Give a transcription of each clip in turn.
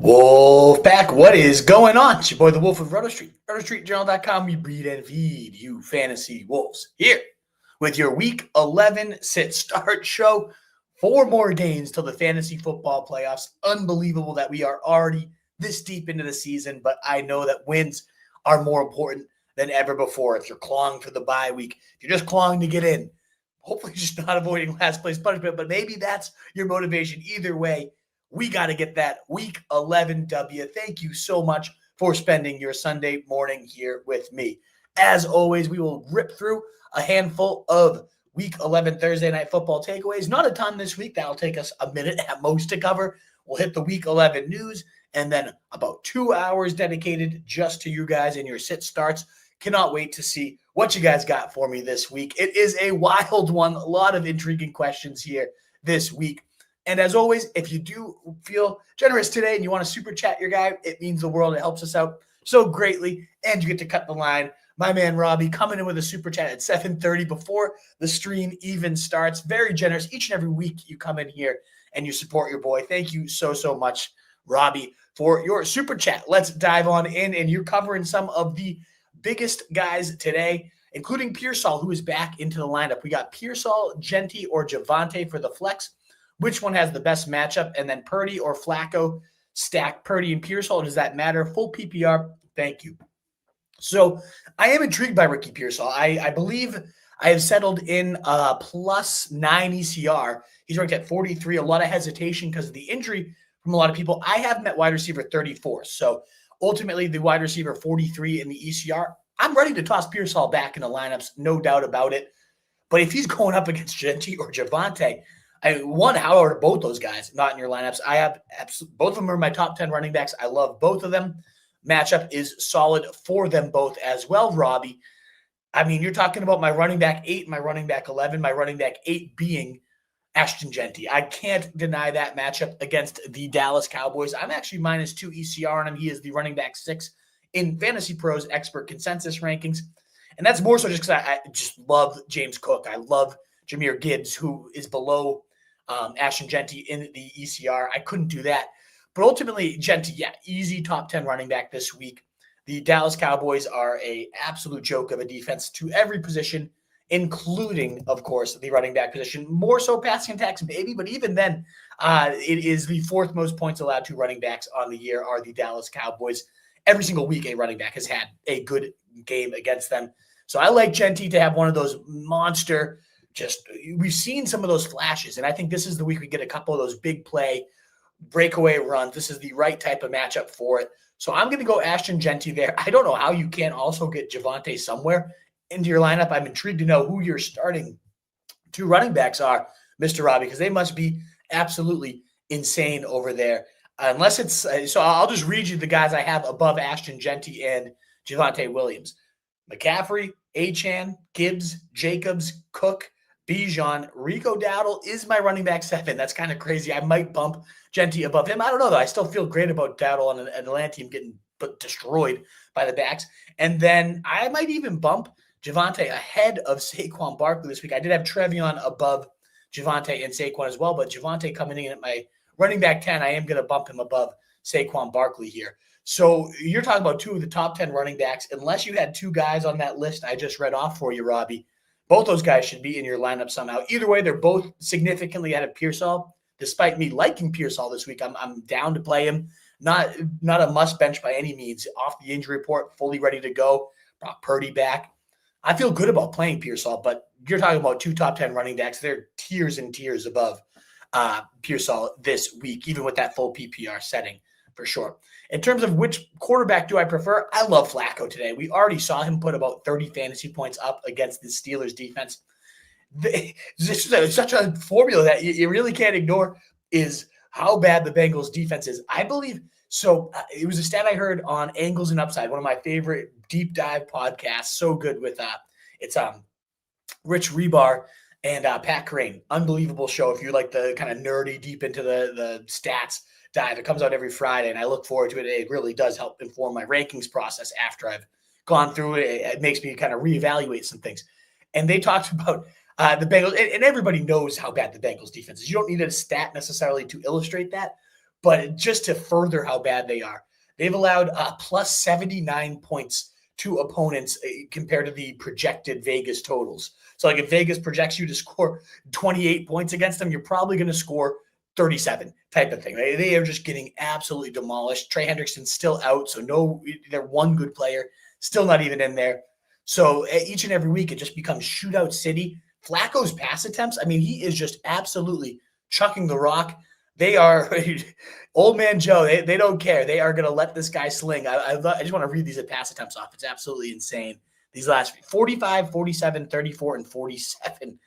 Wolfpack, what is going on? It's your boy, the Wolf of Roto Street. RotoStreetJournal.com. We breed and feed you fantasy wolves. Here with your Week 11 sit-start show. 4 more games till the fantasy football playoffs. Unbelievable that we are already this deep into the season, but I know that wins are more important than ever before. If you're clawing for the bye week, if you're just clawing to get in, hopefully just not avoiding last place punishment, but maybe that's your motivation. Either way, we got to get that Week 11 W. Thank you so much for spending your Sunday morning here with me. As always, we will rip through a handful of Week 11 Thursday Night Football takeaways. Not a ton this week. That'll take us a minute at most to cover. We'll hit the Week 11 news and then about 2 hours dedicated just to you guys and your sit starts. Cannot wait to see what you guys got for me this week. It is a wild one. A lot of intriguing questions here this week. And as always, if you do feel generous today and you want to super chat your guy, it means the world. It helps us out so greatly. And you get to cut the line. My man, Robbie, coming in with a super chat at 7:30 before the stream even starts. Very generous. Each and every week you come in here and you support your boy. Thank you so, so much, Robbie, for your super chat. Let's dive on in. And you're covering some of the biggest guys today, including Pearsall, who is back into the lineup. We got Pearsall, Genty, or Davante for the flex. Which one has the best matchup? And then Purdy or Flacco, stack Purdy and Pearsall. Does that matter? Full PPR. Thank you. So I am intrigued by Ricky Pearsall. I believe I have settled in plus 9 ECR. He's ranked at 43. A lot of hesitation because of the injury from a lot of people. I have him at wide receiver 34. So ultimately the wide receiver 43 in the ECR. I'm ready to toss Pearsall back in the lineups. No doubt about it. But if he's going up against Genty or Javante, how are both those guys not in your lineups? I have both of them are my top 10 running backs. I love both of them. Matchup is solid for them both as well, Robbie. I mean, you're talking about my running back 8, my running back 11, my running back 8 being Ashton Genty. I can't deny that matchup against the Dallas Cowboys. I'm actually minus 2 ECR on him. He is the running back 6 in Fantasy Pros expert consensus rankings. And that's more so just because I just love James Cook. I love Jahmyr Gibbs, who is below Ashton Genty in the ECR. I couldn't do that. But ultimately, Genty, easy top 10 running back this week. The Dallas Cowboys are an absolute joke of a defense to every position, including, of course, the running back position. More so passing attacks, maybe, but even then, it is the 4th most points allowed to running backs on the year are the Dallas Cowboys. Every single week, a running back has had a good game against them. So I like Genty to have one of those monster we've seen some of those flashes, and I think this is the week we get a couple of those big play breakaway runs. This is the right type of matchup for it. So I'm going to go Ashton Genty there. I don't know how you can't also get Javante somewhere into your lineup. I'm intrigued to know who your starting 2 running backs are, Mr. Robbie, because they must be absolutely insane over there. Unless it's so I'll just read you the guys I have above Ashton Genty and Javante Williams. McCaffrey, Achane, Gibbs, Jacobs, Cook, Bijan, Rico Dowdle is my running back 7. That's kind of crazy. I might bump Genty above him. I don't know, though. I still feel great about Dowdle on an Atlanta team getting destroyed by the backs. And then I might even bump Javante ahead of Saquon Barkley this week. I did have Trevion above Javante and Saquon as well, but Javante coming in at my running back 10, I am going to bump him above Saquon Barkley here. So you're talking about 2 of the top 10 running backs. Unless you had 2 guys on that list I just read off for you, Robbie, both those guys should be in your lineup somehow. Either way, they're both significantly ahead of Pearsall. Despite me liking Pearsall this week, I'm down to play him. Not a must bench by any means. Off the injury report, fully ready to go. Brought Purdy back. I feel good about playing Pearsall, but you're talking about 2 top 10 running backs. They're tiers and tiers above Pearsall this week, even with that full PPR setting for sure. In terms of which quarterback do I prefer, I love Flacco today. We already saw him put about 30 fantasy points up against the Steelers defense. This is such a formula that you really can't ignore is how bad the Bengals defense is. I believe so. It was a stat I heard on Angles and Upside, one of my favorite deep dive podcasts. So good with it's Rich Rebar and Pat Crane. Unbelievable show. If you like the kind of nerdy deep into the stats dive, it comes out every Friday, and I look forward to it. It really does help inform my rankings process after I've gone through it. It makes me kind of reevaluate some things. And they talked about the Bengals, and everybody knows how bad the Bengals defense is. You don't need a stat necessarily to illustrate that. But just to further how bad they are, they've allowed plus 79 points to opponents compared to the projected Vegas totals. So like if Vegas projects you to score 28 points against them, you're probably going to score 37 type of thing. They are just getting absolutely demolished. Trey Hendrickson's still out, so they're one good player, still not even in there. So each and every week, it just becomes shootout city. Flacco's pass attempts, I mean, he is just absolutely chucking the rock. They are old man Joe. They don't care. They are going to let this guy sling. I just want to read these pass attempts off. It's absolutely insane. These last 45, 47, 34, and 47.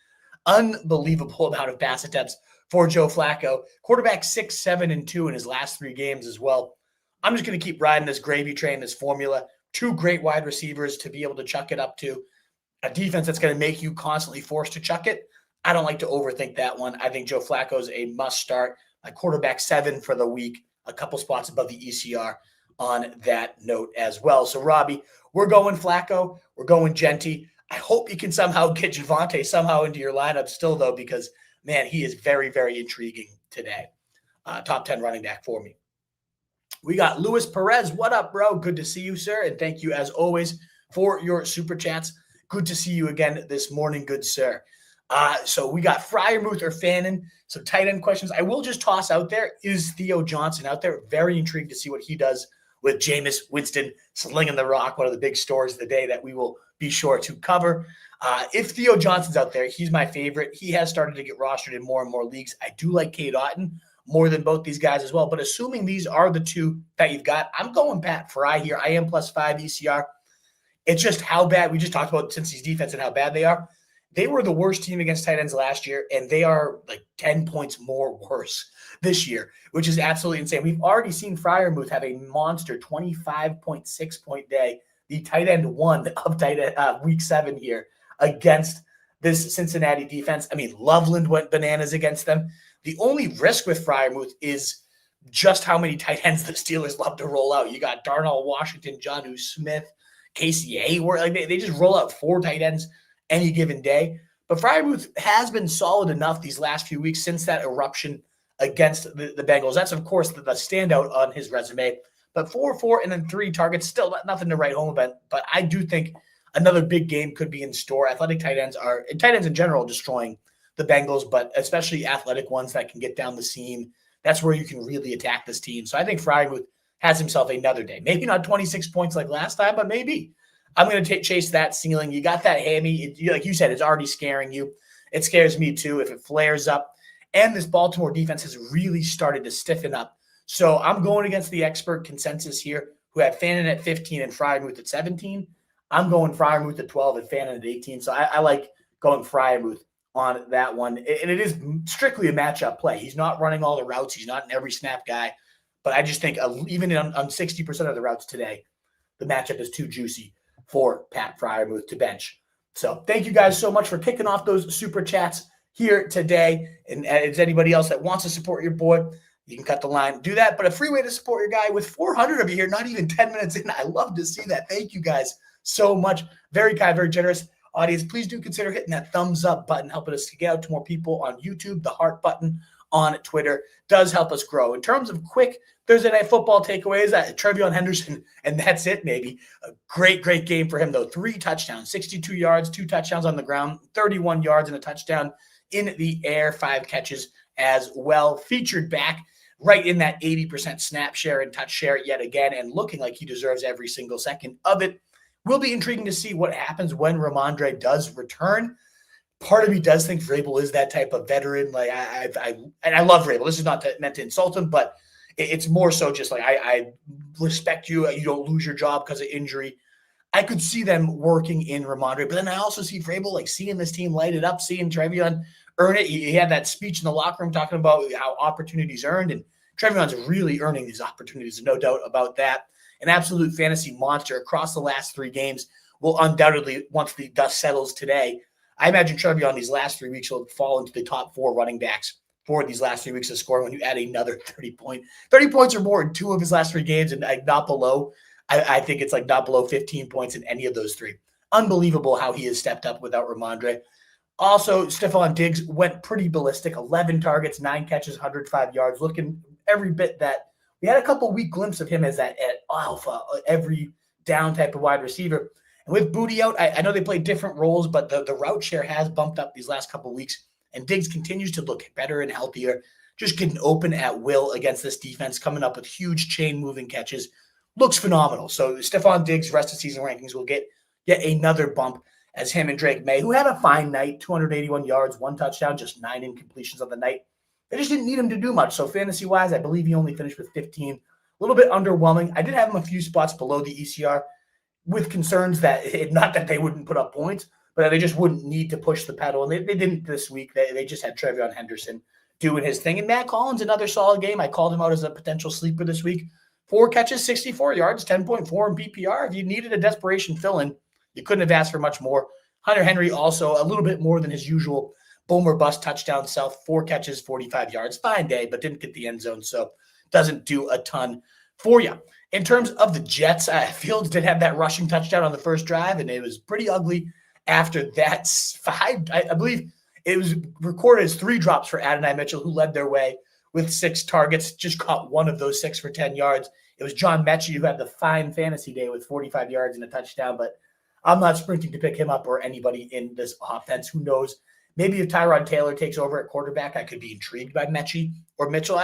Unbelievable amount of pass attempts for Joe Flacco. Quarterback 6, 7, and 2 in his last 3 games as well. I'm just going to keep riding this gravy train, this formula. 2 great wide receivers to be able to chuck it up to. A defense that's going to make you constantly forced to chuck it. I don't like to overthink that one. I think Joe Flacco is a must start. My quarterback 7 for the week, a couple spots above the ECR on that note as well. So, Robbie, we're going Flacco. We're going Genty. I hope you can somehow get Davante somehow into your lineup still, though, because, man, he is very, very intriguing today. Top 10 running back for me. We got Luis Perez. What up, bro? Good to see you, sir. And thank you, as always, for your super chats. Good to see you again this morning, good sir. So we got Freiermuth or Fannin. So tight end questions. I will just toss out there, is Theo Johnson out there? Very intrigued to see what he does with Jameis Winston slinging the rock, one of the big stories of the day that we will be sure to cover. If Theo Johnson's out there, he's my favorite. He has started to get rostered in more and more leagues. I do like Cade Otton more than both these guys as well. But assuming these are the 2 that you've got, I'm going Pat Fry here. I am +5 ECR. It's just how bad, we just talked about Cincy's defense and how bad they are. They were the worst team against tight ends last year, and they are like 10 points more worse this year, which is absolutely insane. We've already seen Freiermuth have a monster 25.6 point day, the tight end 1 of week 7 here against this Cincinnati defense. I mean, Loveland went bananas against them. The only risk with Freiermuth is just how many tight ends the Steelers love to roll out. You got Darnell Washington, Jonnu Smith, Casey Hayward. Like they just roll out 4 tight ends any given day. But Freiermuth has been solid enough these last few weeks since that eruption against the Bengals. That's, of course, the standout on his resume. But 4, and then 3 targets, still nothing to write home about. But I do think another big game could be in store. Athletic tight ends in general destroying the Bengals, but especially athletic ones that can get down the seam. That's where you can really attack this team. So I think Freiermuth has himself another day. Maybe not 26 points like last time, but maybe. I'm going to chase that ceiling. You got that hammy. Like you said, it's already scaring you. It scares me too if it flares up. And this Baltimore defense has really started to stiffen up. So I'm going against the expert consensus here, who had Fannin at 15 and Freiermuth at 17. I'm going Freiermuth at 12 and Fannin at 18. So I like going Freiermuth on that one. And it is strictly a matchup play. He's not running all the routes. He's not an every snap guy. But I just think even on 60% of the routes today, the matchup is too juicy for Pat Freiermuth to bench. So thank you guys so much for kicking off those super chats here today. And if anybody else that wants to support your boy, you can cut the line, do that. But a free way to support your guy with 400 of you here, not even 10 minutes in. I love to see that. Thank you guys so much. Very kind, very generous audience. Please do consider hitting that thumbs up button, helping us to get out to more people on YouTube. The heart button on Twitter does help us grow. In terms of quick Thursday Night Football takeaways, Trevion Henderson, and that's it maybe. A great game for him, though. 3 touchdowns, 62 yards, 2 touchdowns on the ground, 31 yards and a touchdown in the air, 5 catches as well. Featured back right in that 80% snap share and touch share yet again, and looking like he deserves every single second of it. Will be intriguing to see what happens when Ramondre does return. Part of me does think Vrabel is that type of veteran. Like I love Vrabel. This is not meant to insult him, but it's more so just like I respect you. You don't lose your job because of injury. I could see them working in Ramondre, but then I also see Vrabel like seeing this team light it up, seeing Trevion earn it. He had that speech in the locker room talking about how opportunities earned, and Trevion's really earning these opportunities, no doubt about that. An absolute fantasy monster across the last 3 games will undoubtedly, once the dust settles today, I imagine Trevion these last 3 weeks will fall into the top 4 running backs for these last 3 weeks of scoring when you add another 30 points or more in 2 of his last 3 games, and not below. I think it's like not below 15 points in any of those 3. Unbelievable how he has stepped up without Ramondre. Also, Stephon Diggs went pretty ballistic. 11 targets, 9 catches, 105 yards, looking every bit that we had a couple weak glimpses of him as that alpha, every down type of wide receiver. And with Booty out, I know they play different roles, but the route share has bumped up these last couple weeks, and Diggs continues to look better and healthier, just getting open at will against this defense, coming up with huge chain-moving catches. Looks phenomenal. So Stephon Diggs' rest of season rankings will get yet another bump as him and Drake May, who had a fine night, 281 yards, 1 touchdown, just 9 incompletions on the night. They just didn't need him to do much. So fantasy-wise, I believe he only finished with 15. A little bit underwhelming. I did have him a few spots below the ECR with concerns that, not that they wouldn't put up points, but they just wouldn't need to push the pedal. And they didn't this week. They just had Trevion Henderson doing his thing. And Matt Collins, another solid game. I called him out as a potential sleeper this week. 4 catches, 64 yards, 10.4 in PPR. If you needed a desperation fill-in, you couldn't have asked for much more. Hunter Henry also a little bit more than his usual boom or bust touchdown self. 4 catches, 45 yards. Fine day, but didn't get the end zone, so doesn't do a ton for you. In terms of the Jets, Fields did have that rushing touchdown on the first drive, and it was pretty ugly after that. I believe it was recorded as 3 drops for Adonai Mitchell, who led their way with 6 targets, just caught 1 of those 6 for 10 yards. It was John Mechie who had the fine fantasy day with 45 yards and a touchdown, but I'm not sprinting to pick him up or anybody in this offense. Who knows? Maybe if Tyrod Taylor takes over at quarterback, I could be intrigued by Mechie or Mitchell.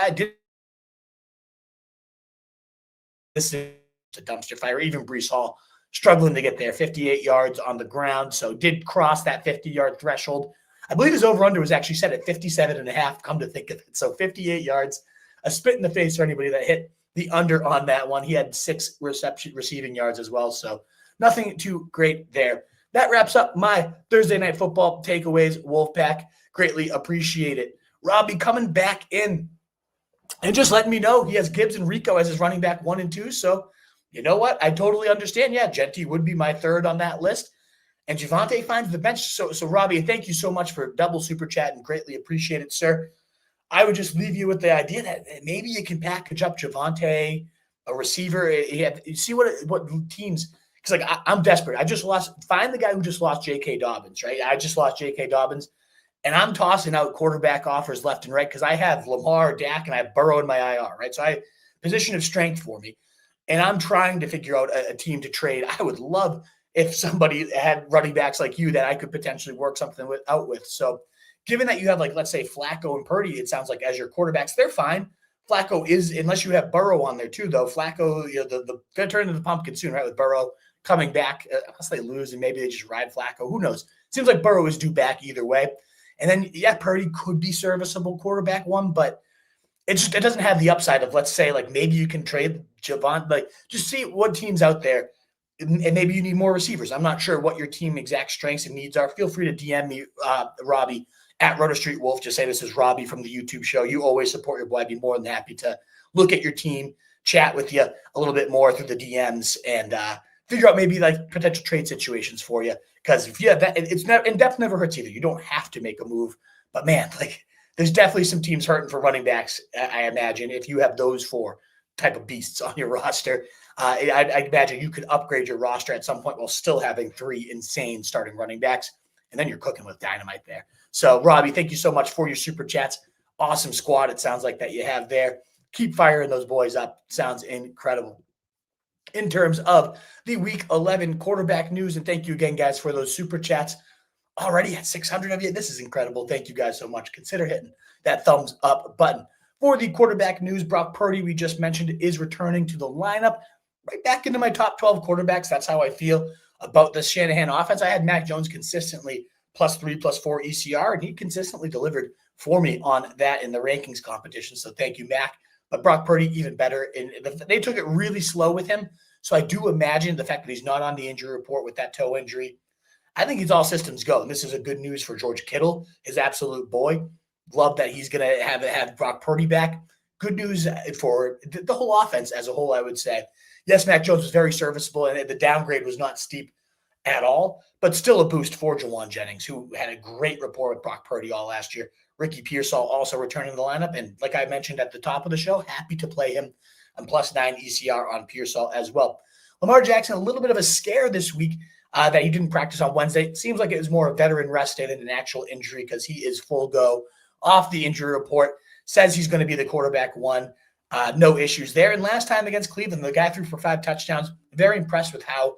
This is a dumpster fire. Even Breece Hall struggling to get there, 58 yards on the ground, so did cross that 50-yard threshold. I believe his over-under was actually set at 57.5, come to think of it. So 58 yards, a spit in the face for anybody that hit the under on that one. He had 6 receiving yards as well, so nothing too great there. That wraps up my Thursday Night Football takeaways. Wolfpack, greatly appreciate it. Robbie coming back in and just letting me know he has Gibbs and Rico as his running back 1 and 2. So you know what? I totally understand. Yeah, Genty would be my 3rd on that list. And Javonte finds the bench. So Robbie, thank you so much for double super chat and greatly appreciate it, sir. I would just leave you with the idea that maybe you can package up Javonte, a receiver. You see what teams – because I'm desperate. Find the guy who just lost J.K. Dobbins, right? I just lost J.K. Dobbins, and I'm tossing out quarterback offers left and right because I have Lamar, Dak, and I have Burrow in my IR, right? So I position of strength for me, and I'm trying to figure out a team to trade. I would love if somebody had running backs like you that I could potentially work something out with. So given that you have, let's say, Flacco and Purdy, it sounds like as your quarterbacks, they're fine. Flacco is, unless you have Burrow on there too, though. Flacco, going to turn into the pumpkin soon, right, with Burrow coming back, unless they lose and maybe they just ride Flacco. Who knows? Seems like Burrow is due back either way. And then, yeah, Purdy could be serviceable quarterback 1, but it doesn't have the upside of, let's say, maybe you can trade Javon. Just see what teams out there, and maybe you need more receivers. I'm not sure what your team exact strengths and needs are. Feel free to DM me, Robbie, at Roto Street Wolf. Just say this is Robbie from the YouTube show. You always support your boy. I'd be more than happy to look at your team, chat with you a little bit more through the DMs, and figure out maybe potential trade situations for you. Because if you have that, it's not in depth never hurts either. You don't have to make a move, but man, there's definitely some teams hurting for running backs. I imagine if you have those 4 type of beasts on your roster, I imagine you could upgrade your roster at some point while still having 3 insane starting running backs, and then you're cooking with dynamite there. So Robbie, thank you so much for your super chats. Awesome squad. It sounds like that you have there. Keep firing those boys up. Sounds incredible. In terms of the Week 11 quarterback news, and thank you again, guys, for those super chats. Already at 600 of you. This is incredible. Thank you guys so much. Consider hitting that thumbs up button. For the quarterback news, Brock Purdy, we just mentioned, is returning to the lineup. Right back into my top 12 quarterbacks. That's how I feel about the Shanahan offense. I had Mac Jones consistently +3, +4 ECR, and he consistently delivered for me on that in the rankings competition. So thank you, Mac. But Brock Purdy, even better. And they took it really slow with him. So I do imagine the fact that he's not on the injury report with that toe injury, I think he's all systems go. And this is a good news for George Kittle, his absolute boy. Love that he's going to have Brock Purdy back. Good news for the whole offense as a whole, I would say. Yes, Mac Jones was very serviceable, and the downgrade was not steep at all, but still a boost for Jawan Jennings, who had a great rapport with Brock Purdy all last year. Ricky Pearsall also returning to the lineup. And like I mentioned at the top of the show, happy to play him on +9 ECR on Pearsall as well. Lamar Jackson, a little bit of a scare this week that he didn't practice on Wednesday. It seems like it was more a veteran rest day than an actual injury because he is full go off the injury report. Says he's going to be the quarterback 1. No issues there. And last time against Cleveland, the guy threw for 5 touchdowns. Very impressed with how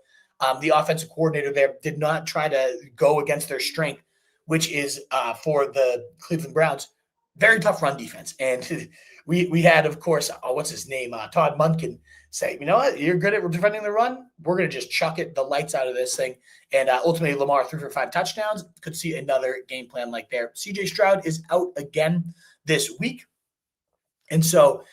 the offensive coordinator there did not try to go against their strength, which is for the Cleveland Browns, very tough run defense. And we had, of course, what's his name? Todd Monken say, you know what? You're good at defending the run. We're going to just chuck it the lights out of this thing. And ultimately, Lamar threw for 5 touchdowns. Could see another game plan like there. CJ Stroud is out again this week. And so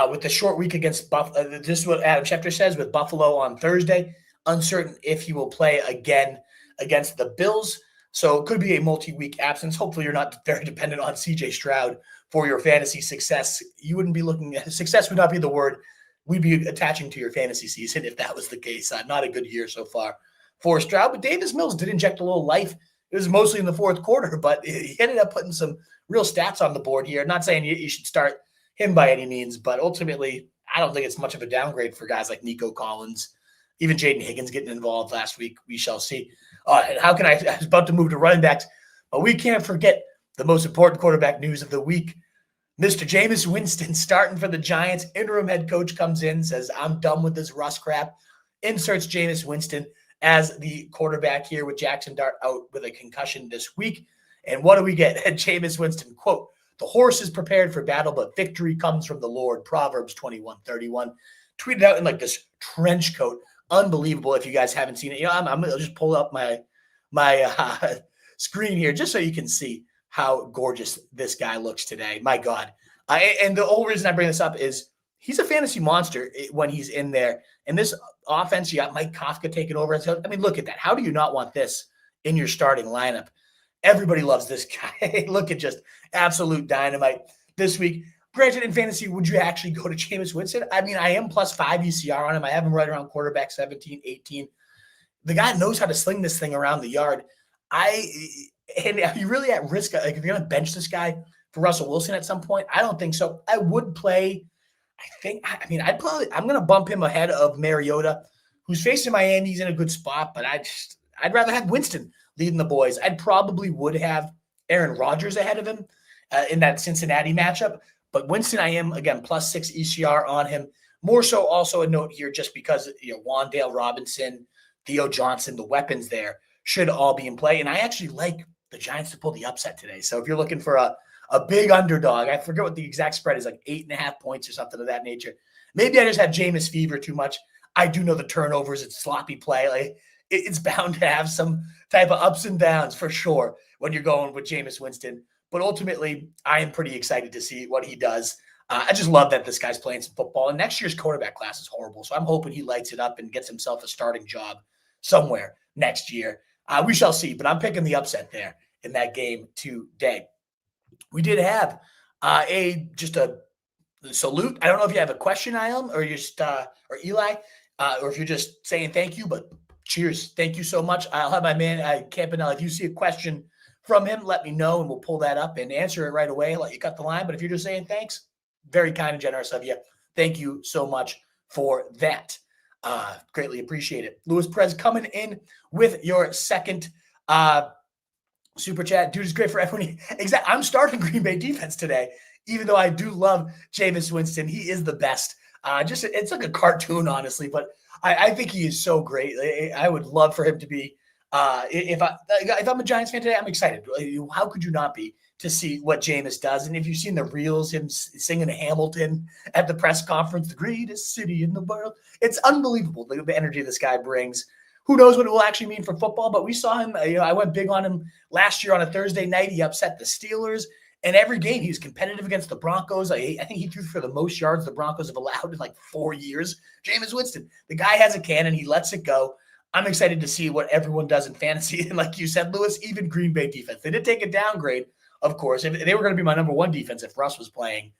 with the short week against Buffalo, this is what Adam Schefter says, with Buffalo on Thursday, uncertain if he will play again against the Bills. So it could be a multi-week absence. Hopefully you're not very dependent on CJ Stroud for your fantasy success. You wouldn't be looking at success would not be the word we'd be attaching to your fantasy season if that was the case. Not a good year so far for Stroud, but Davis Mills did inject a little life. It was mostly in the fourth quarter, but he ended up putting some real stats on the board here. Not saying you should start him by any means, but ultimately, I don't think it's much of a downgrade for guys like Nico Collins, even Jaden Higgins getting involved last week. We shall see. I was about to move to running backs, but we can't forget the most important quarterback news of the week. Mr. Jameis Winston starting for the Giants. Interim head coach comes in, says, I'm done with this Russ crap. Inserts Jameis Winston as the quarterback here with Jackson Dart out with a concussion this week. And what do we get? Jameis Winston, quote, the horse is prepared for battle, but victory comes from the Lord. Proverbs 21:31. Tweeted out in like this trench coat. Unbelievable if you guys haven't seen it. I'm going to just pull up my screen here just so you can see how gorgeous this guy looks today. My God. And the whole reason I bring this up is he's a fantasy monster when he's in there. And this offense, you got Mike Kafka taking over. And so, I mean, look at that. How do you not want this in your starting lineup? Everybody loves this guy. Look at just absolute dynamite this week. Granted, in fantasy, would you actually go to Jameis Winston? I mean, I am +5 ECR on him. I have him right around quarterback 17, 18. The guy knows how to sling this thing around the yard. And are you really at risk? Like, if you're going to bench this guy for Russell Wilson at some point, I don't think so. I would play. I'm going to bump him ahead of Mariota, who's facing Miami. He's in a good spot, but I'd rather have Winston leading the boys. I'd probably would have Aaron Rodgers ahead of him in that Cincinnati matchup. But Winston, I am, again, +6 ECR on him. More so also a note here just because, Wan'Dale Robinson, Theo Johnson, the weapons there should all be in play. And I actually like the Giants to pull the upset today. So if you're looking for a big underdog, I forget what the exact spread is, like 8.5 points or something of that nature. Maybe I just have Jameis fever too much. I do know the turnovers. It's sloppy play. Like, it's bound to have some type of ups and downs for sure when you're going with Jameis Winston. But ultimately, I am pretty excited to see what he does. I just love that this guy's playing some football. And next year's quarterback class is horrible. So I'm hoping he lights it up and gets himself a starting job somewhere next year. We shall see. But I'm picking the upset there in that game today. We did have just a salute. I don't know if you have a question, Ilam, or or Eli, or if you're just saying thank you. But cheers. Thank you so much. I'll have my man, Campanella. If you see a question from him, let me know, and we'll pull that up and answer it right away. Let you cut the line. But if you're just saying thanks, very kind and generous of you. Thank you so much for that. Greatly appreciate it. Louis Perez coming in with your second super chat. Dude, is great for everyone. Exactly. I'm starting Green Bay defense today, even though I do love Jameis Winston. He is the best. It's like a cartoon, honestly, but I think he is so great. I would love for him to be. If I'm a Giants fan today, I'm excited. How could you not be to see what Jameis does? And if you've seen the reels, him singing Hamilton at the press conference, the greatest city in the world, it's unbelievable the energy this guy brings. Who knows what it will actually mean for football? But we saw him. I went big on him last year on a Thursday night. He upset the Steelers. And every game, he was competitive against the Broncos. I think he threw for the most yards the Broncos have allowed in like 4 years. Jameis Winston, the guy has a cannon. He lets it go. I'm excited to see what everyone does in fantasy. And like you said, Lewis, even Green Bay defense. They did take a downgrade, of course. If they were going to be my number one defense if Russ was playing.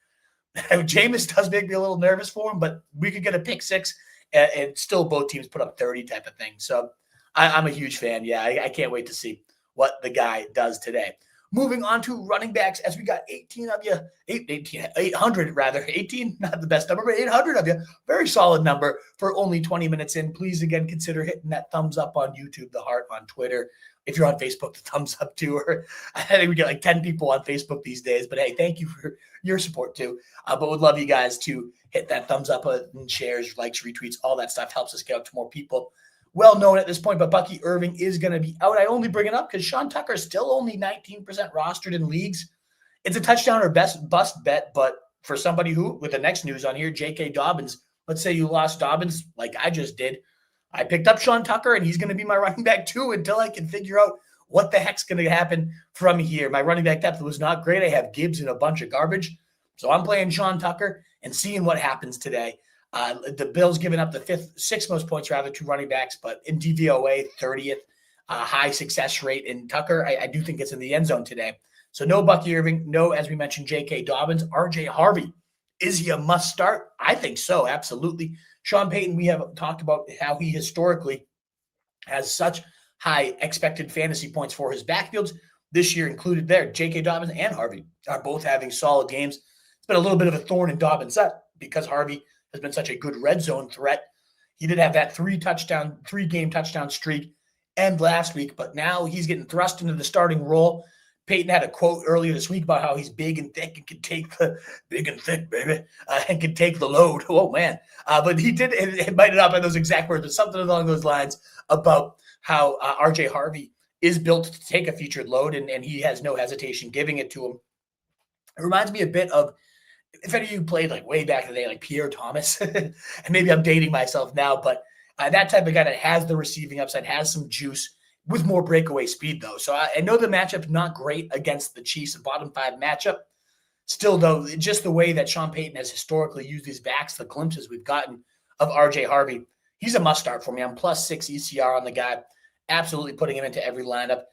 Jameis does make me a little nervous for him, but we could get a pick six and still both teams put up 30 type of thing. So I'm a huge fan. Yeah, I can't wait to see what the guy does today. Moving on to running backs, as we got 18 of you, 800 rather, 18, not the best number, but 800 of you. Very solid number for only 20 minutes in. Please, again, consider hitting that thumbs up on YouTube, the heart on Twitter. If you're on Facebook, the thumbs up too. Or I think we get like 10 people on Facebook these days. But hey, thank you for your support too. But would love you guys to hit that thumbs up and shares, likes, retweets, all that stuff helps us get out to more people. Well known at this point, but Bucky Irving is going to be out. I only bring it up because Sean Tucker is still only 19% rostered in leagues. It's a touchdown or bust bet, but for somebody who, with the next news on here, J.K. Dobbins, let's say you lost Dobbins like I just did. I picked up Sean Tucker, and he's going to be my running back too until I can figure out what the heck's going to happen from here. My running back depth was not great. I have Gibbs and a bunch of garbage. So I'm playing Sean Tucker and seeing what happens today. The Bills giving up the sixth most points rather to running backs, but in DVOA, 30th, high success rate. And Tucker, I do think it's in the end zone today. So no Bucky Irving, no, as we mentioned, J.K. Dobbins, R.J. Harvey. Is he a must start? I think so, absolutely. Sean Payton, we have talked about how he historically has such high expected fantasy points for his backfields. This year included there, J.K. Dobbins and Harvey are both having solid games. It's been a little bit of a thorn in Dobbins' side because Harvey has been such a good red zone threat. He did have that three-game touchdown streak end last week, but now he's getting thrust into the starting role. Peyton had a quote earlier this week about how he's big and thick and can take the big and thick, baby, and can take the load. Oh, man. But he did, it might not be those exact words, but something along those lines about how R.J. Harvey is built to take a featured load, and he has no hesitation giving it to him. It reminds me a bit of, if any of you played like way back in the day, like Pierre Thomas, and maybe I'm dating myself now, but that type of guy that has the receiving upside, has some juice with more breakaway speed, though. So I know the matchup's not great against the Chiefs, a bottom five matchup. Still, though, just the way that Sean Payton has historically used these backs, the glimpses we've gotten of R.J. Harvey, he's a must start for me. I'm +6 ECR on the guy, absolutely putting him into every lineup.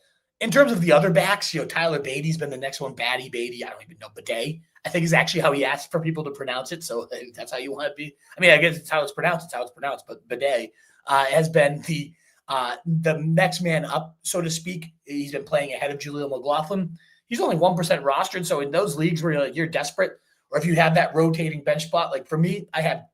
In terms of the other backs, Tyler Beatty's been the next one. Beatty, I don't even know. Bidet, I think, is actually how he asked for people to pronounce it. So that's how you want to be. I mean, I guess it's how it's pronounced. But Bidet has been the next man up, so to speak. He's been playing ahead of Jaleel McLaughlin. He's only 1% rostered. So in those leagues where you're desperate, or if you have that rotating bench spot, like for me, I had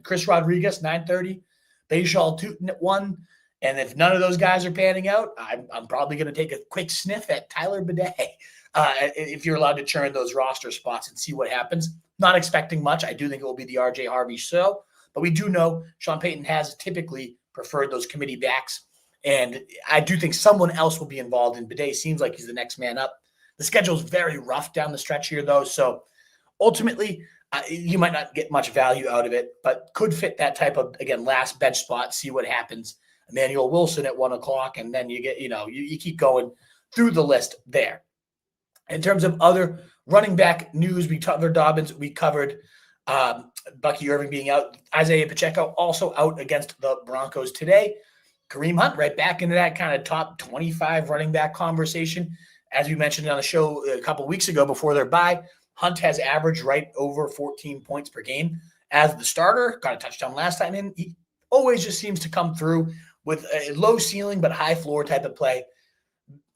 Chris Rodriguez, 930, Pearsall, 2-1. And if none of those guys are panning out, I'm probably going to take a quick sniff at Tyler Bidet if you're allowed to churn those roster spots and see what happens. Not expecting much. I do think it will be the R.J. Harvey show. But we do know Sean Payton has typically preferred those committee backs. And I do think someone else will be involved. And Bidet seems like he's the next man up. The schedule is very rough down the stretch here, though. So ultimately, you might not get much value out of it, but could fit that type of, again, last bench spot, see what happens. Emmanuel Wilson at 1 o'clock, and then you get, you keep going through the list there. In terms of other running back news, we covered Dobbins, we covered Bucky Irving being out, Isaiah Pacheco also out against the Broncos today. Kareem Hunt right back into that kind of top 25 running back conversation. As we mentioned on the show a couple weeks ago before their bye, Hunt has averaged right over 14 points per game as the starter. Got a touchdown last time in. He always just seems to come through with a low ceiling but high floor type of play.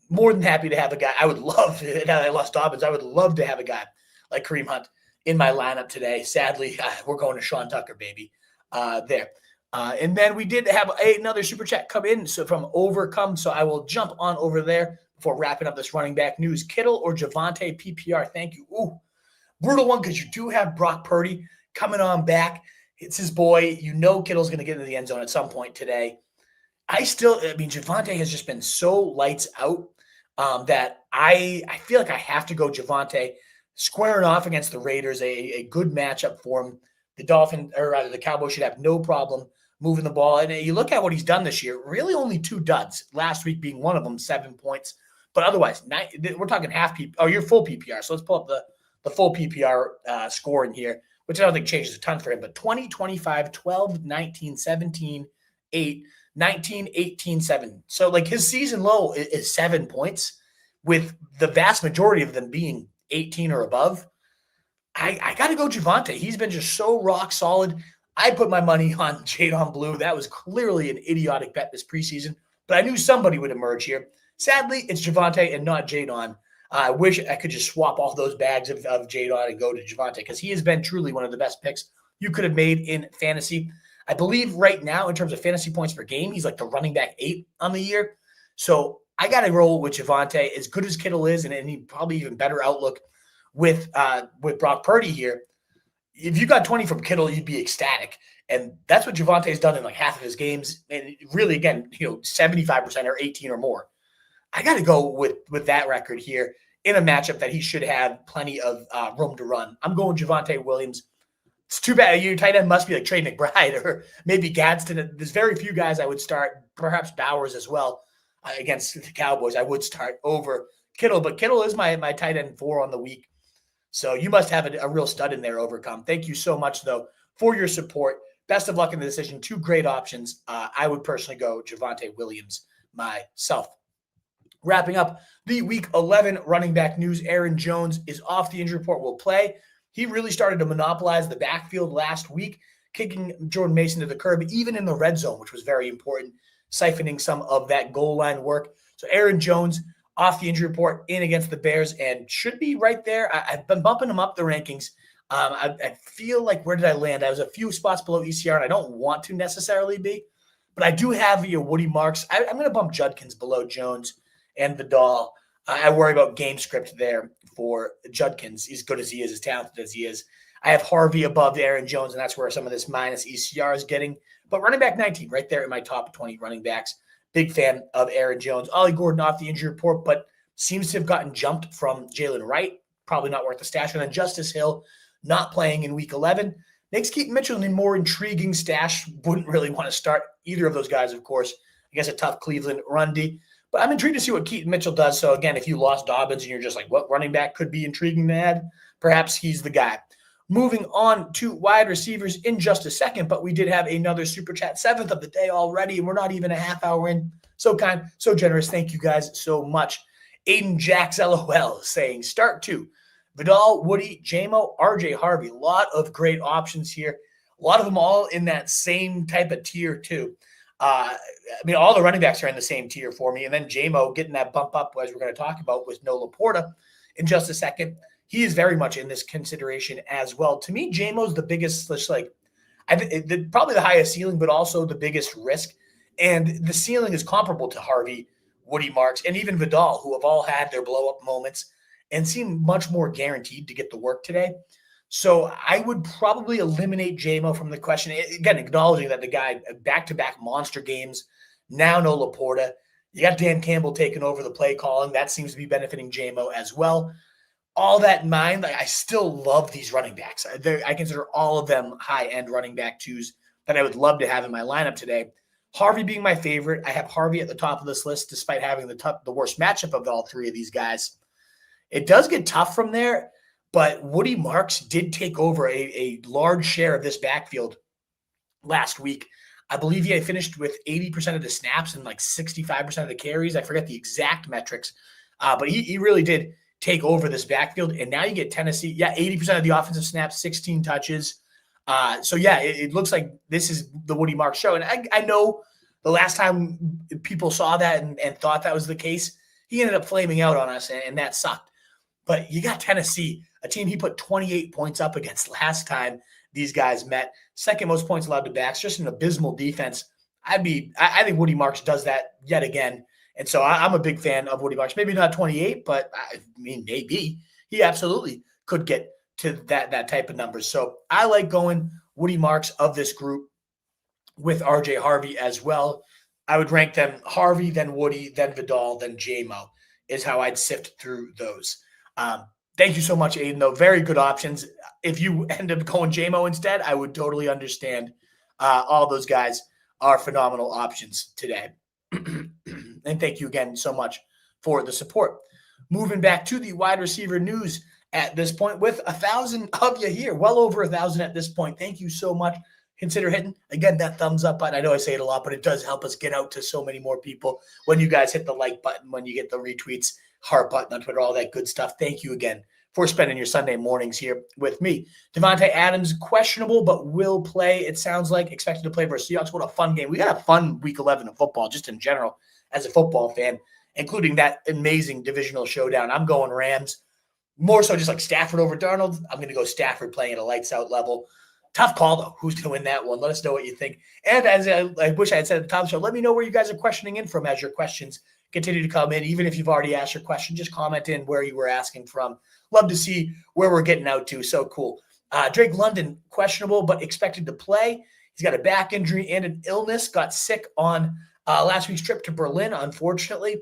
More than happy to have a guy. I would love, now that I lost Dobbins, I would love to have a guy like Kareem Hunt in my lineup today. Sadly, we're going to Sean Tucker, baby, there. And then we did have another super chat come in from Overcome, so I will jump on over there before wrapping up this running back news. Kittle or Javante PPR? Thank you. Ooh, brutal one because you do have Brock Purdy coming on back. It's his boy. Kittle's going to get into the end zone at some point today. Javante has just been so lights out that I feel like I have to go Javante squaring off against the Raiders, a good matchup for him. The Cowboys should have no problem moving the ball. And you look at what he's done this year, really only 2 duds, last week being one of them, 7 points. But otherwise, we're talking half PPR. Oh, you're full PPR. So let's pull up the full PPR scoring here, which I don't think changes a ton for him. But 20, 25, 12, 19, 17, 8, 19, 18, 7. So like his season low is 7 points, with the vast majority of them being 18 or above. I got to go Javante. He's been just so rock solid. I put my money on Jadon Blue. That was clearly an idiotic bet this preseason, but I knew somebody would emerge here. Sadly, it's Javante and not Jadon. I wish I could just swap all those bags of Jadon and go to Javante because he has been truly one of the best picks you could have made in fantasy. I believe right now, in terms of fantasy points per game, he's like the running back 8 on the year. So I got to roll with Javante. As good as Kittle is, and he probably even better outlook with Brock Purdy here. If you got 20 from Kittle, you'd be ecstatic. And that's what Javante's done in like half of his games. And really, again, 75% or 18 or more. I got to go with that record here in a matchup that he should have plenty of room to run. I'm going Javante Williams. It's too bad your tight end must be like Trey McBride or maybe Gadsden. There's very few guys I would start, perhaps Bowers as well, against the Cowboys. I would start over Kittle, but Kittle is my tight end 4 on the week. So you must have a real stud in there, Overcome. Thank you so much, though, for your support. Best of luck in the decision. 2 great options. I would personally go Javante Williams myself. Wrapping up the Week 11 running back news, Aaron Jones is off the injury report, will play. He really started to monopolize the backfield last week, kicking Jordan Mason to the curb, even in the red zone, which was very important, siphoning some of that goal line work. So Aaron Jones off the injury report, in against the Bears, and should be right there. I've been bumping him up the rankings. I feel like, where did I land? I was a few spots below ECR, and I don't want to necessarily be, but I do have Woody Marks. I'm going to bump Judkins below Jones and Vidal. I worry about game script there for Judkins, as good as he is, as talented as he is. I have Harvey above Aaron Jones, and that's where some of this minus ECR is getting. But running back 19, right there in my top 20 running backs. Big fan of Aaron Jones. Ollie Gordon off the injury report, but seems to have gotten jumped from Jalen Wright. Probably not worth the stash. And then Justice Hill not playing in Week 11. Makes Keaton Mitchell a more intriguing stash. Wouldn't really want to start either of those guys, of course. I guess a tough Cleveland Oronde. But I'm intrigued to see what Keaton Mitchell does. So, again, if you lost Dobbins and you're just like, what running back could be intriguing to add? Perhaps he's the guy. Moving on to wide receivers in just a second, but we did have another Super Chat, 7th of the day already, and we're not even a half hour in. So kind, so generous. Thank you guys so much. Aiden Jacks, LOL, saying start 2. Vidal, Woody, JMO, RJ Harvey. A lot of great options here. A lot of them all in that same type of tier, too. All the running backs are in the same tier for me. And then JMO getting that bump up, as we're going to talk about, with no Laporta in just a second. He is very much in this consideration as well. To me, JMO's the biggest, probably the highest ceiling, but also the biggest risk. And the ceiling is comparable to Harvey, Woody Marks, and even Vidal, who have all had their blow-up moments and seem much more guaranteed to get the work today. So I would probably eliminate JMO from the question. Again, acknowledging that the guy, back-to-back monster games, now no Laporta. You got Dan Campbell taking over the play calling. That seems to be benefiting JMO as well. All that in mind, I still love these running backs. I consider all of them high-end running back 2s that I would love to have in my lineup today. Harvey being my favorite. I have Harvey at the top of this list, despite having the worst matchup of all 3 of these guys. It does get tough from there, but Woody Marks did take over a large share of this backfield last week. I believe he had finished with 80% of the snaps and like 65% of the carries. I forget the exact metrics, but he really did take over this backfield. And now you get Tennessee. 80% of the offensive snaps, 16 touches. It looks like this is the Woody Marks show. And I know the last time people saw that and thought that was the case, he ended up flaming out on us, and that sucked. But you got Tennessee, a team he put 28 points up against last time these guys met. Second most points allowed to backs, just an abysmal defense. I think Woody Marks does that yet again. And so I'm a big fan of Woody Marks. Maybe not 28, but maybe. He absolutely could get to that type of numbers. So I like going Woody Marks of this group with RJ Harvey as well. I would rank them Harvey, then Woody, then Vidal, then JMO is how I'd sift through those. Thank you so much, Aiden, though. Very good options. If you end up going JMO instead, I would totally understand. All those guys are phenomenal options today. And thank you again so much for the support. Moving back to the wide receiver news at this point with 1,000 of you here, well over 1,000 at this point. Thank you so much. Consider hitting, again, that thumbs up button. I know I say it a lot, but it does help us get out to so many more people when you guys hit the like button, when you get the retweets, heart button on Twitter, all that good stuff. Thank you again for spending your Sunday mornings here with me. Davante Adams, questionable, but will play, it sounds like, expected to play versus Seahawks. What a fun game. We got a fun Week 11 of football, just in general, as a football fan. including that amazing divisional showdown. I'm going Rams. More so just like Stafford over Darnold. I'm going to go Stafford playing at a lights out level. Tough call, though. Who's going to win that one? Let us know what you think. And as I wish I had said at the top of the show, let me know where you guys are questioning in from as your questions continue to come in. Even if you've already asked your question, just comment in where you were asking from. Love to see where we're getting out to. So cool. Drake London, questionable, but expected to play. He's got a back injury and an illness. Got sick on last week's trip to Berlin, unfortunately.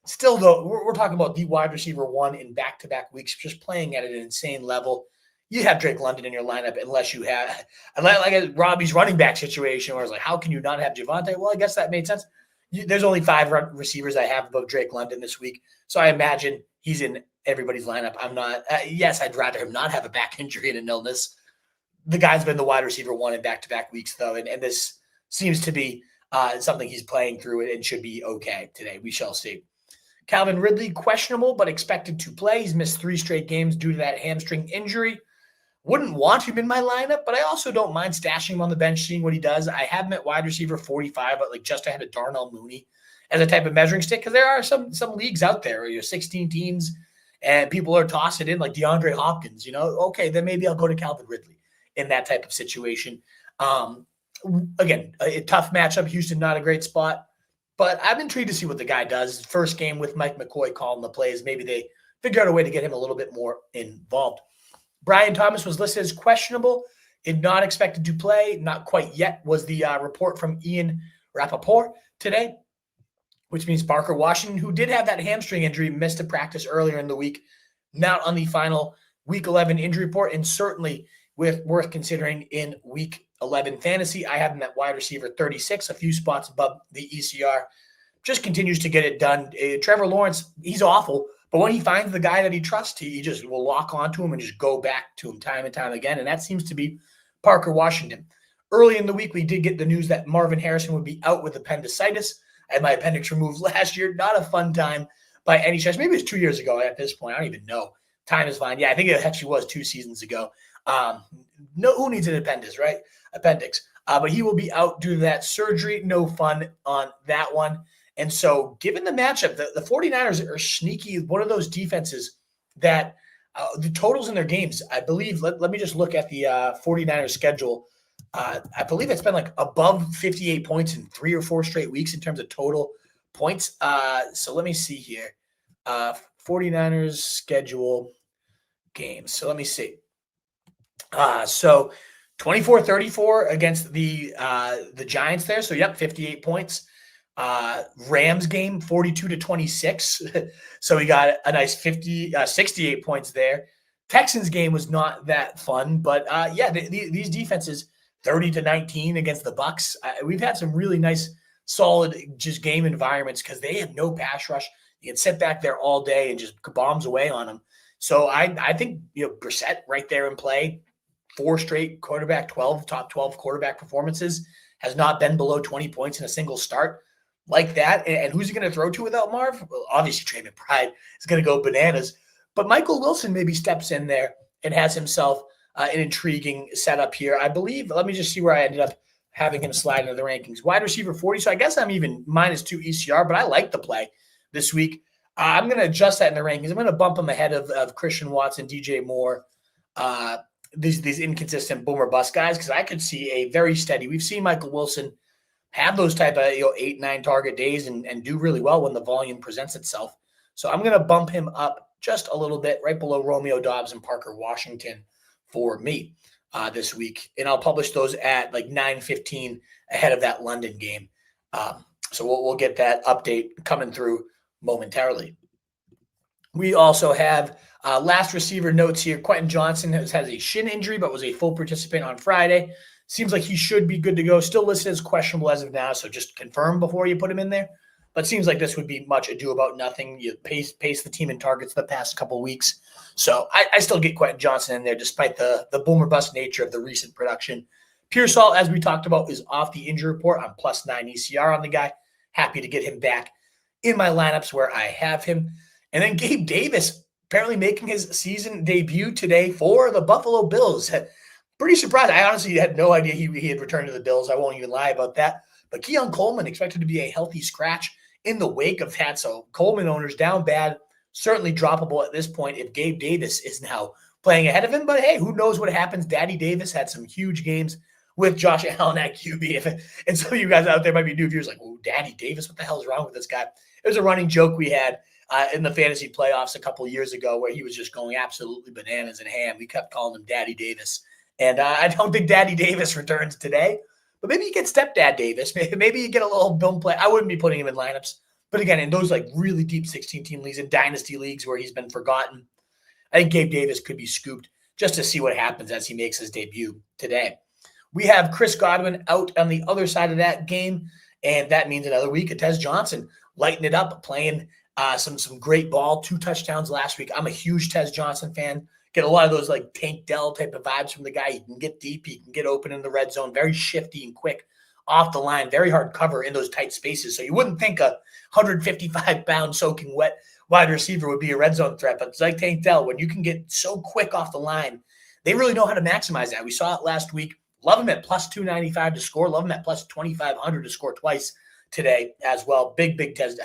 Still, though, we're talking about the wide receiver one in back-to-back weeks, just playing at an insane level. You have Drake London in your lineup unless you have – like Robbie's running back situation where it's like, how can you not have Davante? Well, I guess that made sense. There's only 5 receivers I have above Drake London this week, so I imagine he's in everybody's lineup. I'm not yes, I'd rather him not have a back injury and an illness. The guy's been the wide receiver one in back-to-back weeks, though, and this seems to be something he's playing through and should be okay today. We shall see. Calvin Ridley, questionable, but expected to play. He's missed 3 straight games due to that hamstring injury. Wouldn't want him in my lineup, but I also don't mind stashing him on the bench, seeing what he does. I have him at wide receiver 45, but like just ahead of Darnell Mooney as a type of measuring stick, because there are some leagues out there, 16 teams, and people are tossing in like DeAndre Hopkins. Okay, then maybe I'll go to Calvin Ridley in that type of situation. Again, a tough matchup. Houston, not a great spot. But I'm intrigued to see what the guy does. First game with Mike McCoy calling the plays. Maybe they figure out a way to get him a little bit more involved. Brian Thomas was listed as questionable and not expected to play. Not quite yet was the report from Ian Rappaport today, which means Parker Washington, who did have that hamstring injury, missed a practice earlier in the week, not on the final Week 11 injury report, and certainly worth considering in Week 11 fantasy. I have him at wide receiver 36, a few spots above the ECR. Just continues to get it done. Trevor Lawrence, he's awful, but when he finds the guy that he trusts, he just will lock onto him and just go back to him time and time again, and that seems to be Parker Washington. Early in the week, we did get the news that Marvin Harrison would be out with appendicitis. I had my appendix removed last year. Not a fun time by any stretch. Maybe it was 2 years ago at this point. I don't even know. Time is fine. Yeah, I think it actually was 2 seasons ago. No, who needs an appendix, right? Appendix. But he will be out due to that surgery. No fun on that one. And so given the matchup, the 49ers are sneaky, one of those defenses that the totals in their games, I believe, let me just look at the 49ers schedule. I believe it's been like above 58 points in 3 or 4 straight weeks in terms of total points. So let me see here. 49ers schedule games. So let me see. So 24-34 against the Giants there. So, 58 points. Rams game, 42-26. So we got a nice 68 points there. Texans game was not that fun, but these defenses, 30-19 against the Bucks. We've had some really nice, solid just game environments because they have no pass rush. You can sit back there all day and just bombs away on them. So I think Brissett right there in play. 4 straight top 12 quarterback performances, has not been below 20 points in a single start like that. And who's he going to throw to without Marv? Well, obviously, Trayvon Pride is going to go bananas. But Michael Wilson maybe steps in there and has himself an intriguing setup here. I believe, let me just see where I ended up having him slide into the rankings. Wide receiver 40, so I guess I'm even -2 ECR, but I like the play this week. I'm going to adjust that in the rankings. I'm going to bump him ahead of Christian Watson, DJ Moore, these inconsistent boomer bust guys, because I could see a very steady. We've seen Michael Wilson have those type of 8-9 target days and do really well when the volume presents itself. So I'm going to bump him up just a little bit, right below Romeo Dobbs and Parker Washington for me this week. And I'll publish those at like 9:15 ahead of that London game. So we'll get that update coming through momentarily. We also have last receiver notes here. Quentin Johnson has a shin injury, but was a full participant on Friday. Seems like he should be good to go. Still listed as questionable as of now, so just confirm before you put him in there. But seems like this would be much ado about nothing. You pace the team in targets the past couple of weeks. So I still get Quentin Johnson in there despite the boomer bust nature of the recent production. Pearsall, as we talked about, is off the injury report. I'm +9 ECR on the guy. Happy to get him back in my lineups where I have him. And then Gabe Davis apparently making his season debut today for the Buffalo Bills. Pretty surprised. I honestly had no idea he had returned to the Bills. I won't even lie about that. But Keon Coleman expected to be a healthy scratch in the wake of that. So Coleman owners down bad, certainly droppable at this point if Gabe Davis is now playing ahead of him. But hey, who knows what happens? Daddy Davis had some huge games with Josh Allen at QB. And some of you guys out there might be new viewers like, oh, Daddy Davis, what the hell is wrong with this guy? It was a running joke we had in the fantasy playoffs a couple of years ago where he was just going absolutely bananas and ham. We kept calling him Daddy Davis. And I don't think Daddy Davis returns today. But maybe you get Stepdad Davis. Maybe you get a little film play. I wouldn't be putting him in lineups. But again, in those like really deep 16-team leagues and dynasty leagues where he's been forgotten, I think Gabe Davis could be scooped just to see what happens as he makes his debut today. We have Chris Godwin out on the other side of that game, and that means another week of Tez Johnson lighting it up, playing some great ball, 2 touchdowns last week. I'm a huge Tez Johnson fan. Get a lot of those like Tank Dell type of vibes from the guy. He can get deep. He can get open in the red zone. Very shifty and quick off the line. Very hard cover in those tight spaces. So you wouldn't think a 155-pound soaking wet wide receiver would be a red zone threat. But it's like Tank Dell. When you can get so quick off the line, they really know how to maximize that. We saw it last week. Love him at plus 295 to score. Love him at plus 2,500 to score twice today as well. Big Tez.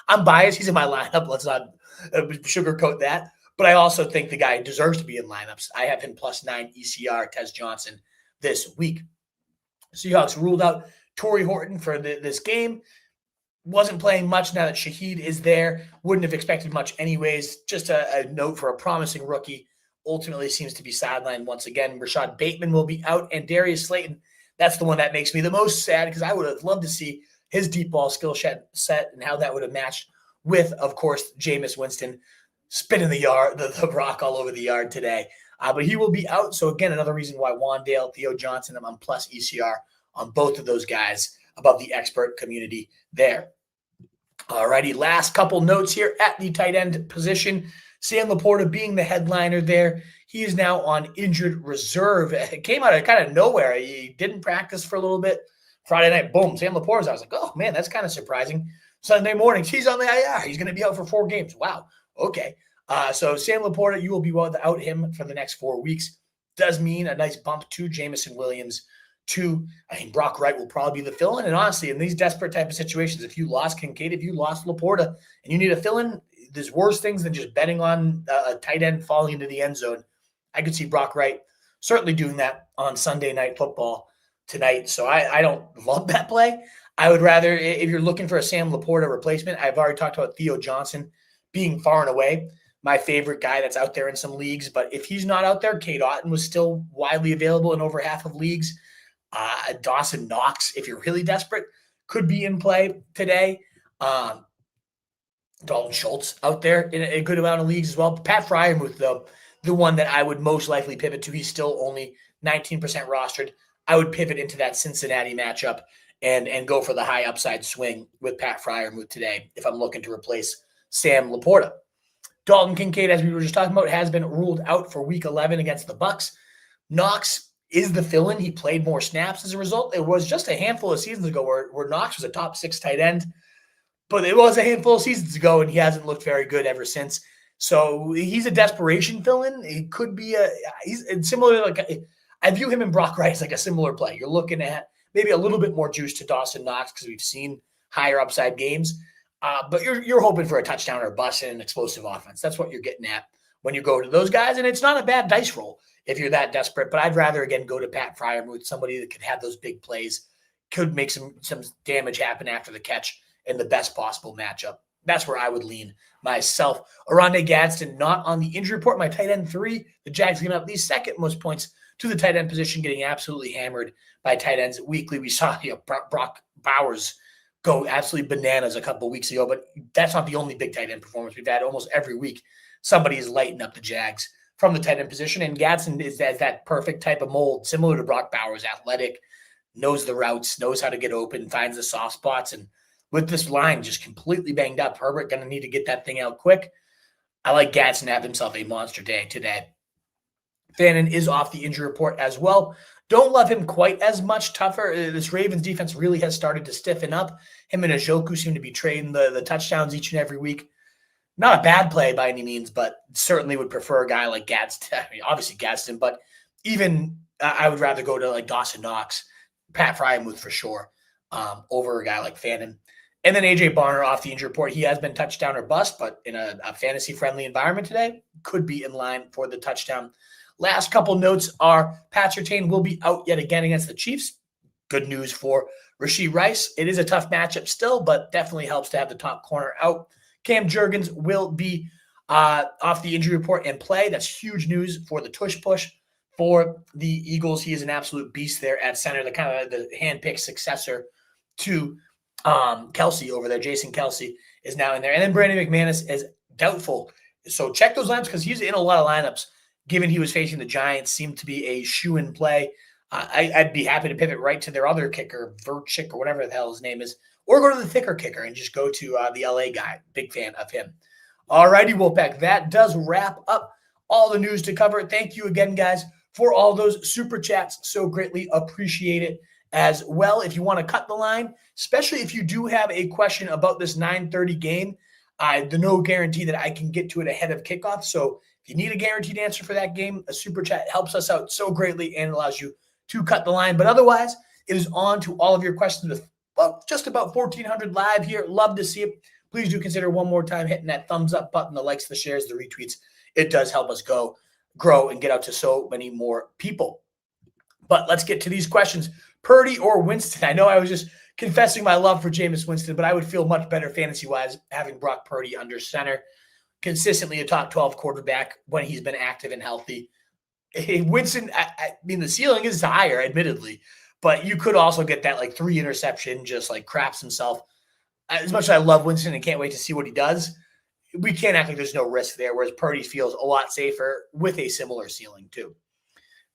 I'm biased. He's in my lineup. Let's not sugarcoat that. But I also think the guy deserves to be in lineups. I have him plus 9 ECR, Tez Johnson, this week. Seahawks ruled out Torrey Horton for this game. Wasn't playing much now that Shaheed is there. Wouldn't have expected much anyways. Just a note for a promising rookie. Ultimately seems to be sidelined once again. Rashad Bateman will be out, and Darius Slayton, that's the one that makes me the most sad because I would have loved to see his deep ball skill set and how that would have matched with, of course, Jameis Winston spinning the yard, the rock all over the yard today. But he will be out. So again, another reason why Wandale, Theo Johnson, I'm on plus ECR on both of those guys above the expert community there. All righty, last couple notes here at the tight end position. Sam Laporta being the headliner there. He is now on injured reserve. It came out of kind of nowhere. He didn't practice for a little bit. Friday night, boom, Sam Laporta. I was like, oh, man, that's kind of surprising. Sunday morning, he's on the IR. He's going to be out for 4 games. Wow. Okay. So Sam Laporta, you will be without him for the next 4 weeks. Does mean a nice bump to Jameson Williams. Brock Wright will probably be the fill-in. And honestly, in these desperate type of situations, if you lost Kincaid, if you lost Laporta, and you need a fill-in, there's worse things than just betting on a tight end falling into the end zone. I could see Brock Wright certainly doing that on Sunday Night Football tonight. So I don't love that play. I would rather, if you're looking for a Sam Laporta replacement, I've already talked about Theo Johnson being far and away my favorite guy that's out there in some leagues. But if he's not out there, Cade Otton was still widely available in over half of leagues. Dawson Knox, if you're really desperate, could be in play today. Dalton Schultz out there in a good amount of leagues as well. Pat Freiermuth, though, the one that I would most likely pivot to. He's still only 19% rostered. I would pivot into that Cincinnati matchup and go for the high upside swing with Pat Freiermuth today if I'm looking to replace Sam Laporta. Dalton Kincaid, as we were just talking about, has been ruled out for Week 11 against the Bucs. Knox is the fill-in. He played more snaps as a result. It was just a handful of seasons ago where Knox was a top 6 tight end. But it was a handful of seasons ago, and he hasn't looked very good ever since. So he's a desperation fill-in. He could be he's similar. I view him and Brock Wright as like a similar play. You're looking at maybe a little bit more juice to Dawson Knox because we've seen higher upside games. But you're hoping for a touchdown or a bust and an explosive offense. That's what you're getting at when you go to those guys, and it's not a bad dice roll if you're that desperate. But I'd rather again go to Pat Freiermuth, somebody that could have those big plays, could make some damage happen after the catch in the best possible matchup. That's where I would lean myself. Oronde Gadsden not on the injury report. My tight end 3. The Jags giving up the second most points to the tight end position, getting absolutely hammered by tight ends weekly. We saw Brock Bowers go absolutely bananas a couple of weeks ago, but that's not the only big tight end performance we've had. Almost every week, somebody is lighting up the Jags from the tight end position, and Gadsden is that perfect type of mold, similar to Brock Bowers, athletic, knows the routes, knows how to get open, finds the soft spots, and with this line just completely banged up, Herbert going to need to get that thing out quick. I like Gadsden to have himself a monster day today. Fannin is off the injury report as well. Don't love him quite as much. Tougher. This Ravens defense really has started to stiffen up. Him and Njoku seem to be trading the touchdowns each and every week. Not a bad play by any means, but certainly would prefer a guy like Gadsden. I mean, obviously Gadsden, but even I would rather go to like Dawson Knox, Pat Freiermuth for sure, over a guy like Fannin. And then A.J. Barner off the injury report. He has been touchdown or bust, but in a fantasy-friendly environment today, could be in line for the touchdown. Last couple notes are Pat Surtain will be out yet again against the Chiefs. Good news for Rashee Rice. It is a tough matchup still, but definitely helps to have the top corner out. Cam Jurgens will be off the injury report and play. That's huge news for the tush push for the Eagles. He is an absolute beast there at center, the kind of the handpicked successor to Kelsey over there. Jason Kelsey is now in there. And then Brandon McManus is doubtful. So check those lineups because he's in a lot of lineups. Given he was facing the Giants, seemed to be a shoe-in play. I'd be happy to pivot right to their other kicker, Verchik or whatever the hell his name is, or go to the thicker kicker and just go to the LA guy. Big fan of him. All righty, Wolfpack. That does wrap up all the news to cover. Thank you again, guys, for all those super chats. So greatly appreciate it as well. If you want to cut the line, especially if you do have a question about this 9:30 game, there's no guarantee that I can get to it ahead of kickoff. So if you need a guaranteed answer for that game, a super chat helps us out so greatly and allows you to cut the line. But otherwise, it is on to all of your questions with just about 1,400 live here. Love to see it. Please do consider one more time hitting that thumbs up button, the likes, the shares, the retweets. It does help us grow and get out to so many more people. But let's get to these questions. Purdy or Winston? I know I was just confessing my love for Jameis Winston, but I would feel much better fantasy-wise having Brock Purdy under center. Consistently a top 12 quarterback when he's been active and healthy. Winston, I mean, the ceiling is higher, admittedly, but you could also get that like 3 interception, just like craps himself. As much as I love Winston and can't wait to see what he does, we can't act like there's no risk there, whereas Purdy feels a lot safer with a similar ceiling too.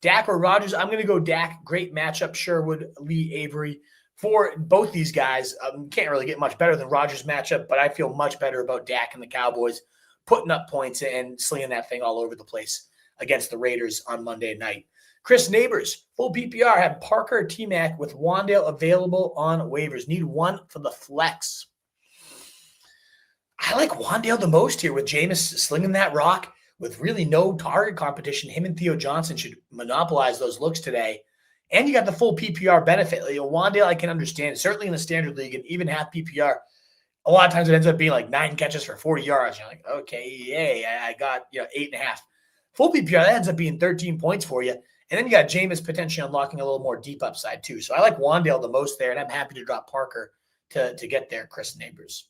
Dak or Rodgers? I'm going to go Dak. Great matchup. Sherwood, Lee, Avery. For both these guys, can't really get much better than Rodgers' matchup, but I feel much better about Dak and the Cowboys putting up points and slinging that thing all over the place against the Raiders on Monday night. Chris Neighbors, full PPR, have Parker T-Mac with Wandale available on waivers. Need one for the flex. I like Wandale the most here with Jameis slinging that rock with really no target competition. Him and Theo Johnson should monopolize those looks today. And you got the full PPR benefit. Wandale, I can understand, certainly in the standard league and even half PPR. A lot of times it ends up being like 9 catches for 40 yards. You're like, okay, yay, I got 8.5. Full PPR, that ends up being 13 points for you. And then you got Jameis potentially unlocking a little more deep upside too. So I like Wandale the most there, and I'm happy to drop Parker to get there, Chris Neighbors.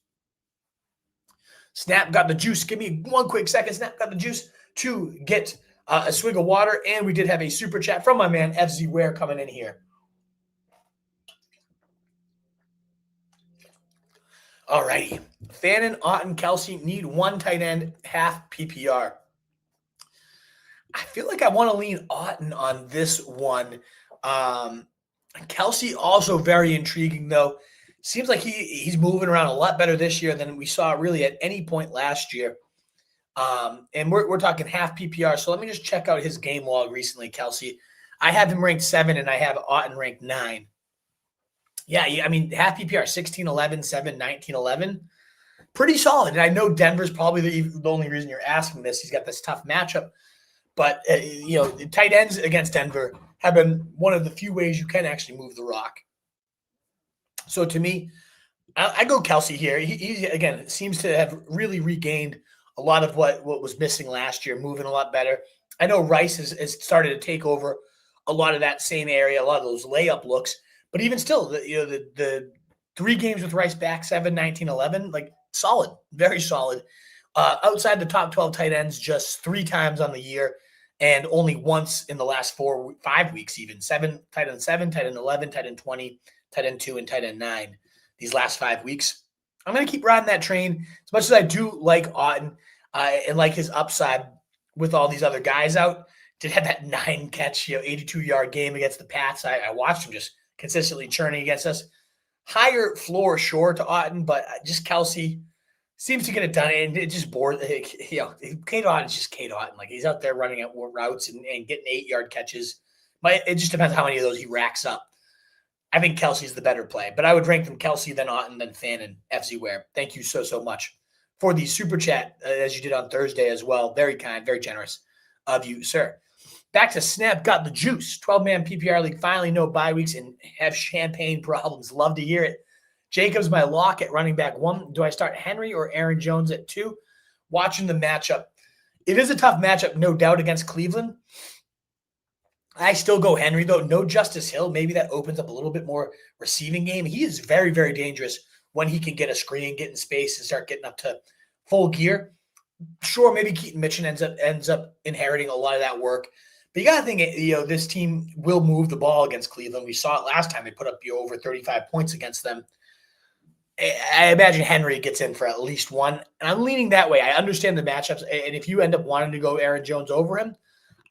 Snap got the juice. Give me one quick second. Snap got the juice to get a swig of water. And we did have a super chat from my man, FZ Ware, coming in here. All righty. Fannin, Otten, Kelsey need one tight end, half PPR. I feel like I want to lean Otten on this one. Kelsey also very intriguing, though. Seems like he's moving around a lot better this year than we saw really at any point last year. And we're talking half PPR. So let me just check out his game log recently, Kelsey. I have him ranked 7, and I have Otten ranked 9. Yeah, I mean, half PPR, 16, 11, 7, 19, 11. Pretty solid. And I know Denver's probably the only reason you're asking this. He's got this tough matchup. But, tight ends against Denver have been one of the few ways you can actually move the rock. So to me, I go Kelsey here. He again, seems to have really regained a lot of what was missing last year, moving a lot better. I know Rice has started to take over a lot of that same area, a lot of those layup looks. But even still, the 3 games with Rice back, 7, 19, 11, like solid, very solid. Outside the top 12 tight ends, just 3 times on the year. And only once in the last 5 weeks, even 7, tight end 7, tight end 11, tight end 20, tight end 2, and tight end 9. These last 5 weeks, I'm going to keep riding that train. As much as I do like Otten and like his upside with all these other guys out, did have that 9 catch, 82-yard game against the Pats. I watched him just consistently churning against us. Higher floor, sure, to Otten, but just Kelsey seems to get it done, and it just bores. Kate Otten is just Kate Otten. Like, he's out there running at routes and getting 8-yard catches. But it just depends how many of those he racks up. I think Kelsey's the better play, but I would rank them Kelsey, then Otten, then Fannin, FZ Ware. Thank you so much for the super chat, as you did on Thursday as well. Very kind, very generous of you, sir. Back to Snap, got the juice. 12-man PPR league, finally no bye weeks and have champagne problems. Love to hear it. Jacobs, my lock at running back 1. Do I start Henry or Aaron Jones at 2? Watching the matchup, it is a tough matchup, no doubt, against Cleveland. I still go Henry, though. No Justice Hill. Maybe that opens up a little bit more receiving game. He is very, very dangerous when he can get a screen, get in space, and start getting up to full gear. Sure, maybe Keaton Mitchell ends up inheriting a lot of that work. But you got to think, this team will move the ball against Cleveland. We saw it last time. They put up over 35 points against them. I imagine Henry gets in for at least 1. And I'm leaning that way. I understand the matchups. And if you end up wanting to go Aaron Jones over him,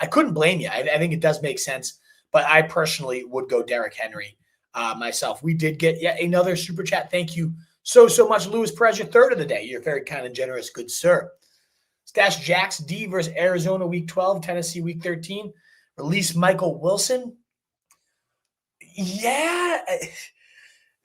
I couldn't blame you. I think it does make sense. But I personally would go Derrick Henry myself. We did get yet another super chat. Thank you so much, Louis Perez, your third of the day. You're very kind and generous. Good sir. Stash Jacks D versus Arizona week 12, Tennessee week 13. Release Michael Wilson. Yeah.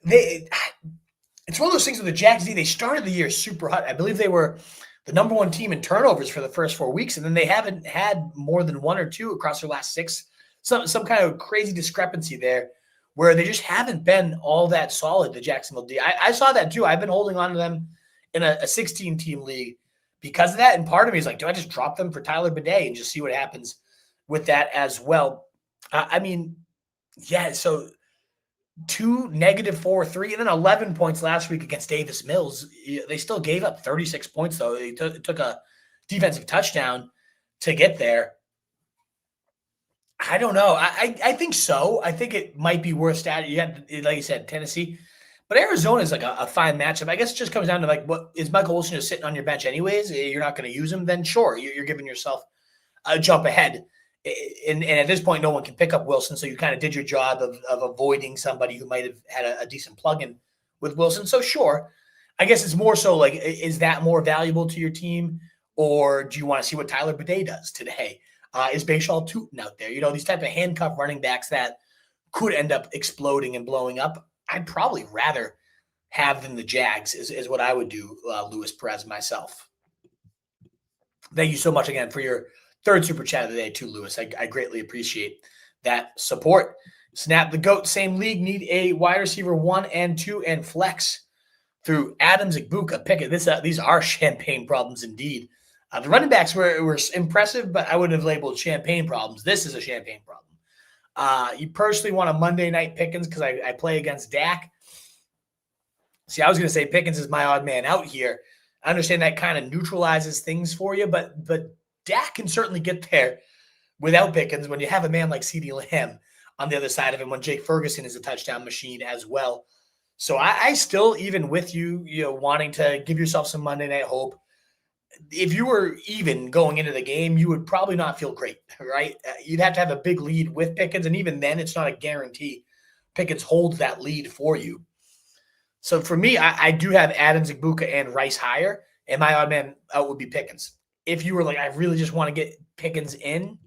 It's one of those things with the Jacks D. They started the year super hot. I believe they were the number 1 team in turnovers for the first 4 weeks, and then they haven't had more than 1 or 2 across their last 6. Some kind of crazy discrepancy there where they just haven't been all that solid, the Jacksonville D. I saw that too. I've been holding on to them in a 16-team league because of that, and part of me is like, do I just drop them for Tyler Bidet and just see what happens with that as well? So 2, -4, 3, and then 11 points last week against Davis Mills. They still gave up 36 points, though. It took a defensive touchdown to get there. I don't know. I think so. I think it might be worth stat. You had, like you said, Tennessee. But Arizona is like a fine matchup. I guess it just comes down to like, what is Michael Wilson just sitting on your bench anyways? You're not going to use him, then sure, you're giving yourself a jump ahead. And at this point, no one can pick up Wilson, so you kind of did your job of avoiding somebody who might have had a decent plug-in with Wilson. So sure, I guess it's more so like, is that more valuable to your team, or do you want to see what Tyler Bidet does today? Is Pearsall tooting out there? These type of handcuff running backs that could end up exploding and blowing up. I'd probably rather have than the Jags is what I would do, Louis Perez, myself. Thank you so much again for your third super chat of the day too, Louis. I greatly appreciate that support. Snap the GOAT, same league, need a wide receiver 1 and 2 and flex through Adams, Igbuka, Pickett. These are champagne problems indeed. The running backs were impressive, but I wouldn't have labeled champagne problems. This is a champagne problem. You personally want a Monday night Pickens because I play against Dak. See, I was going to say Pickens is my odd man out here. I understand that kind of neutralizes things for you, but Dak can certainly get there without Pickens when you have a man like CeeDee Lamb on the other side of him, when Jake Ferguson is a touchdown machine as well. So I still, even with you wanting to give yourself some Monday night hope, if you were even going into the game, you would probably not feel great, right? You'd have to have a big lead with Pickens, and even then, it's not a guarantee Pickens holds that lead for you. So for me, I do have Adams, Igbuka, and Rice higher, and my odd man out would be Pickens. If you were like, I really just want to get Pickens in,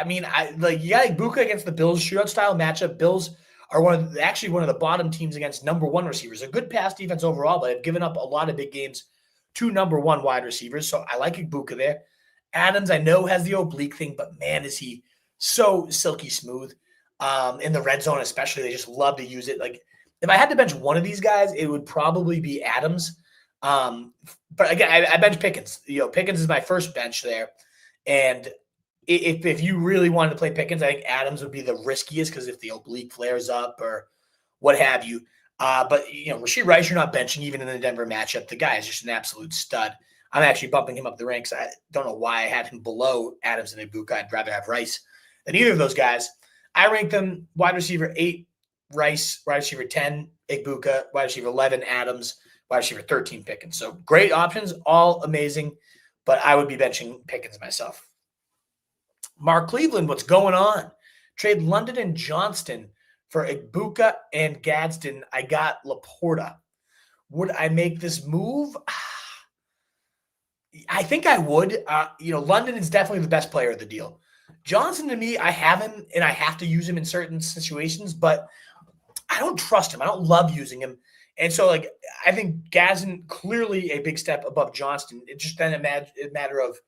you got Igbuka against the Bills, shootout style matchup. Bills are one of the bottom teams against number 1 receivers. A good pass defense overall, but have given up a lot of big games to number 1 wide receivers. So I like Igbuka there. Adams, I know, has the oblique thing, but man, is he so silky smooth. In the red zone especially, they just love to use it. Like, if I had to bench one of these guys, it would probably be Adams. But again, I bench Pickens. Pickens is my first bench there. And if you really wanted to play Pickens, I think Adams would be the riskiest, because if the oblique flares up or what have you. But Rashee Rice, you're not benching even in the Denver matchup. The guy is just an absolute stud. I'm actually bumping him up the ranks. I don't know why I had him below Adams and Igbuka. I'd rather have Rice than either of those guys. I rank them wide receiver 8, Rice, wide receiver 10, Igbuka, wide receiver 11, Adams, wide receiver 13, Pickens. So great options, all amazing, but I would be benching Pickens myself. Mark Cleveland, what's going on? Trade London and Johnston for Igbuka and Gadsden. I got Laporta. Would I make this move? I think I would. London is definitely the best player of the deal. Johnson, to me, I have him, and I have to use him in certain situations, but I don't trust him. I don't love using him. And so, I think Gadsden, clearly a big step above Johnston. It's just then a matter of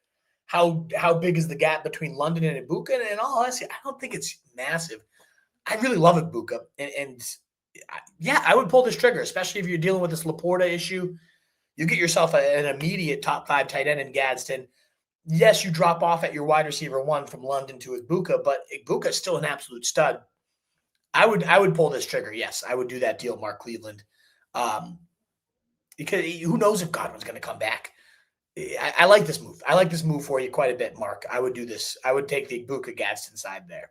how big is the gap between London and Igbuka. And in all honesty, I don't think it's massive. I really love Igbuka, and Yeah, I would pull this trigger, especially if you're dealing with this Laporta issue. You get yourself an immediate top 5 tight end in Gadsden. Yes, you drop off at your wide receiver 1 from London to Ibuka, but Ibuka is still an absolute stud. I would pull this trigger. Yes, I would do that deal, Mark Cleveland. Because who knows if Godwin's going to come back. I like this move. I like this move for you quite a bit, Mark. I would do this. I would take the Ibuka Gadsden side there.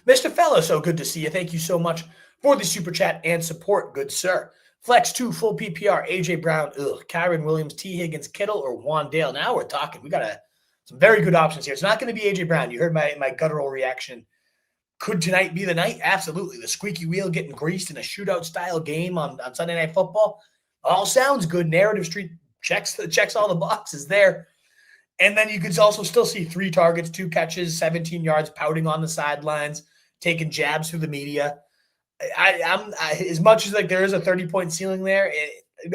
Mr. Fellow, so good to see you. Thank you so much for the super chat and support, good sir. Flex 2, full PPR, A.J. Brown, Kyren Williams, T. Higgins, Kittle, or Wandale. Now we're talking. We got some very good options here. It's not going to be A.J. Brown. You heard my guttural reaction. Could tonight be the night? Absolutely. The squeaky wheel getting greased in a shootout-style game on Sunday Night Football. All sounds good. Narrative Street checks all the boxes there. And then you could also still see 3 targets, 2 catches, 17 yards, pouting on the sidelines, taking jabs through the media. I'm as much as like there is a 30-point ceiling there.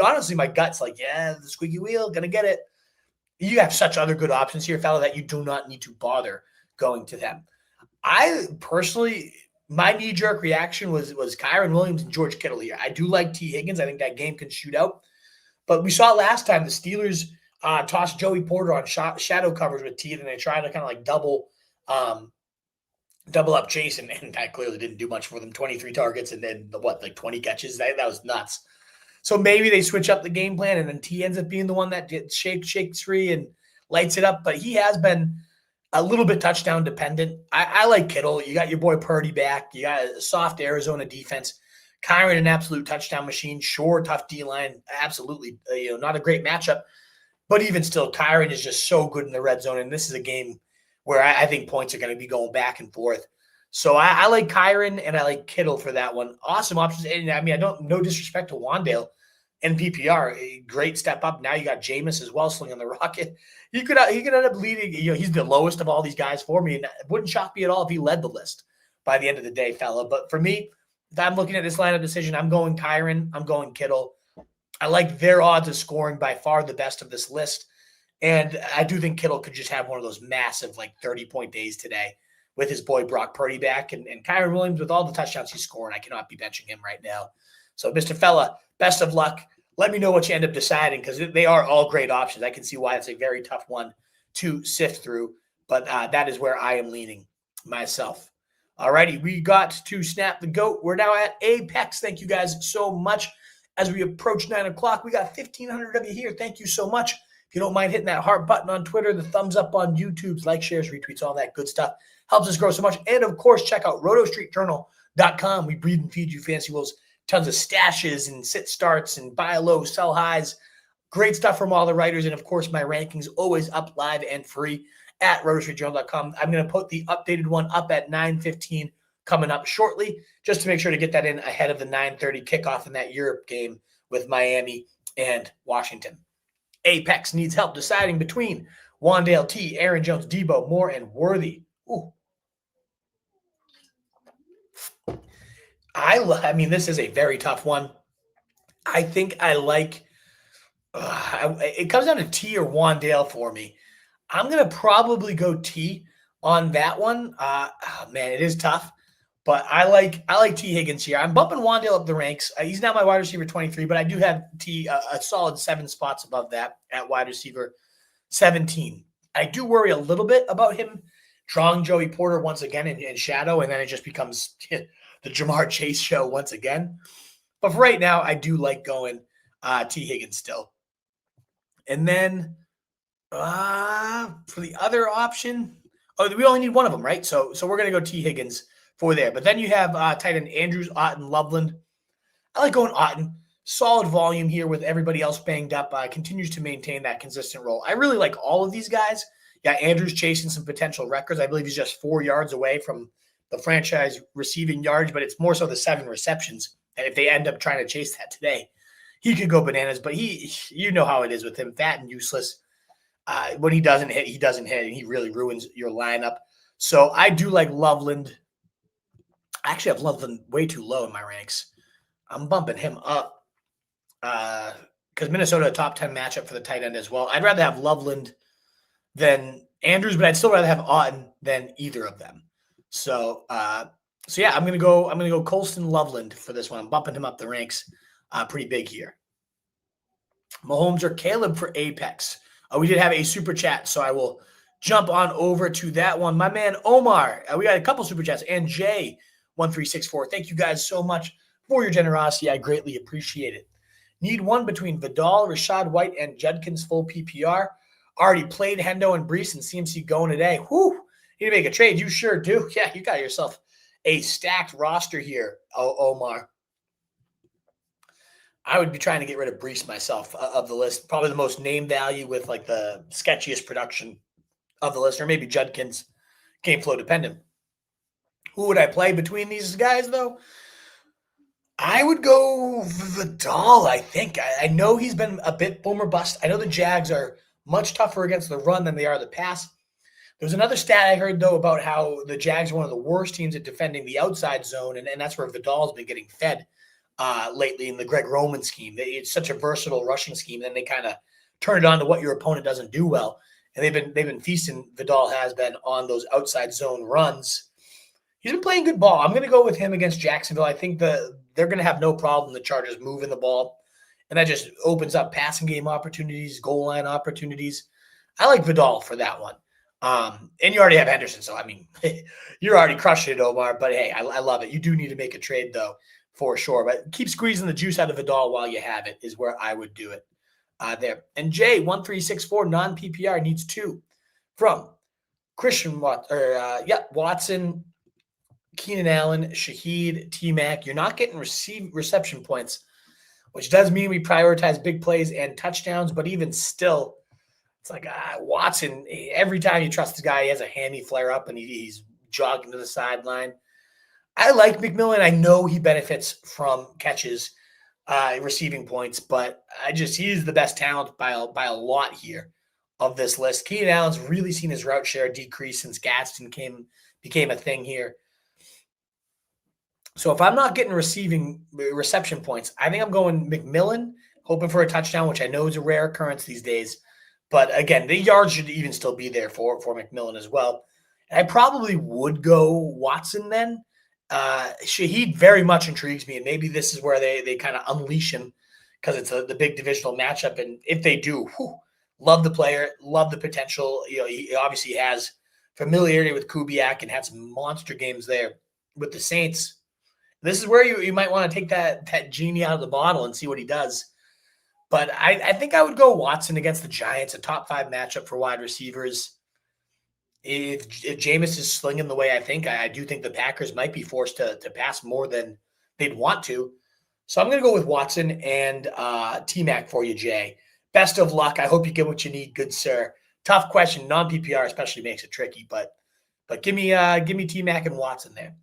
Honestly, my gut's like, yeah, the squeaky wheel, gonna get it. You have such other good options here, fella, that you do not need to bother going to them. I personally, my knee-jerk reaction was Kyren Williams and George Kittle here. I do like T. Higgins. I think that game can shoot out. But we saw last time the Steelers tossed Joey Porter on shadow covers with T, and they tried to kind of like double up Chase, and that clearly didn't do much for them. 23 targets and then 20 catches. That was nuts. So maybe they switch up the game plan, and then T ends up being the one that gets shakes free and lights it up. But he has been a little bit touchdown dependent. I like Kittle. You got your boy Purdy back. You got a soft Arizona defense. Kyren, an absolute touchdown machine. Sure, tough D-line. Absolutely, not a great matchup. But even still, Kyren is just so good in the red zone, and this is a game where I think points are going to be going back and forth. So I like Kyren and I like Kittle for that one. Awesome options. And I mean, no disrespect to Wandale and PPR. A great step up. Now you got Jameis as well slinging the rocket. He could end up leading. He's the lowest of all these guys for me. And it wouldn't shock me at all if he led the list by the end of the day, fella. But for me, if I'm looking at this lineup decision, I'm going Kyren. I'm going Kittle. I like their odds of scoring by far the best of this list. And I do think Kittle could just have one of those massive 30-point days today with his boy Brock Purdy back. And Kyren Williams, with all the touchdowns he's scoring, I cannot be benching him right now. So, Mr. Fella, best of luck. Let me know what you end up deciding, because they are all great options. I can see why it's a very tough one to sift through. But that is where I am leaning myself. All righty, we got to snap the goat. We're now at Apex. Thank you guys so much. As we approach 9 o'clock, we got 1,500 of you here. Thank you so much. If you don't mind hitting that heart button on Twitter, the thumbs up on YouTube, like, shares, retweets, all that good stuff. Helps us grow so much. And, of course, check out rotostreetjournal.com. We breed and feed you fancy wolves. Tons of stashes and sit starts and buy low, sell highs. Great stuff from all the writers. And, of course, my rankings always up live and free at rotostreetjournal.com. I'm going to put the updated one up at 9:15 coming up shortly, just to make sure to get that in ahead of the 9:30 kickoff in that Europe game with Miami and Washington. Apex needs help deciding between Wandale T, Aaron Jones, Debo, Moore, and Worthy. Ooh. I mean, this is a very tough one. I think I like it comes down to T or Wandale for me. I'm going to probably go T on that one. Man, it is tough. But I like T. Higgins here. I'm bumping Wandale up the ranks. He's now my wide receiver 23, but I do have T a solid 7 spots above that at wide receiver 17. I do worry a little bit about him drawing Joey Porter once again in shadow, and then it just becomes the Jamar Chase show once again. But for right now, I do like going T. Higgins still. And then for the other option, we only need one of them, right? So we're going to go T. Higgins for there. But then you have tight end Andrews, Otten, Loveland. I like going Otten. Solid volume here with everybody else banged up. Continues to maintain that consistent role. I really like all of these guys. Yeah, Andrews chasing some potential records. I believe he's just 4 yards away from the franchise receiving yards, but it's more so the 7 receptions. And if they end up trying to chase that today, he could go bananas. But you know how it is with him, fat and useless. When he doesn't hit, and he really ruins your lineup. So I do like Loveland. I actually have Loveland way too low in my ranks. I'm bumping him up because Minnesota a top 10 matchup for the tight end as well. I'd rather have Loveland than Andrews, but I'd still rather have Otten than either of them. So So yeah, I'm gonna go Colston Loveland for this one. I'm bumping him up the ranks pretty big here. Mahomes or Caleb for Apex. We did have a super chat, so I will jump on over to that one. My man Omar, we got a couple super chats, and Jay1364. Thank you guys so much for your generosity. I greatly appreciate it. Need one between Vidal, Rashad White, and Judkins full PPR. Already played Hendo and Brees and CMC going today. Whew. Need to make a trade. You sure do. Yeah, you got yourself a stacked roster here, Omar. I would be trying to get rid of Brees myself of the list. Probably the most name value with like the sketchiest production of the list, or maybe Judkins, game flow dependent. Who would I play between these guys, though? I would go Vidal, I think. I know he's been a bit boomer bust. I know the Jags are much tougher against the run than they are the pass. There's another stat I heard, though, about how the Jags are one of the worst teams at defending the outside zone, and that's where Vidal's been getting fed lately in the Greg Roman scheme. It's such a versatile rushing scheme, then they kind of turn it on to what your opponent doesn't do well. And they've been feasting, Vidal has been, on those outside zone runs. He's been playing good ball. I'm going to go with him against Jacksonville. I think they're going to have no problem, the Chargers, moving the ball. And that just opens up passing game opportunities, goal line opportunities. I like Vidal for that one. And you already have Henderson. So, I mean, you're already crushing it, Omar. But, hey, I love it. You do need to make a trade, though, for sure. But keep squeezing the juice out of Vidal while you have it is where I would do it there. And Jay1364, non-PPR, needs two from Christian Watson, Keenan Allen, Shaheed, T-Mac. You're not getting reception points, which does mean we prioritize big plays and touchdowns. But even still, it's like Watson, every time you trust the guy, he has a hammy flare up and he's jogging to the sideline. I like McMillan. I know he benefits from catches, receiving points, but he's the best talent by a lot here of this list. Keenan Allen's really seen his route share decrease since Gadsden became a thing here. So if I'm not getting reception points, I think I'm going McMillan, hoping for a touchdown, which I know is a rare occurrence these days. But again, the yards should even still be there for McMillan as well. And I probably would go Watson then. Shaheed very much intrigues me, and maybe this is where they kind of unleash him because it's the big divisional matchup. And if they do, love the player, love the potential. He obviously has familiarity with Kubiak and had some monster games there with the Saints. This is where you might want to take that genie out of the bottle and see what he does. But I think I would go Watson against the Giants, a top 5 matchup for wide receivers. If Jameis is slinging the way I do think the Packers might be forced to pass more than they'd want to. So I'm going to go with Watson and T-Mac for you, Jay. Best of luck. I hope you get what you need, good sir. Tough question. Non-PPR especially makes it tricky, but give me T-Mac and Watson there.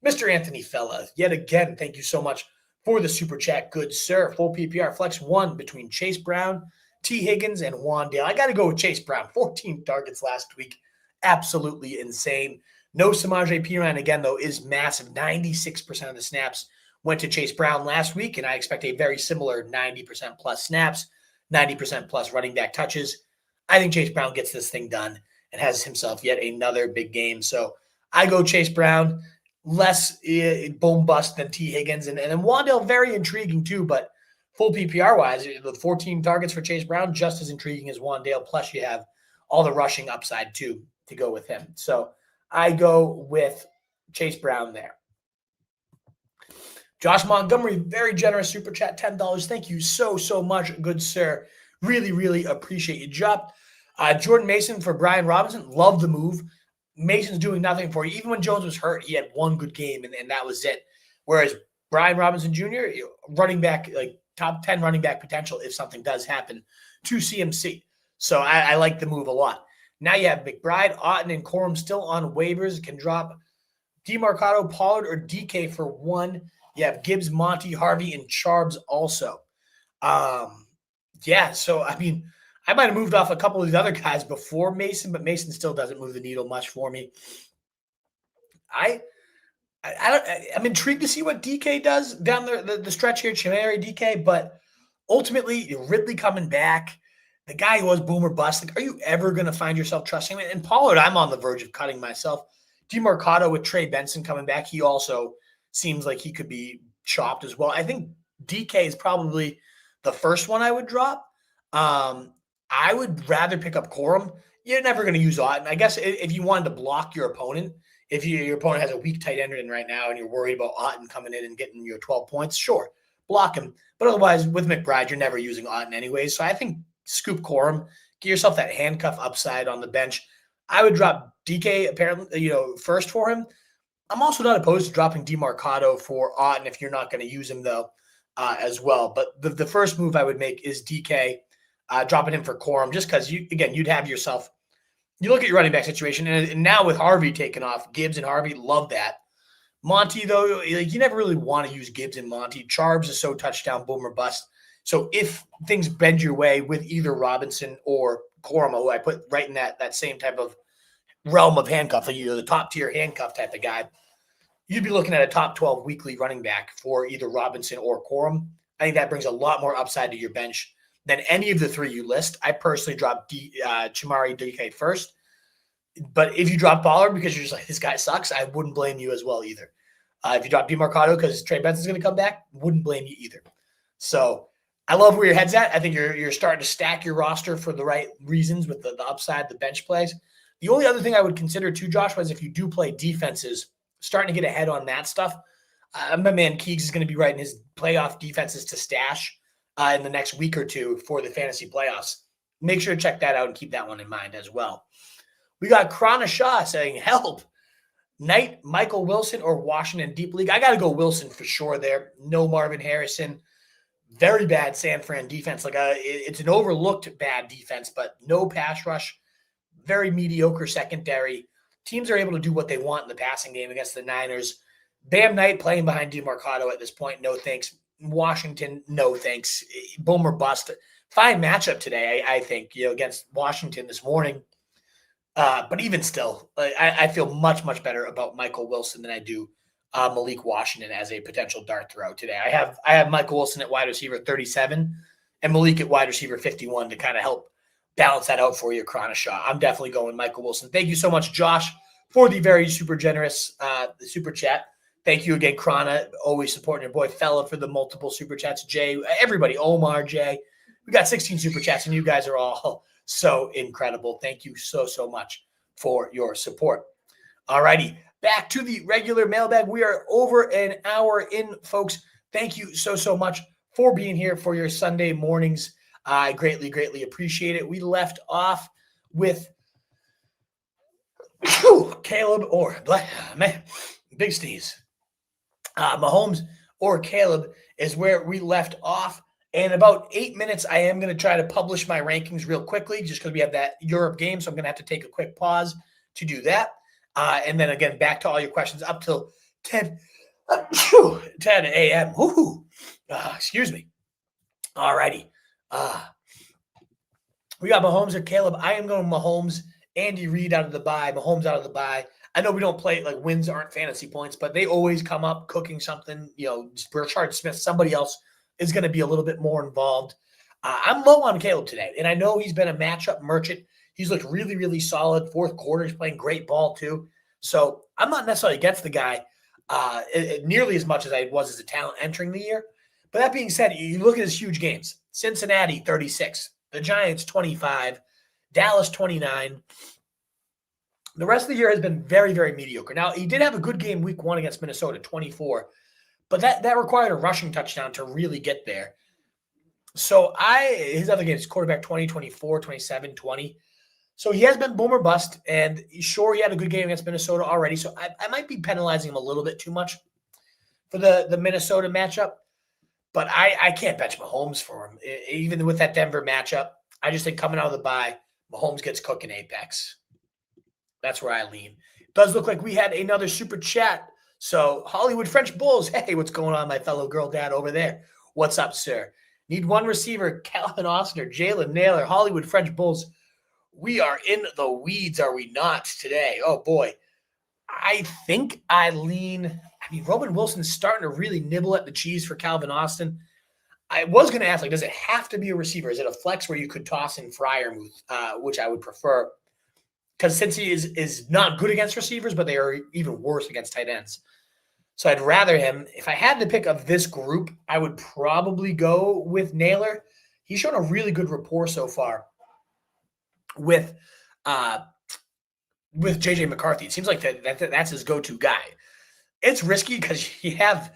Mr. Anthony Fella, yet again, thank you so much for the super chat, good sir. Full PPR flex 1 between Chase Brown, T. Higgins, and Wandale. I got to go with Chase Brown. 14 targets last week. Absolutely insane. No Samaje Perine again, though, is massive. 96% of the snaps went to Chase Brown last week, and I expect a very similar 90% plus snaps, 90% plus running back touches. I think Chase Brown gets this thing done and has himself yet another big game. So I go Chase Brown. Less boom bust than T. Higgins. And then Wandale, very intriguing too, but full PPR-wise, the 14 targets for Chase Brown, just as intriguing as Wandale, plus you have all the rushing upside too to go with him. So I go with Chase Brown there. Josh Montgomery, very generous super chat, $10. Thank you so much, good sir. Really, really appreciate you. Dropped Jordan Mason for Brian Robinson. Love the move. Mason's doing nothing for you. Even when Jones was hurt, he had one good game, and that was it. Whereas Brian Robinson Jr., running back, like top 10 running back potential if something does happen to CMC. So I like the move a lot. Now you have McBride, Otten, and Corum still on waivers. Can drop DeMarcado, Pollard, or DK for 1. You have Gibbs, Monty, Harvey, and Charbs also. So, I mean, I might have moved off a couple of these other guys before Mason, but Mason still doesn't move the needle much for me. I'm intrigued to see what DK does down the stretch here, Chimere DK, but ultimately Ridley coming back, the guy who was boomer bust. Like, are you ever going to find yourself trusting him? And Pollard, I'm on the verge of cutting myself. DeMarcado with Trey Benson coming back, he also seems like he could be chopped as well. I think DK is probably the first one I would drop. I would rather pick up Corum. You're never going to use Otten. I guess if you wanted to block your opponent, if your opponent has a weak tight end in right now and you're worried about Otten coming in and getting your 12 points, sure, block him. But otherwise, with McBride, you're never using Otten anyways. So I think scoop Corum, get yourself that handcuff upside on the bench. I would drop DK apparently, first for him. I'm also not opposed to dropping DeMarcado for Otten if you're not going to use him though, as well. But the first move I would make is DK, dropping him for Corum, just because you'd have yourself. You look at your running back situation, and now with Harvey taking off, Gibbs and Harvey love that. Monty though, you never really want to use Gibbs and Monty. Charbs is so touchdown boom or bust. So if things bend your way with either Robinson or Corum, who I put right in that same type of realm of handcuff, the top tier handcuff type of guy, you'd be looking at a top 12 weekly running back for either Robinson or Corum. I think that brings a lot more upside to your bench than any of the three you list. I personally dropped Chamari DK first. But if you drop Pollard because you're just like, this guy sucks, I wouldn't blame you as well either. If you drop DeMarcado because Trey Benson's going to come back, wouldn't blame you either. So I love where your head's at. I think you're starting to stack your roster for the right reasons with the upside, the bench plays. The only other thing I would consider too, Josh, was if you do play defenses, starting to get ahead on that stuff. My man Keegs is going to be writing his playoff defenses to stash in the next week or two for the fantasy playoffs. Make sure to check that out and keep that one in mind as well. We got Krana Shaw saying, help. Knight, Michael Wilson, or Washington Deep League. I got to go Wilson for sure there. No Marvin Harrison. Very bad San Fran defense. It's an overlooked bad defense, but no pass rush. Very mediocre secondary. Teams are able to do what they want in the passing game against the Niners. Bam Knight playing behind DeMarcado at this point. No thanks. Washington, no thanks. Boom or bust. Fine matchup today, I think, against Washington this morning. But even still, I feel much, much better about Michael Wilson than I do Malik Washington as a potential dart throw today. I have Michael Wilson at wide receiver 37 and Malik at wide receiver 51 to kind of help balance that out for you, Krana Shaw. I'm definitely going Michael Wilson. Thank you so much, Josh, for the very super generous super chat. Thank you again, Krana, always supporting your boy Fella for the multiple super chats. Jay, everybody, Omar, Jay. We got 16 super chats, and you guys are all so incredible. Thank you so, so much for your support. All righty, back to the regular mailbag. We are over an hour in, folks. Thank you so, so much for being here for your Sunday mornings. I greatly, greatly appreciate it. We left off with Caleb or man, big sneeze. Mahomes or Caleb is where we left off. In about 8 minutes, I am going to try to publish my rankings real quickly just because we have that Europe game. So I'm going to have to take a quick pause to do that. And then again, back to all your questions up till 10 a.m. Excuse me. All righty. We got Mahomes or Caleb. I am going Mahomes. Andy Reid out of the bye. Mahomes out of the bye. I know we don't play like wins aren't fantasy points, but they always come up cooking something. Rashard Smith, somebody else is going to be a little bit more involved. I'm low on Caleb today, and I know he's been a matchup merchant. He's looked really, really solid. Fourth quarter, he's playing great ball too. So I'm not necessarily against the guy nearly as much as I was as a talent entering the year. But that being said, you look at his huge games. Cincinnati, 36. The Giants, 25. Dallas, 29. The rest of the year has been very, very mediocre. Now, he did have a good game week 1 against Minnesota, 24. But that required a rushing touchdown to really get there. So his other games, quarterback 20, 24, 27, 20. So he has been boom or bust. And sure, he had a good game against Minnesota already. So I might be penalizing him a little bit too much for the Minnesota matchup. But I can't bench Mahomes for him. Even with that Denver matchup, I just think coming out of the bye, Mahomes gets cooked in Apex. That's where I lean. It does look like we had another super chat. So Hollywood French Bulls, hey, what's going on, my fellow girl dad over there? What's up, sir? Need one receiver, Calvin Austin or Jalen Naylor, Hollywood French Bulls. We are in the weeds, are we not, today? Oh, boy. I think I lean – Roman Wilson's starting to really nibble at the cheese for Calvin Austin. I was going to ask, does it have to be a receiver? Is it a flex where you could toss in Freiermuth, which I would prefer? because Cincy is not good against receivers, but they are even worse against tight ends. So I'd rather him. If I had to pick of this group, I would probably go with Naylor. He's shown a really good rapport so far with JJ McCarthy. It seems like that's his go-to guy. It's risky because you have,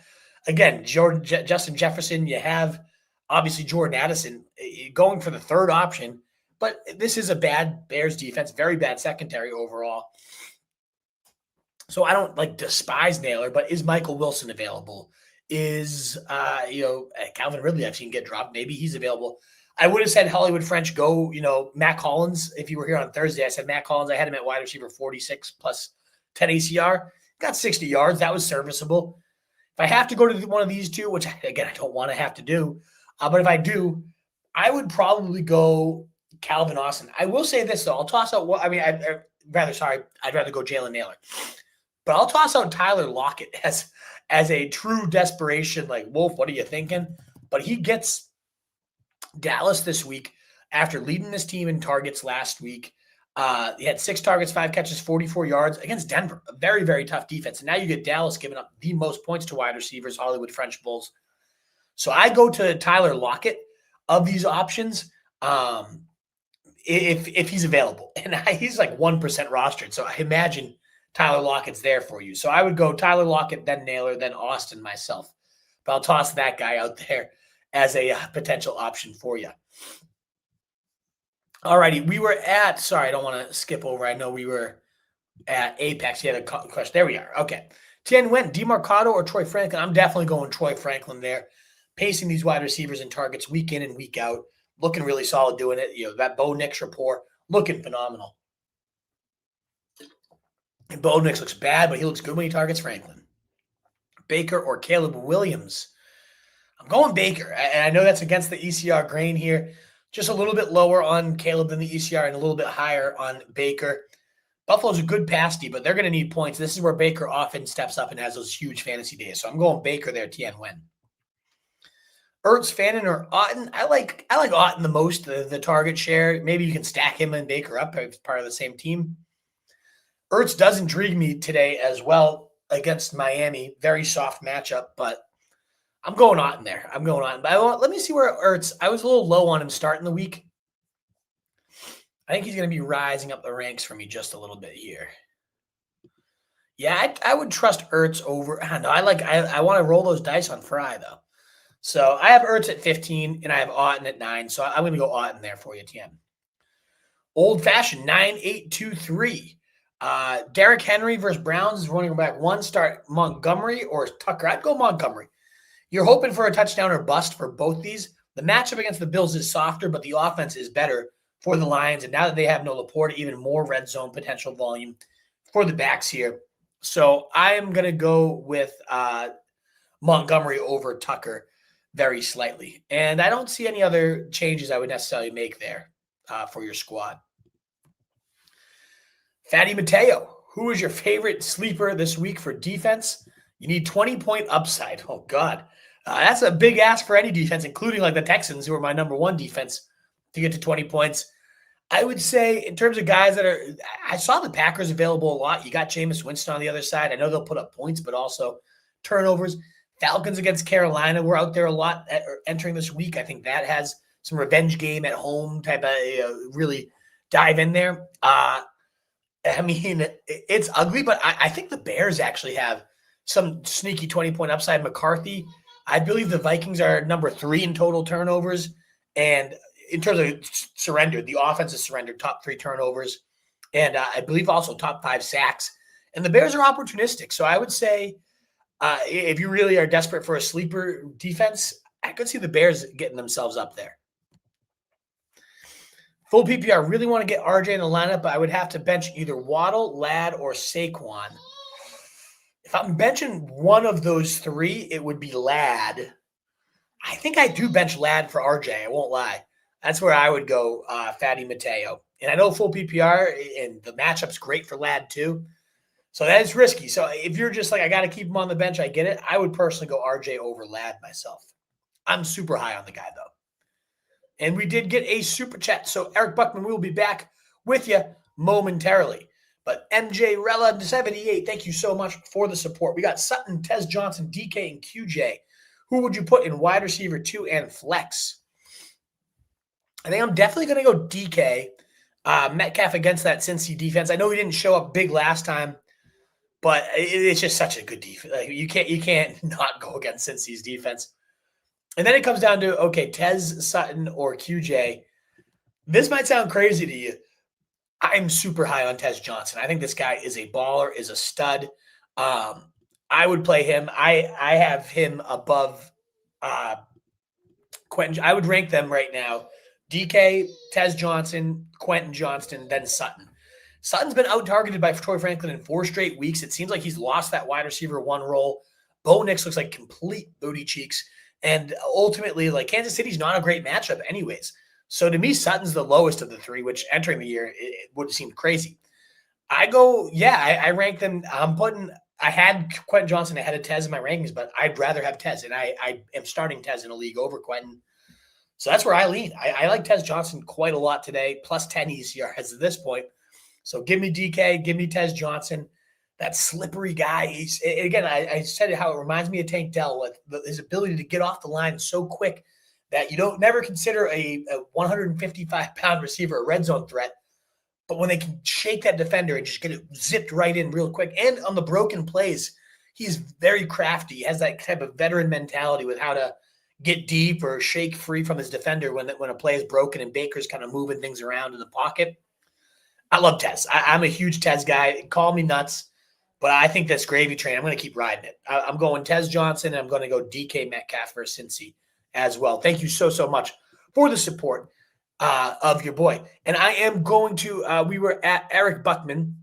again, Justin Jefferson. You have obviously Jordan Addison going for the third option, but this is a bad Bears defense, very bad secondary overall. So I don't despise Naylor, but is Michael Wilson available? Is Calvin Ridley I've seen get dropped. Maybe he's available. I would have said Hollywood French go, Matt Collins. If you were here on Thursday, I said Matt Collins. I had him at wide receiver 46 plus 10 ACR. Got 60 yards. That was serviceable. If I have to go to one of these two, which again, I don't want to have to do, but if I do, I would probably go Calvin Austin. I will say this though. I'll toss out I'd rather go Jalen Naylor. But I'll toss out Tyler Lockett as a true desperation, like, Wolf, what are you thinking? But he gets Dallas this week after leading this team in targets last week. He had 6 targets, 5 catches, 44 yards against Denver, a very, very tough defense. And now you get Dallas giving up the most points to wide receivers, Hollywood French Bulls. So I go to Tyler Lockett of these options if he's available. And he's like 1% rostered. So I imagine Tyler Lockett's there for you. So I would go Tyler Lockett, then Naylor, then Austin myself. But I'll toss that guy out there as a potential option for you. All righty. We were at, sorry, I don't want to skip over. I know we were at Apex. You had a question. There we are. Okay. Tien went DeMarcado or Troy Franklin. I'm definitely going Troy Franklin there. Pacing these wide receivers and targets week in and week out. Looking really solid doing it. That Bo Nix rapport, looking phenomenal. And Bo Nix looks bad, but he looks good when he targets Franklin. Baker or Caleb Williams? I'm going Baker. And I know that's against the ECR grain here. Just a little bit lower on Caleb than the ECR and a little bit higher on Baker. Buffalo's a good pass D, but they're going to need points. This is where Baker often steps up and has those huge fantasy days. So I'm going Baker there, Tien Nguyen. Ertz, Fannin, or Otten? I like Otten the most, the target share. Maybe you can stack him and Baker up as part of the same team. Ertz does intrigue me today as well against Miami. Very soft matchup, but I'm going Otten there. I'm going Otten. But let me see where Ertz, I was a little low on him starting the week. I think he's going to be rising up the ranks for me just a little bit here. Yeah, I would trust Ertz over. I don't know. I want to roll those dice on Fry, though. So I have Ertz at 15, and I have Otten at 9. So I'm going to go Otten there for you, Tien. Old-fashioned 9823. Derrick Henry versus Browns is running back 1. Start Montgomery or Tucker. I'd go Montgomery. You're hoping for a touchdown or bust for both these. The matchup against the Bills is softer, but the offense is better for the Lions. And now that they have no Laporta, even more red zone potential volume for the backs here. So I am going to go with Montgomery over Tucker very slightly. And I don't see any other changes I would necessarily make there for your squad. Fatty Mateo, who is your favorite sleeper this week for defense? You need 20-point upside. Oh, God. That's a big ask for any defense, including like the Texans, who are my number 1 defense, to get to 20 points. I would say in terms of guys that are – I saw the Packers available a lot. You got Jameis Winston on the other side. I know they'll put up points, but also turnovers. Falcons against Carolina were out there a lot entering this week. I think that has some revenge game at home type of really dive in there. I mean, it's ugly, but I think the Bears actually have some sneaky 20-point upside. McCarthy, I believe the Vikings are number 3 in total turnovers. And in terms of surrender, the offense is surrendered, top 3 turnovers. And I believe also top 5 sacks. And the Bears are opportunistic. So I would say if you really are desperate for a sleeper defense, I could see the Bears getting themselves up there. Full PPR, really want to get RJ in the lineup, but I would have to bench either Waddle, Ladd, or Saquon. If I'm benching one of those 3, it would be Ladd. I think I do bench Ladd for RJ. I won't lie. That's where I would go, Fatty Mateo. And I know full PPR, and the matchup's great for Ladd too. So that is risky. So if you're just like, I got to keep him on the bench, I get it. I would personally go RJ over Ladd myself. I'm super high on the guy, though. And we did get a super chat. So Eric Buckman, we will be back with you momentarily. But MJ Rella 78, thank you so much for the support. We got Sutton, Tez Johnson, DK, and QJ. Who would you put in wide receiver 2 and flex? I think I'm definitely going to go DK. Metcalf against that Cincy defense. I know he didn't show up big last time, but it's just such a good defense. Like, you can't not go against Cincy's defense. And then it comes down to, okay, Tez, Sutton, or QJ. This might sound crazy to you. I'm super high on Tez Johnson. I think this guy is a baller, is a stud. I would play him. I have him above Quentin. I would rank them right now. DK, Tez Johnson, Quentin Johnston, then Sutton. Sutton's been out-targeted by Troy Franklin in 4 straight weeks. It seems like he's lost that wide receiver 1 role. Bo Nix looks like complete booty cheeks. And ultimately, like, Kansas City's not a great matchup anyways. So to me, Sutton's the lowest of the 3, which entering the year, it would have seemed crazy. I rank them. I had Quentin Johnson ahead of Tez in my rankings, but I'd rather have Tez. And I am starting Tez in a league over Quentin. So that's where I lean. I like Tez Johnson quite a lot today, plus 10 ECRs at this point. So give me DK, give me Tez Johnson, that slippery guy. I said how it reminds me of Tank Dell with his ability to get off the line so quick that you don't never consider a 155-pound receiver a red zone threat. But when they can shake that defender and just get it zipped right in real quick, and on the broken plays, he's very crafty. He has that type of veteran mentality with how to get deep or shake free from his defender when a play is broken and Baker's kind of moving things around in the pocket. I love Tez. I'm a huge Tez guy. Call me nuts, but I think that's gravy train. I'm going to keep riding it. I'm going Tez Johnson, and I'm going to go DK Metcalf versus Cincy as well. Thank you so much for the support of your boy. And I am going to, we were at Eric Buckman.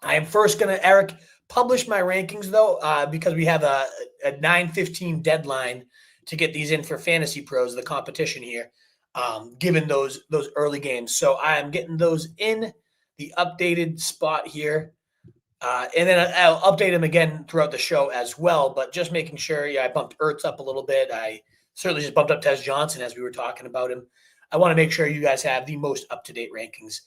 I am first going to, Eric, publish my rankings, though, because we have a 9:15 deadline to get these in for Fantasy Pros, the competition here. Given those early games. So I'm getting those in the updated spot here. And then I'll update them again throughout the show as well, but just making sure, I bumped Ertz up a little bit. I certainly just bumped up Tez Johnson as we were talking about him. I want to make sure you guys have the most up-to-date rankings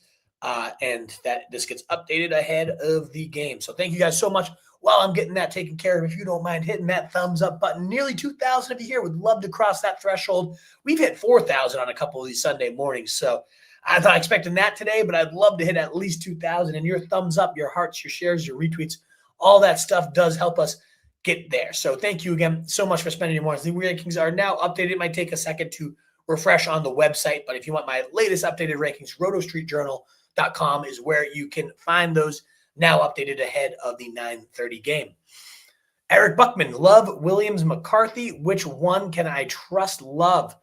and that this gets updated ahead of the game. So thank you guys so much. While I'm getting that taken care of, if you don't mind hitting that thumbs up button, nearly 2,000 of you here would love to cross that threshold. We've hit 4,000 on a couple of these Sunday mornings, so I'm not expecting that today, but I'd love to hit at least 2,000. And your thumbs up, your hearts, your shares, your retweets, all that stuff does help us get there. So thank you again so much for spending your mornings. The rankings are now updated. It might take a second to refresh on the website, but if you want my latest updated rankings, rotostreetjournal.com is where you can find those, now updated ahead of the 9:30 game. Eric Buckman, Love, Williams, McCarthy. Which one can I trust? Love.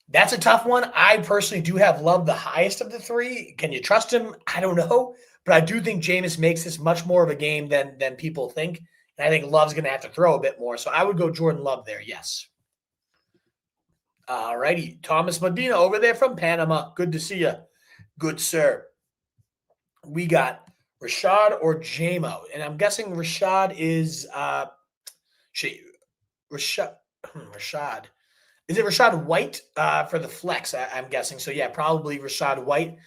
That's a tough one. I personally do have Love the highest of the 3. Can you trust him? I don't know. But I do think Jameis makes this much more of a game than people think. And I think Love's going to have to throw a bit more. So I would go Jordan Love there, yes. All righty. Thomas Medina over there from Panama. Good to see you. Good, sir. We got Rashad or JMO. And I'm guessing Rashad is Rashad. Is it Rashad White for the flex, I'm guessing? So, yeah, probably Rashad White.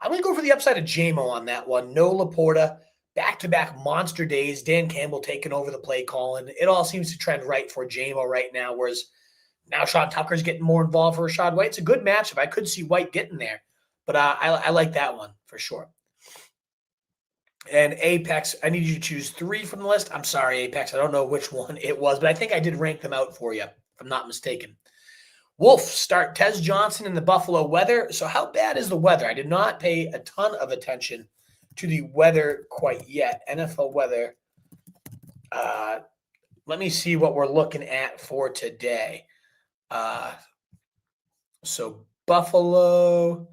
I'm going to go for the upside of JMO on that one. No Laporta. Back-to-back monster days. Dan Campbell taking over the play calling. It all seems to trend right for JMO right now, whereas now Sean Tucker's getting more involved for Rashad White. It's a good matchup. I could see White getting there, but I like that one for sure. And Apex, I need you to choose 3 from the list. I'm sorry, Apex. I don't know which one it was, but I think I did rank them out for you, if I'm not mistaken. Wolf, start Tez Johnson in the Buffalo weather. So how bad is the weather? I did not pay a ton of attention to the weather quite yet. NFL weather. Let me see what we're looking at for today. So Buffalo,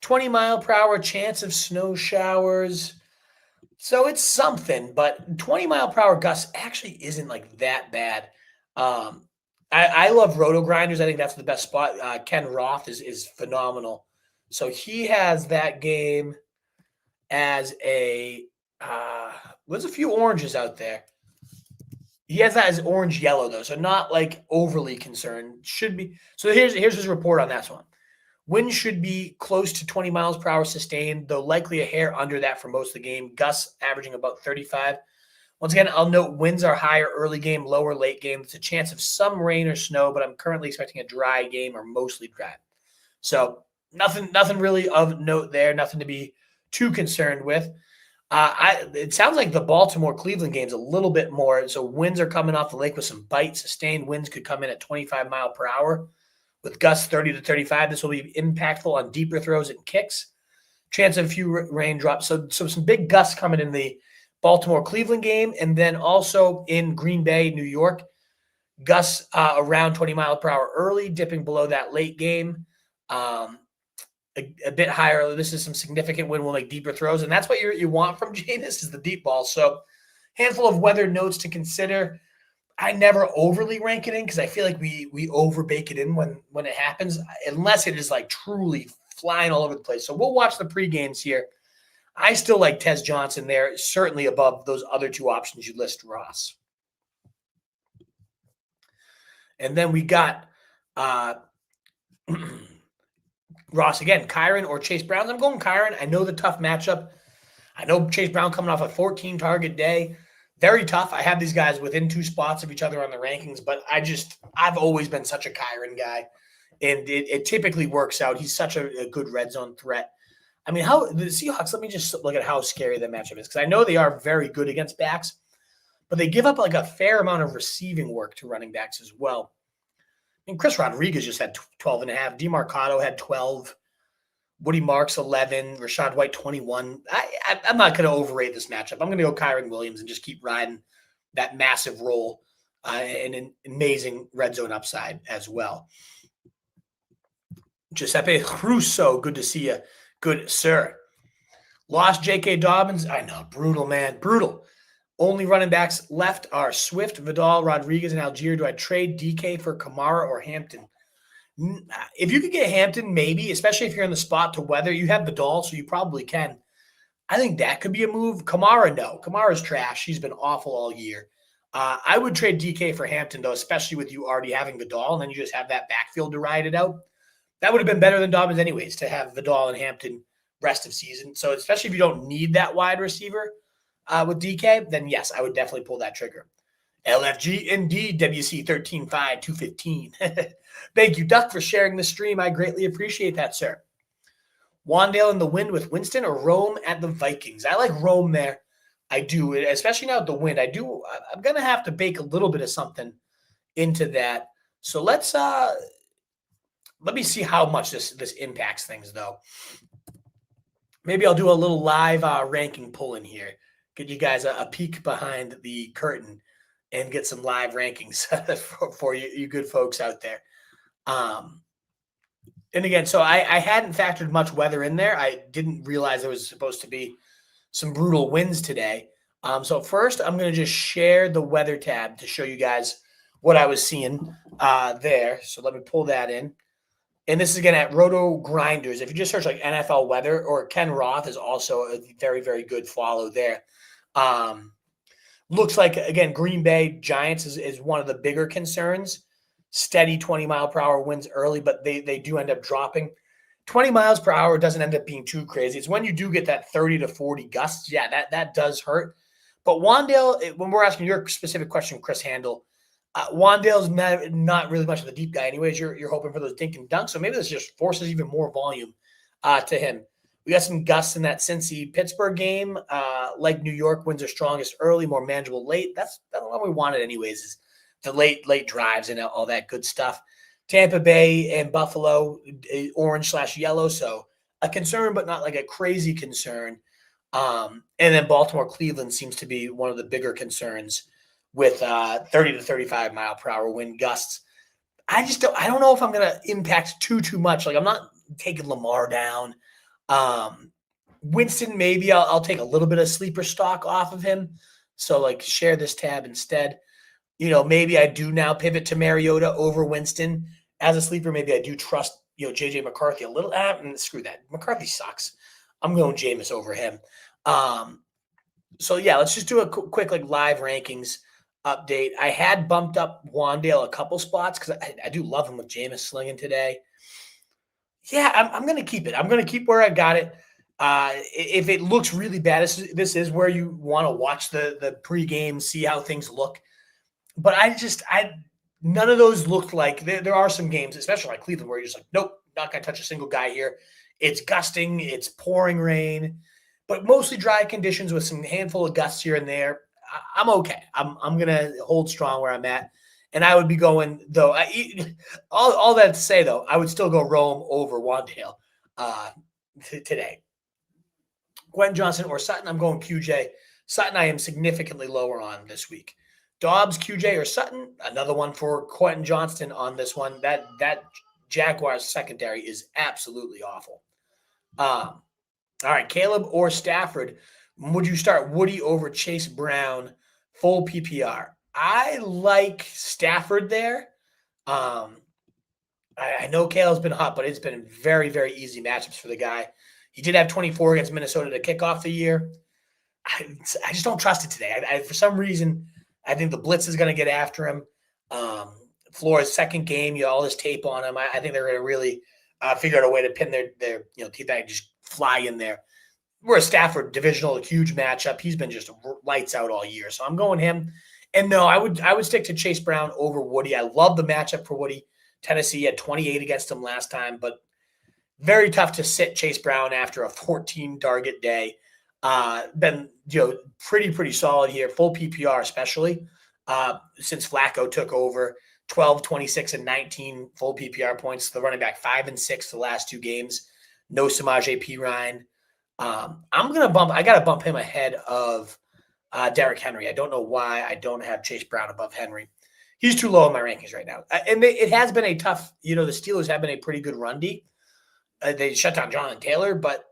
20-mile-per-hour chance of snow showers. So it's something, but 20-mile-per-hour gusts actually isn't like that bad. I love Roto Grinders. I think that's the best spot. Ken Roth is phenomenal. So he has that game as a there's a few oranges out there. He has that as orange-yellow, though, so not like overly concerned. Should be. So here's his report on that one. Wind should be close to 20 miles per hour sustained, though likely a hair under that for most of the game. Gusts averaging about 35. Once again, I'll note winds are higher early game, lower late game. There's a chance of some rain or snow, but I'm currently expecting a dry game or mostly dry. So nothing really of note there, nothing to be too concerned with. It sounds like the Baltimore-Cleveland game's a little bit more. So winds are coming off the lake with some bite. Sustained winds could come in at 25 mile per hour with gusts 30 to 35. This will be impactful on deeper throws and kicks. Chance of a few raindrops. So some big gusts coming in the Baltimore-Cleveland game, and then also in Green Bay, New York. Gusts around 20 mile per hour early, dipping below that late game. A bit higher. This is some significant wind will make deeper throws, and that's what you want from Jameis is the deep ball. So handful of weather notes to consider. I never overly rank it in because I feel like we overbake it in when it happens, unless it is like truly flying all over the place. So we'll watch the pre-games here. I still like Tez Johnson there, certainly above those other two options you list, Ross. And then we got Ross again, Kyron or Chase Brown. I'm going Kyron. I know the tough matchup. I know Chase Brown coming off a 14-target day. Very tough. I have these guys within 2 spots of each other on the rankings, but I've always been such a Kyron guy, and it typically works out. He's such a good red zone threat. I mean, how the Seahawks, let me just look at how scary the matchup is, because I know they are very good against backs, but they give up like a fair amount of receiving work to running backs as well. I mean, Chris Rodriguez just had 12.5. DeMarcado had 12. Woody Marks, 11. Rachaad White, 21. I'm not going to overrate this matchup. I'm going to go Kyron Williams and just keep riding that massive role and an amazing red zone upside as well. Giuseppe Russo, good to see you. Good, sir. Lost J.K. Dobbins. I know, brutal, man. Brutal. Only running backs left are Swift, Vidal, Rodriguez, and Algier. Do I trade DK for Kamara or Hampton? If you could get Hampton, maybe, especially if you're in the spot to weather. You have Vidal, so you probably can. I think that could be a move. Kamara, no. Kamara's trash. He's been awful all year. I would trade DK for Hampton, though, especially with you already having Vidal, and then you just have that backfield to ride it out. That would have been better than Dobbins anyways, to have Vidal and Hampton rest of season. So especially if you don't need that wide receiver with DK, then yes, I would definitely pull that trigger. LFG indeed, WC 13.5, 215. Thank you, Duck, for sharing the stream. I greatly appreciate that, sir. Wandale in the wind with Winston or Rome at the Vikings? I like Rome there. I do, especially now with the wind. I'm going to have to bake a little bit of something into that. So let me see how much this impacts things, though. Maybe I'll do a little live ranking pull in here. Get you guys a peek behind the curtain and get some live rankings for you good folks out there. And again, so I hadn't factored much weather in there. I didn't realize there was supposed to be some brutal winds today. So first, I'm going to just share the weather tab to show you guys what I was seeing there. So let me pull that in. And this is again at Roto Grinders. If you just search like NFL weather, or Ken Roth is also a very, very good follow there. Looks like, again, Green Bay Giants is one of the bigger concerns. Steady 20 mile per hour winds early, but they do end up dropping. 20 miles per hour doesn't end up being too crazy. It's when you do get that 30 to 40 gusts. Yeah, that does hurt. But Wandale, when we're asking your specific question, Chris Handel, Wandale's not really much of a deep guy anyways. You're hoping for those dink and dunks. So maybe this just forces even more volume to him. We got some gusts in that Cincy-Pittsburgh game. Like New York, winds are strongest early, more manageable late. That's what we wanted anyways, is the late drives and all that good stuff. Tampa Bay and Buffalo, orange/yellow. So a concern, but not like a crazy concern. And then Baltimore, Cleveland seems to be one of the bigger concerns with 30 to 35 mile per hour wind gusts. I don't know if I'm going to impact too much. Like, I'm not taking Lamar down. Winston, maybe I'll take a little bit of sleeper stock off of him. So like share this tab instead. Maybe I do now pivot to Mariota over Winston as a sleeper. Maybe I do trust, JJ McCarthy a little. Screw that. McCarthy sucks. I'm going Jameis over him. So yeah, let's just do a quick like live rankings update. I had bumped up Wandale a couple spots because I do love him with Jameis slinging today. Yeah, I'm going to keep it. I'm going to keep where I got it. If it looks really bad, this is where you want to watch the pregame, see how things look. But none of those looked like there are some games, especially like Cleveland, where you're just like, nope, not going to touch a single guy here. It's gusting, it's pouring rain, but mostly dry conditions with some handful of gusts here and there. I'm okay. I'm going to hold strong where I'm at. And I would be going, though, all that to say, though, I would still go Rome over Wandale today. Gwen Johnson or Sutton, I'm going QJ. Sutton, I am significantly lower on this week. Dobbs, QJ, or Sutton, another one for Quentin Johnston on this one. That Jaguars secondary is absolutely awful. All right, Caleb or Stafford, would you start Woody over Chase Brown, full PPR? I like Stafford there. I know Caleb's been hot, but it's been very, very easy matchups for the guy. He did have 24 against Minnesota to kick off the year. I just don't trust it today. For some reason, I think the blitz is going to get after him. Flores' second game, all this tape on him. I think they're going to really figure out a way to pin their teeth back and just fly in there. Whereas Stafford, divisional, huge matchup. He's been just lights out all year. So I'm going him. And no, I would stick to Chase Brown over Woody. I love the matchup for Woody. Tennessee had 28 against him last time, but very tough to sit Chase Brown after a 14-target day. Been pretty solid here, full PPR especially since Flacco took over. 12, 26, and 19 full PPR points. The running back 5 and 6 the last two games. No Samaje Perine. I got to bump him ahead of Derrick Henry. I don't know why I don't have Chase Brown above Henry. He's too low in my rankings right now. And it has been a tough, the Steelers have been a pretty good run D. They shut down Jonathan Taylor, but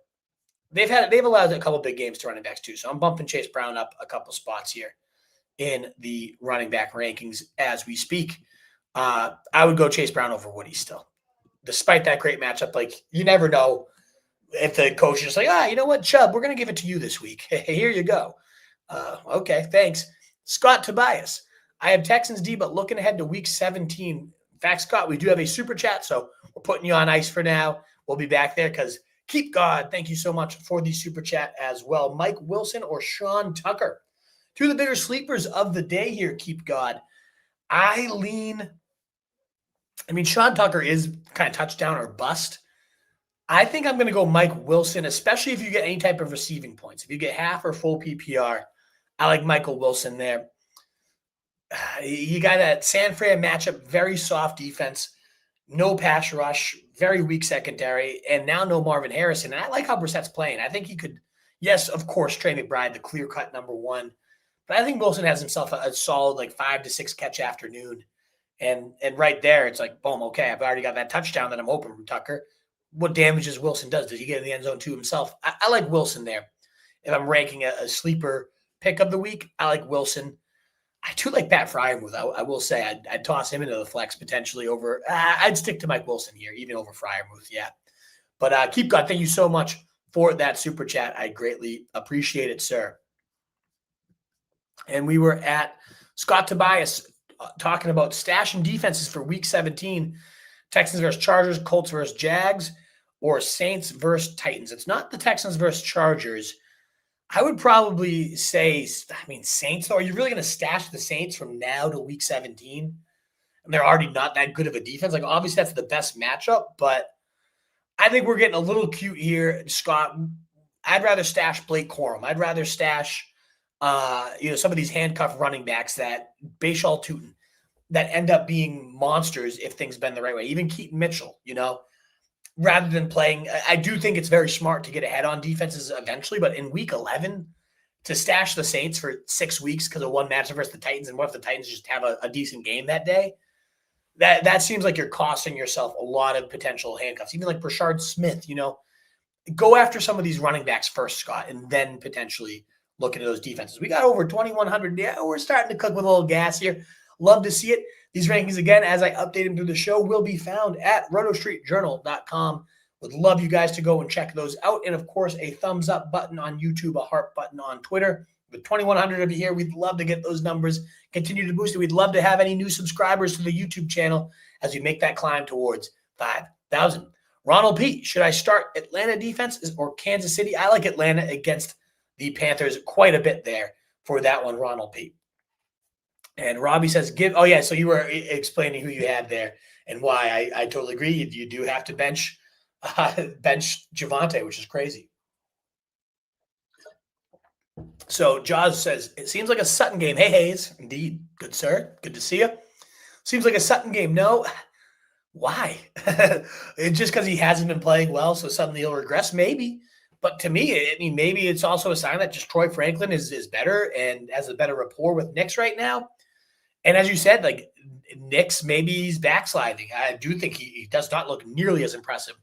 they've allowed a couple big games to running backs too. So I'm bumping Chase Brown up a couple spots here in the running back rankings as we speak. I would go Chase Brown over Woody still. Despite that great matchup, like you never know if the coach is just like, you know what, Chubb, we're going to give it to you this week. Here you go. Okay, thanks. Scott Tobias. I have Texans D, but looking ahead to week 17. In fact, Scott, we do have a super chat, so we're putting you on ice for now. We'll be back there because keep God. Thank you so much for the super chat as well. Mike Wilson or Sean Tucker. Two of the bigger sleepers of the day here, keep God. Sean Tucker is kind of touchdown or bust. I think I'm going to go Mike Wilson, especially if you get any type of receiving points. If you get half or full PPR, I like Michael Wilson there. You got that San Fran matchup, very soft defense, no pass rush, very weak secondary, and now no Marvin Harrison. And I like how Brissett's playing. I think he could, yes, of course, Trey McBride, the clear-cut number one. But I think Wilson has himself a solid 5 to 6 catch afternoon. And right there, it's like, boom, okay, I've already got that touchdown that I'm hoping from Tucker. What damages Wilson does? Does he get in the end zone to himself? I like Wilson there. If I'm ranking a sleeper pick of the week, I like Wilson. I do like Pat Freiermuth. I will say I'd toss him into the flex potentially over. I'd stick to Mike Wilson here, even over Freiermuth, yeah. But keep God, thank you so much for that super chat. I greatly appreciate it, sir. And we were at Scott Tobias talking about stashing defenses for week 17. Texans versus Chargers, Colts versus Jags, or Saints versus Titans. It's not the Texans versus Chargers. I would probably say, Saints, though. Are you really going to stash the Saints from now to week 17? And they're already not that good of a defense. Obviously, that's the best matchup, but I think we're getting a little cute here, Scott. I'd rather stash Blake Corum. I'd rather stash, some of these handcuffed running backs that Bashal Tutin that end up being monsters if things bend the right way. Even Keaton Mitchell, rather than playing. I do think it's very smart to get ahead on defenses eventually, but in week 11, to stash the Saints for 6 weeks because of one matchup versus the Titans, and what if the Titans just have a decent game that day? That seems like you're costing yourself a lot of potential handcuffs. Even like Brashard Smith, go after some of these running backs first, Scott, and then potentially look into those defenses. We got over 2,100. Yeah, we're starting to cook with a little gas here. Love to see it. These rankings, again, as I update them through the show, will be found at rotostreetjournal.com. Would love you guys to go and check those out. And, of course, a thumbs up button on YouTube, a heart button on Twitter. With 2,100 of you here, we'd love to get those numbers, continue to boost it. We'd love to have any new subscribers to the YouTube channel as we make that climb towards 5,000. Ronald P., should I start Atlanta defense or Kansas City? I like Atlanta against the Panthers quite a bit there for that one, Ronald P. And Robbie says, so you were explaining who you had there and why. I totally agree. You do have to bench Davante, which is crazy. So Jaws says, it seems like a Sutton game. Hey, Hayes. Indeed. Good, sir. Good to see you. Seems like a Sutton game. No. Why? It's just because he hasn't been playing well, so suddenly he'll regress? Maybe. But to me, maybe it's also a sign that just Troy Franklin is better and has a better rapport with Nix right now. And as you said, like Nix, maybe he's backsliding. I do think he does not look nearly as impressive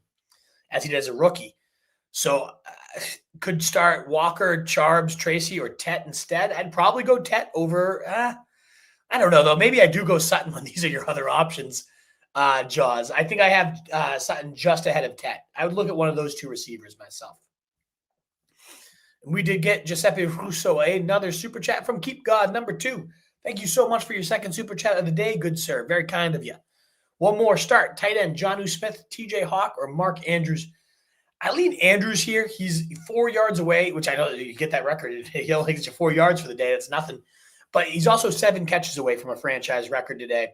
as he did as a rookie. So could start Walker, Charbs, Tracy, or Tet instead. I'd probably go Tet over, I don't know, though. Maybe I do go Sutton when these are your other options, Jaws. I think I have Sutton just ahead of Tet. I would look at one of those two receivers myself. We did get Giuseppe Russo, another super chat from Keep God, number 2. Thank you so much for your second super chat of the day, good sir. Very kind of you. One more start. Tight end, Jonnu Smith, TJ Hawk, or Mark Andrews. I lean Andrews here. He's 4 yards away, which I know you get that record. He only gets you 4 yards for the day. That's nothing. But he's also 7 catches away from a franchise record today.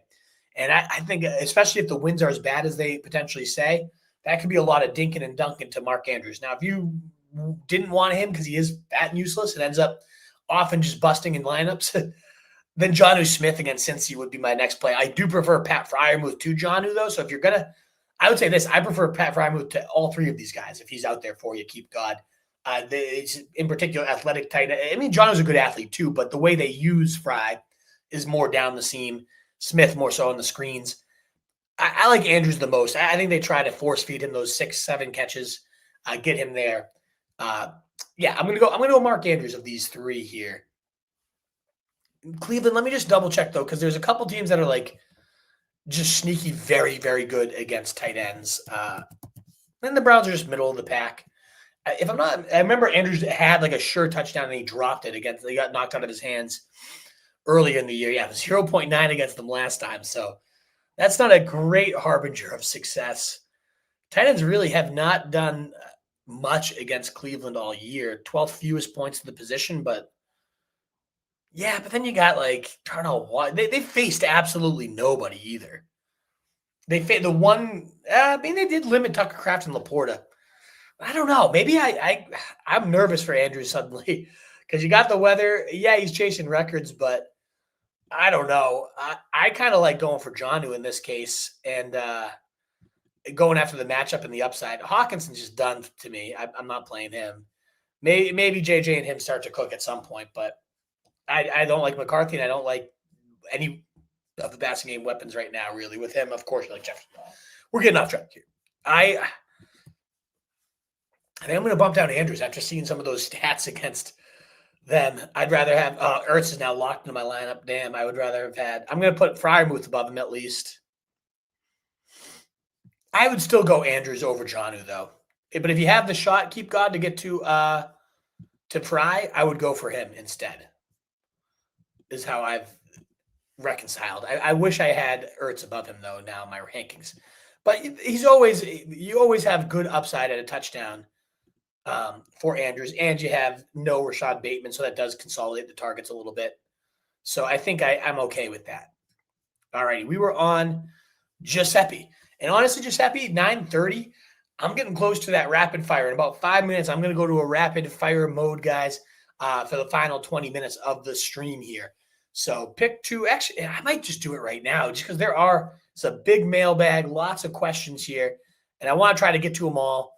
And I think, especially if the winds are as bad as they potentially say, that could be a lot of dinking and dunking to Mark Andrews. Now, if you didn't want him because he is fat and useless and ends up often just busting in lineups, then Jonnu Smith against Cincy would be my next play. I do prefer Pat Freiermuth to Jonnu, though. So if you're going to, I would say this, I prefer Pat Freiermuth to all 3 of these guys. If he's out there for you, keep God. In particular, athletic tight end. I mean, Jonnu's a good athlete too, but the way they use Fry is more down the seam. Smith more so on the screens. I like Andrews the most. I think they try to force feed him those 6-7 catches, get him there. I'm gonna go Mark Andrews of these 3 here. Cleveland, let me just double check though, because there's a couple teams that are like just sneaky, very, very good against tight ends. And the Browns are just middle of the pack. If I'm not, I remember Andrews had like a sure touchdown and he dropped it he got knocked out of his hands earlier in the year. Yeah, 0.9 against them last time. So that's not a great harbinger of success. Tight ends really have not done much against Cleveland all year. 12th fewest points to the position, but then you got like, I don't know what, they faced absolutely nobody either. They did limit Tucker Kraft and Laporta. I don't know. Maybe I'm nervous for Andrews suddenly because you got the weather. Yeah, he's chasing records, but I don't know. I kind of like going for Jonnu in this case and going after the matchup and the upside. Hawkinson's just done to me. I'm not playing him. Maybe JJ and him start to cook at some point, but I don't like McCarthy and I don't like any of the passing game weapons right now, really. With him, of course, like Jefferson. We're getting off track here. I think I'm going to bump down Andrews after seeing some of those stats against them. I'd rather have Ertz is now locked into my lineup. Damn, I would rather have had. I'm going to put Freiermuth above him at least. I would still go Andrews over Jonnu though. But if you have the shot, keep God to get to Fry, I would go for him instead. Is how I've reconciled. I wish I had Ertz above him though now in my rankings. But you always have good upside at a touchdown. For Andrews, and you have no Rashad Bateman, so that does consolidate the targets a little bit. So I think I'm okay with that. All righty, we were on Giuseppe. And honestly, Giuseppe, 9:30, I'm getting close to that rapid fire. In about 5 minutes, I'm going to go to a rapid fire mode, guys, for the final 20 minutes of the stream here. So pick 2. Actually, I might just do it right now just because it's a big mailbag, lots of questions here, and I want to try to get to them all.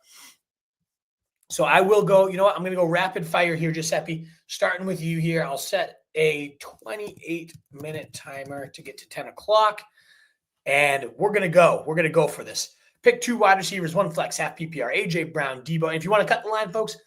So I will go, you know what? I'm going to go rapid fire here, Giuseppe, starting with you here. I'll set a 28-minute timer to get to 10 o'clock, and we're going to go. We're going to go for this. Pick 2 wide receivers, 1 flex, half PPR, A.J. Brown, Debo. And if you want to cut the line, folks,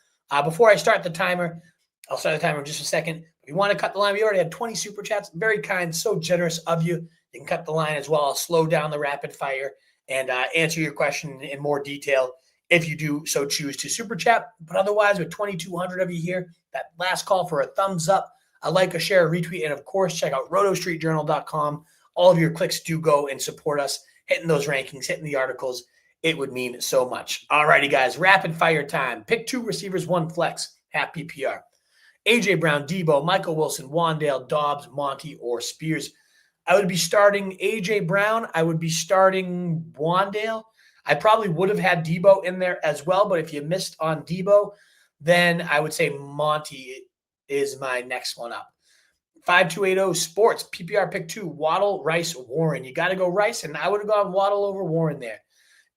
before I start the timer, I'll start the timer in just a second. If you want to cut the line, we already had 20 super chats. Very kind, so generous of you. You can cut the line as well. I'll slow down the rapid fire and answer your question in more detail if you do so choose to super chat. But otherwise, with 2,200 of you here, that last call for a thumbs up, a like, a share, a retweet, and of course, check out rotostreetjournal.com. All of your clicks do go and support us, hitting those rankings, hitting the articles. it would mean so much. All righty, guys, rapid fire time. Pick 2 receivers, 1 flex, half PPR. A.J. Brown, Debo, Michael Wilson, Wandale, Dobbs, Monty, or Spears. I would be starting A.J. Brown. I would be starting Wandale. I probably would have had Debo in there as well, but if you missed on Debo, then I would say Monty is my next one up. 5280 Sports, PPR pick 2, Waddle, Rice, Warren. You got to go Rice, and I would have gone Waddle over Warren there.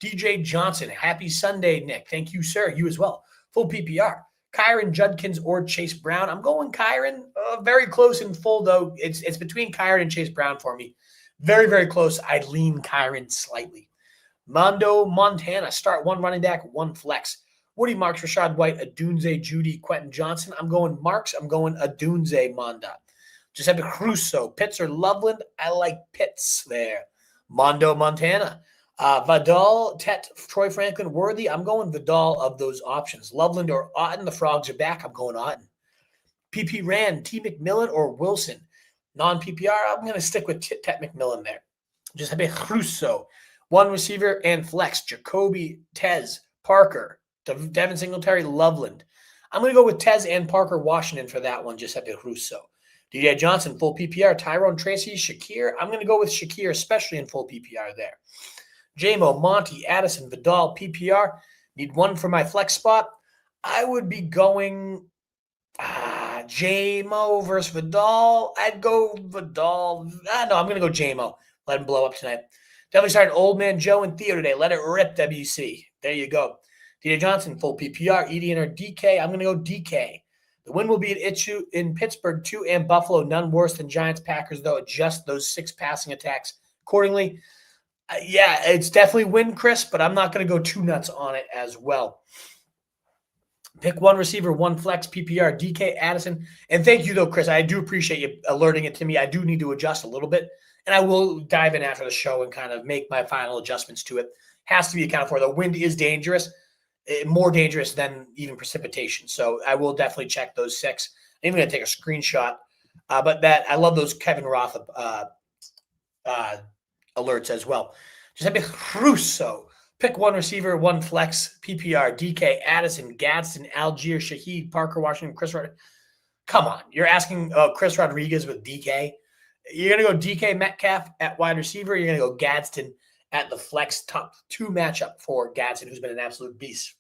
DJ Johnson, happy Sunday, Nick. Thank you, sir. You as well. Full PPR. Kyron, Judkins, or Chase Brown. I'm going Kyron. Very close in full, though. It's between Kyron and Chase Brown for me. Very, very close. I'd lean Kyron slightly. Mondo, Montana. Start 1 running back, 1 flex. Woody, Marks, Rashad White, Adunze, Judy, Quentin Johnson. I'm going Marks. I'm going Adunze, Monda. Giuseppe Crusoe, Pitts or Loveland. I like Pitts there. Mondo, Montana. Vidal, Tet, Troy Franklin, Worthy. I'm going Vidal of those options. Loveland or Otten. The Frogs are back. I'm going Otten. PP Rand, T. McMillan or Wilson. Non-PPR, I'm going to stick with Tet McMillan there. Giuseppe Crusoe. 1 receiver and flex. Jacoby, Tez, Parker, Devin Singletary, Loveland. I'm going to go with Tez and Parker Washington for that one, Giuseppe Crusoe. DJ Johnson, full PPR. Tyrone Tracy, Shakir. I'm going to go with Shakir, especially in full PPR there. JMO, Monty, Addison, Vidal, PPR. Need 1 for my flex spot. I would be going JMO versus Vidal. I'd go Vidal. No, I'm going to go JMO. Let him blow up tonight. Definitely started Old Man Joe and Theo today. Let it rip, WC. There you go. DJ Johnson, full PPR. Edian or DK. I'm going to go DK. The win will be at Itchu in Pittsburgh, 2 and Buffalo. None worse than Giants, Packers, though. Adjust those 6 passing attacks accordingly. Yeah, it's definitely win, Chris, but I'm not going to go too nuts on it as well. Pick 1 receiver, 1 flex, PPR, DK, Addison. And thank you, though, Chris. I do appreciate you alerting it to me. I do need to adjust a little bit, and I will dive in after the show and kind of make my final adjustments to it. Has to be accounted for. The wind is dangerous, more dangerous than even precipitation. So I will definitely check those 6. I'm even going to take a screenshot. But that I love those Kevin Roth alerts as well. Giuseppe Crusoe. Pick 1 receiver, 1 flex, PPR, DK, Addison, Gadsden, Algier, Shaheed, Parker, Washington, Chris Rodriguez. Come on. You're asking Chris Rodriguez with DK. You're going to go DK Metcalf at wide receiver. You're going to go Gadsden at the flex top 2 matchup for Gadsden, who's been an absolute beast.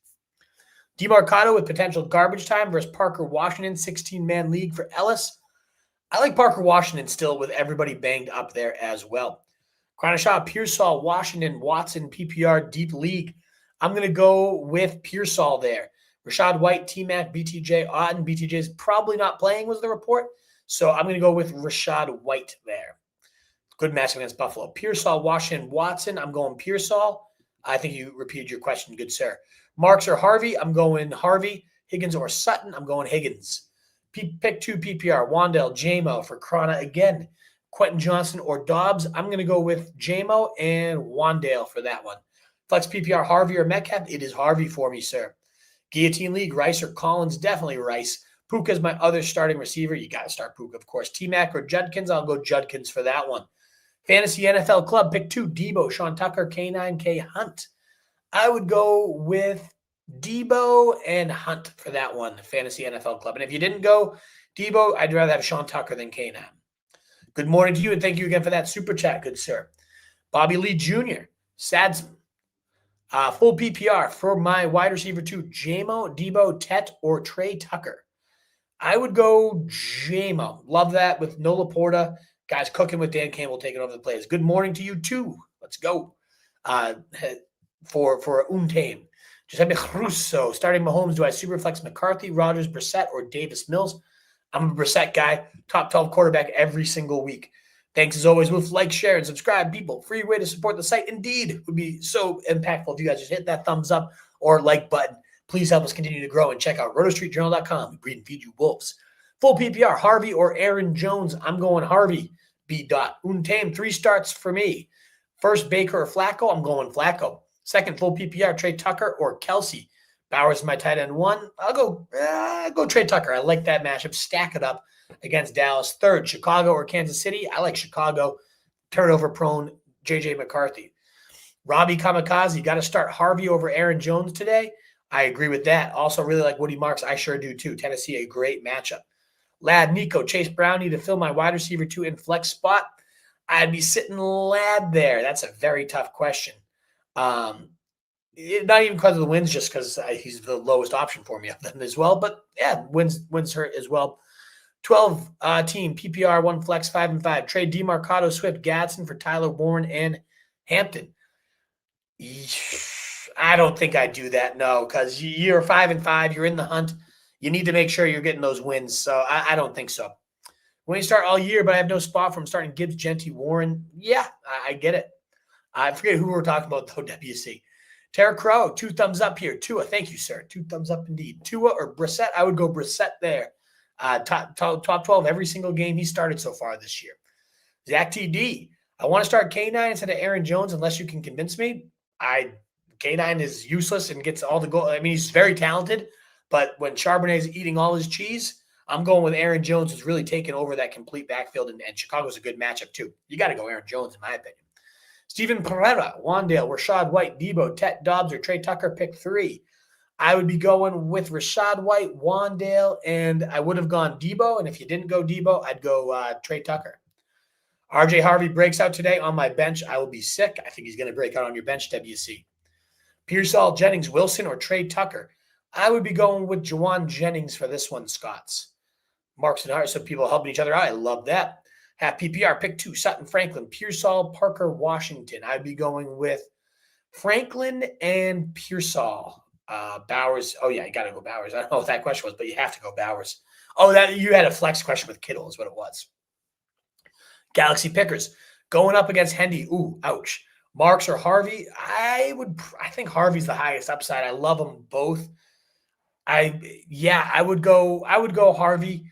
DeMarcado with potential garbage time versus Parker Washington, 16-man league for Ellis. I like Parker Washington still with everybody banged up there as well. Shaw, Pearsall, Washington, Watson, PPR, deep league. I'm going to go with Pearsall there. Rashad White, T-Mac, BTJ, Otten. BTJ is probably not playing was the report. So I'm going to go with Rashad White there. Good matchup against Buffalo. Pearsall, Washington, Watson. I'm going Pearsall. I think you repeated your question, good sir. Marks or Harvey. I'm going Harvey. Higgins or Sutton. I'm going Higgins. Pick 2 PPR. Wandale, JMO for Krana again. Quentin Johnson or Dobbs. I'm going to go with JMO and Wandale for that one. Flex PPR, Harvey or Metcalf. It is Harvey for me, sir. Guillotine League, Rice or Collins. Definitely Rice. Puka is my other starting receiver. You got to start Puka, of course. T-Mac or Judkins. I'll go Judkins for that one. Fantasy NFL Club, pick 2. Debo, Sean Tucker, K9, K Hunt. I would go with Debo and Hunt for that one, Fantasy NFL Club. And if you didn't go Debo, I'd rather have Sean Tucker than K9. Good morning to you, and thank you again for that super chat, good sir. Bobby Lee Jr., Sadsman. Full PPR for my wide receiver 2, Jamo, Debo, Tet, or Trey Tucker. I would go Jamo. Love that with no Laporta. Guys cooking with Dan Campbell taking over the plays. Good morning to you, too. Let's go. For Untame. Giuseppe Crusoe. Starting Mahomes, do I superflex McCarthy, Rodgers, Brissett, or Davis Mills? I'm a Brissett guy, top 12 quarterback every single week. Thanks as always. With like, share, and subscribe, people. Free way to support the site. Indeed, it would be so impactful if you guys just hit that thumbs up or like button. Please help us continue to grow and check out rotostreetjournal.com. We breed and feed you wolves. Full PPR, Harvey or Aaron Jones. I'm going Harvey. B. Untame, 3 starts for me. First, Baker or Flacco. I'm going Flacco. Second, full PPR, Trey Tucker or Kelsey. Bowers is my tight end 1. I'll go Trey Tucker. I like that matchup. Stack it up against Dallas. Third, Chicago or Kansas City. I like Chicago. Turnover prone, J.J. McCarthy. Robbie Kamikaze, you got to start Harvey over Aaron Jones today. I agree with that. Also, really like Woody Marks. I sure do too. Tennessee, a great matchup. Lad, Nico, Chase Brown need to fill my wide receiver 2 in flex spot. I'd be sitting Lad there. That's a very tough question. Not even because of the wins, just because he's the lowest option for me of them as well. But yeah, wins hurt as well. 12 team PPR 1 flex 5 and 5. Trade DeMarcado, Swift, Gadsden for Tyler Warren and Hampton. I don't think I'd do that, no, because you're 5 and 5. You're in the hunt. You need to make sure you're getting those wins. So I don't think so. When you start all year, but I have no spot from starting Gibbs, Genty, Warren. Yeah, I get it. I forget who we're talking about, though, WC. Tara Crow, 2 thumbs up here. Tua, thank you, sir. 2 thumbs up indeed. Tua or Brissett? I would go Brissett there. Top 12 every single game he started so far this year. Zach TD, I want to start K9 instead of Aaron Jones unless you can convince me. K9 is useless and gets all the goal. I mean, he's very talented, but when Charbonnet is eating all his cheese, I'm going with Aaron Jones, who's really taken over that complete backfield, and Chicago's a good matchup too. You got to go Aaron Jones, in my opinion. Steven Pereira, Wandale, Rashad White, Debo, Tet, Dobbs, or Trey Tucker, pick 3. I would be going with Rashad White, Wandale, and I would have gone Debo. And if you didn't go Debo, I'd go Trey Tucker. RJ Harvey breaks out today on my bench. I will be sick. I think he's going to break out on your bench, WC. Pearsall, Jennings, Wilson, or Trey Tucker. I would be going with Juwan Jennings for this one, Scots. Marks and Hart, so people helping each other out. I love that. Half PPR, pick 2, Sutton, Franklin, Pearsall, Parker, Washington. I'd be going with Franklin and Pearsall. Bowers. Oh, yeah, you got to go Bowers. I don't know what that question was, but you have to go Bowers. Oh, that you had a flex question with Kittle is what it was. Galaxy Pickers going up against Hendy. Ooh, ouch. Marks or Harvey? I think Harvey's the highest upside. I love them both. I would go Harvey.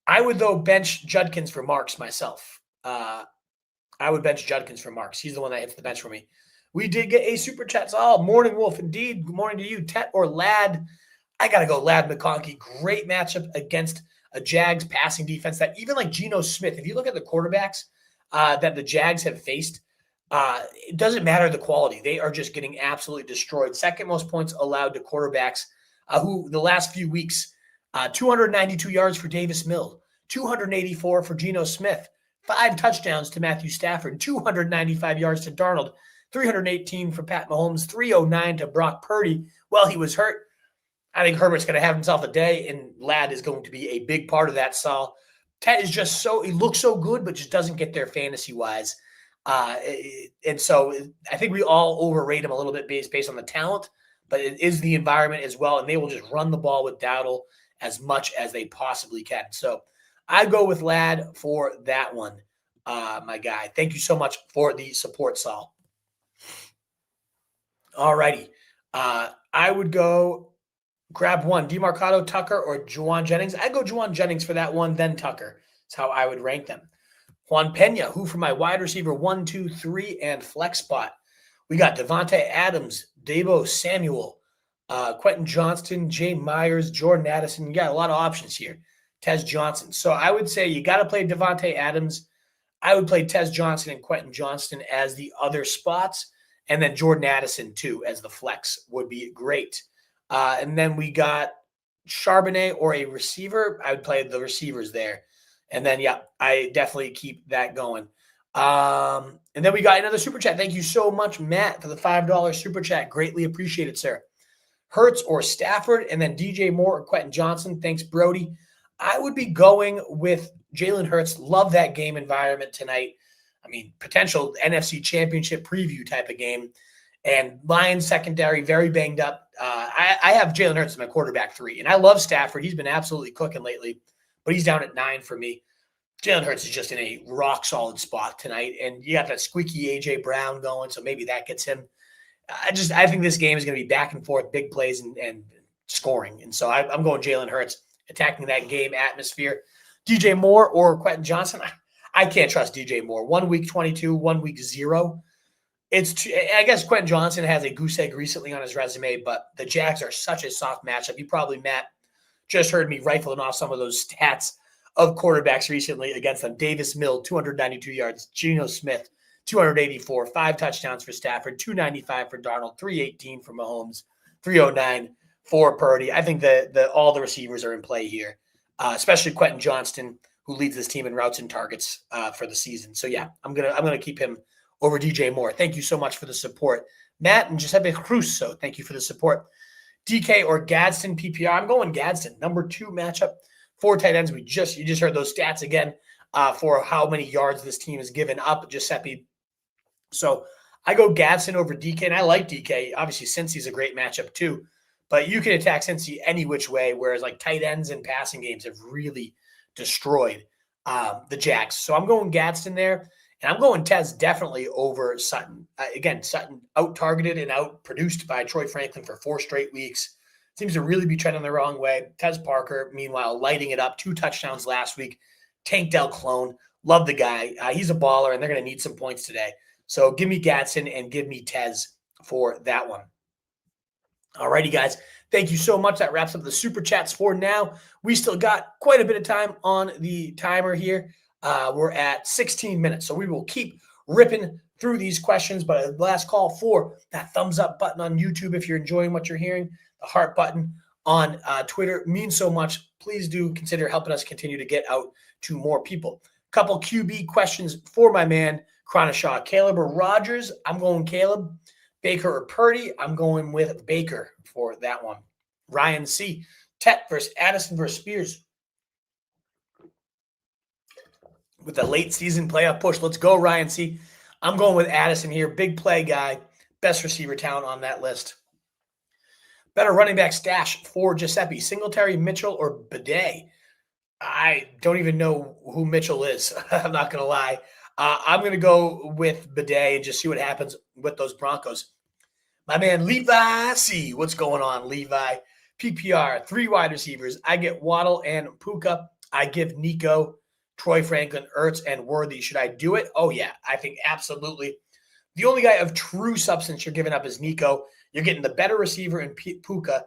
I would, though, bench Judkins for Marks myself. I would bench Judkins for Marks. He's the one that hits the bench for me. We did get a super chat. Oh, morning, Wolf. Indeed. Good morning to you. Tet or Lad? I got to go Lad McConkey. Great matchup against a Jags passing defense that even like Geno Smith, if you look at the quarterbacks that the Jags have faced, it doesn't matter the quality. They are just getting absolutely destroyed. Second most points allowed to quarterbacks who the last few weeks, 292 yards for Davis Mills, 284 for Geno Smith, 5 touchdowns to Matthew Stafford, 295 yards to Darnold, 318 for Pat Mahomes, 309 to Brock Purdy. Well, he was hurt. I think Herbert's going to have himself a day, and Ladd is going to be a big part of that, Saul. Ted is just he looks so good, but just doesn't get there fantasy-wise. And so I think we all overrate him a little bit based on the talent, but it is the environment as well, and they will just run the ball with Dowdle as much as they possibly can. So I go with Ladd for that one, my guy. Thank you so much for the support, Saul. All righty. I would go grab one, DeMarcado, Tucker, or Juwan Jennings. I'd go Juwan Jennings for that one, then Tucker. That's how I would rank them. Juan Pena, who for my wide receiver 1, 2, 3, and flex spot. We got Davante Adams, Debo Samuel, Quentin Johnston, Jay Myers, Jordan Addison. You got a lot of options here. Tez Johnson. So I would say you got to play Davante Adams. I would play Tez Johnson and Quentin Johnston as the other spots. And then Jordan Addison, too, as the flex would be great. And then we got Charbonnet or a receiver. I would play the receivers there. And then, yeah, I definitely keep that going. And then we got another super chat. Thank you so much, Matt, for the $5 super chat. Greatly appreciated, sir. Hurts or Stafford, and then DJ Moore or Quentin Johnson. Thanks, Brody. I would be going with Jalen Hurts. Love that game environment tonight. I mean, potential NFC championship preview type of game. And Lions secondary, very banged up. I have Jalen Hurts as my quarterback 3. And I love Stafford. He's been absolutely cooking lately. But he's down at 9 for me. Jalen Hurts is just in a rock-solid spot tonight. And you got that squeaky A.J. Brown going, so maybe that gets him. I think this game is going to be back and forth, big plays and scoring. And so I'm going Jalen Hurts, attacking that game atmosphere. DJ Moore or Quentin Johnson, I can't trust DJ Moore. 1 week 22, 1 week 0. I guess Quentin Johnson has a goose egg recently on his resume, but the Jags are such a soft matchup. You probably, Matt, just heard me rifling off some of those stats of quarterbacks recently against them. Davis Mills, 292 yards. Geno Smith, 284, 5 touchdowns for Stafford, 295 for Darnold, 318 for Mahomes, 309 for Purdy. I think that all the receivers are in play here, especially Quentin Johnston, who leads this team in routes and targets for the season. So yeah, I'm gonna keep him over DJ Moore. Thank you so much for the support, Matt and Giuseppe Crusoe. Thank you for the support. DK or Gadsden PPR. I'm going Gadsden. Number 2 matchup for tight ends. You just heard those stats again for how many yards this team has given up, Giuseppe. So I go Gadsden over DK, and I like DK. Obviously, Cincy's a great matchup too, but you can attack Cincy any which way, whereas like tight ends and passing games have really destroyed the Jacks. So I'm going Gadsden there, and I'm going Tez definitely over Sutton. Again, Sutton out-targeted and out-produced by Troy Franklin for 4 straight weeks. Seems to really be trending the wrong way. Tez Parker, meanwhile, lighting it up. 2 touchdowns last week. Tank Del Clone. Love the guy. He's a baller, and they're going to need some points today. So give me Gadsden and give me Tez for that one. All righty, guys. Thank you so much. That wraps up the Super Chats for now. We still got quite a bit of time on the timer here. We're at 16 minutes, so we will keep ripping through these questions. But a last call for that thumbs up button on YouTube if you're enjoying what you're hearing. The heart button on Twitter means so much. Please do consider helping us continue to get out to more people. Couple QB questions for my man, Chronoshaw. Caleb or Rodgers? I'm going Caleb. Baker or Purdy? I'm going with Baker for that one. Ryan C. Tet versus Addison versus Spears. With the late season playoff push. Let's go, Ryan C. I'm going with Addison here. Big play guy. Best receiver talent on that list. Better running back stash for Giuseppe. Singletary, Mitchell, or Bidet? I don't even know who Mitchell is. I'm not going to lie. I'm going to go with Bidet and just see what happens with those Broncos. My man Levi C. What's going on, Levi? PPR, 3 wide receivers. I get Waddle and Puka. I give Nico, Troy Franklin, Ertz, and Worthy. Should I do it? Oh, yeah. I think absolutely. The only guy of true substance you're giving up is Nico. You're getting the better receiver in Puka.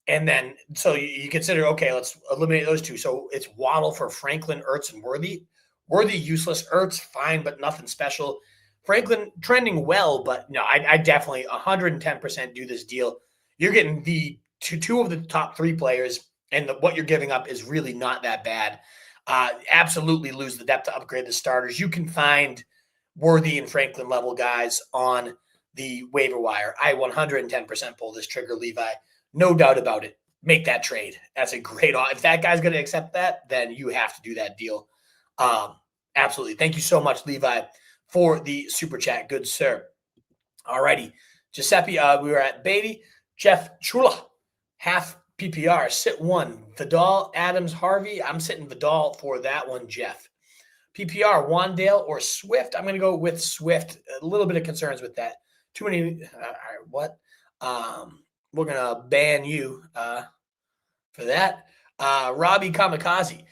And then, so you consider, okay, let's eliminate those 2. So it's Waddle for Franklin, Ertz, and Worthy. Worthy, useless. Ertz, fine, but nothing special. Franklin, trending well, but no, I definitely 110% do this deal. You're getting the two of the top 3 players, and what you're giving up is really not that bad. Absolutely lose the depth to upgrade the starters. You can find Worthy and Franklin level guys on the waiver wire. I 110% pull this trigger, Levi. No doubt about it. Make that trade. That's a great – if that guy's going to accept that, then you have to do that deal. Absolutely. Thank you so much, Levi, for the super chat. Good sir. All righty. Giuseppe, we were at Beatty. Jeff Chula, half PPR, sit 1. Vidal, Adams, Harvey. I'm sitting Vidal for that one, Jeff. PPR, Wandale or Swift. I'm going to go with Swift. A little bit of concerns with that. Too many. What? We're going to ban you for that. Robbie Kamikaze.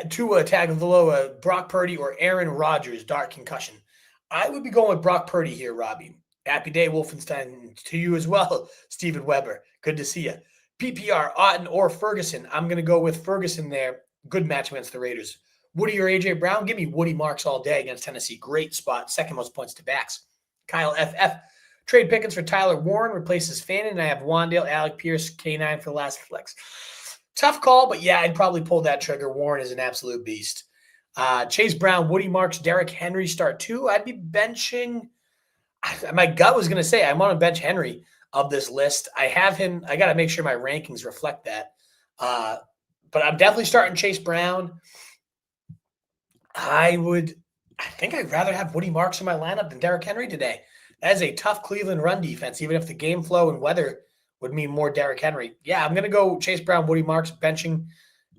Tua Tagovailoa, Brock Purdy, or Aaron Rodgers, dark concussion. I would be going with Brock Purdy here, Robbie. Happy day, Wolfenstein, to you as well, Stephen Weber. Good to see you. PPR, Otten or Ferguson. I'm going to go with Ferguson there. Good match against the Raiders. Woody or A.J. Brown? Give me Woody Marks all day against Tennessee. Great spot. Second most points to backs. Kyle FF. Trade Pickens for Tyler Warren. Replaces Fannin. And I have Wandale, Alec Pierce, K9 for the last flex. Tough call, but yeah, I'd probably pull that trigger. Warren is an absolute beast. Chase Brown, Woody Marks, Derrick Henry start 2. I'd be benching. My gut was going to say I want to bench Henry of this list. I have him. I got to make sure my rankings reflect that. But I'm definitely starting Chase Brown. I think I'd rather have Woody Marks in my lineup than Derrick Henry today. That is a tough Cleveland run defense, even if the game flow and weather would mean more Derrick Henry. Yeah, I'm going to go Chase Brown, Woody Marks, benching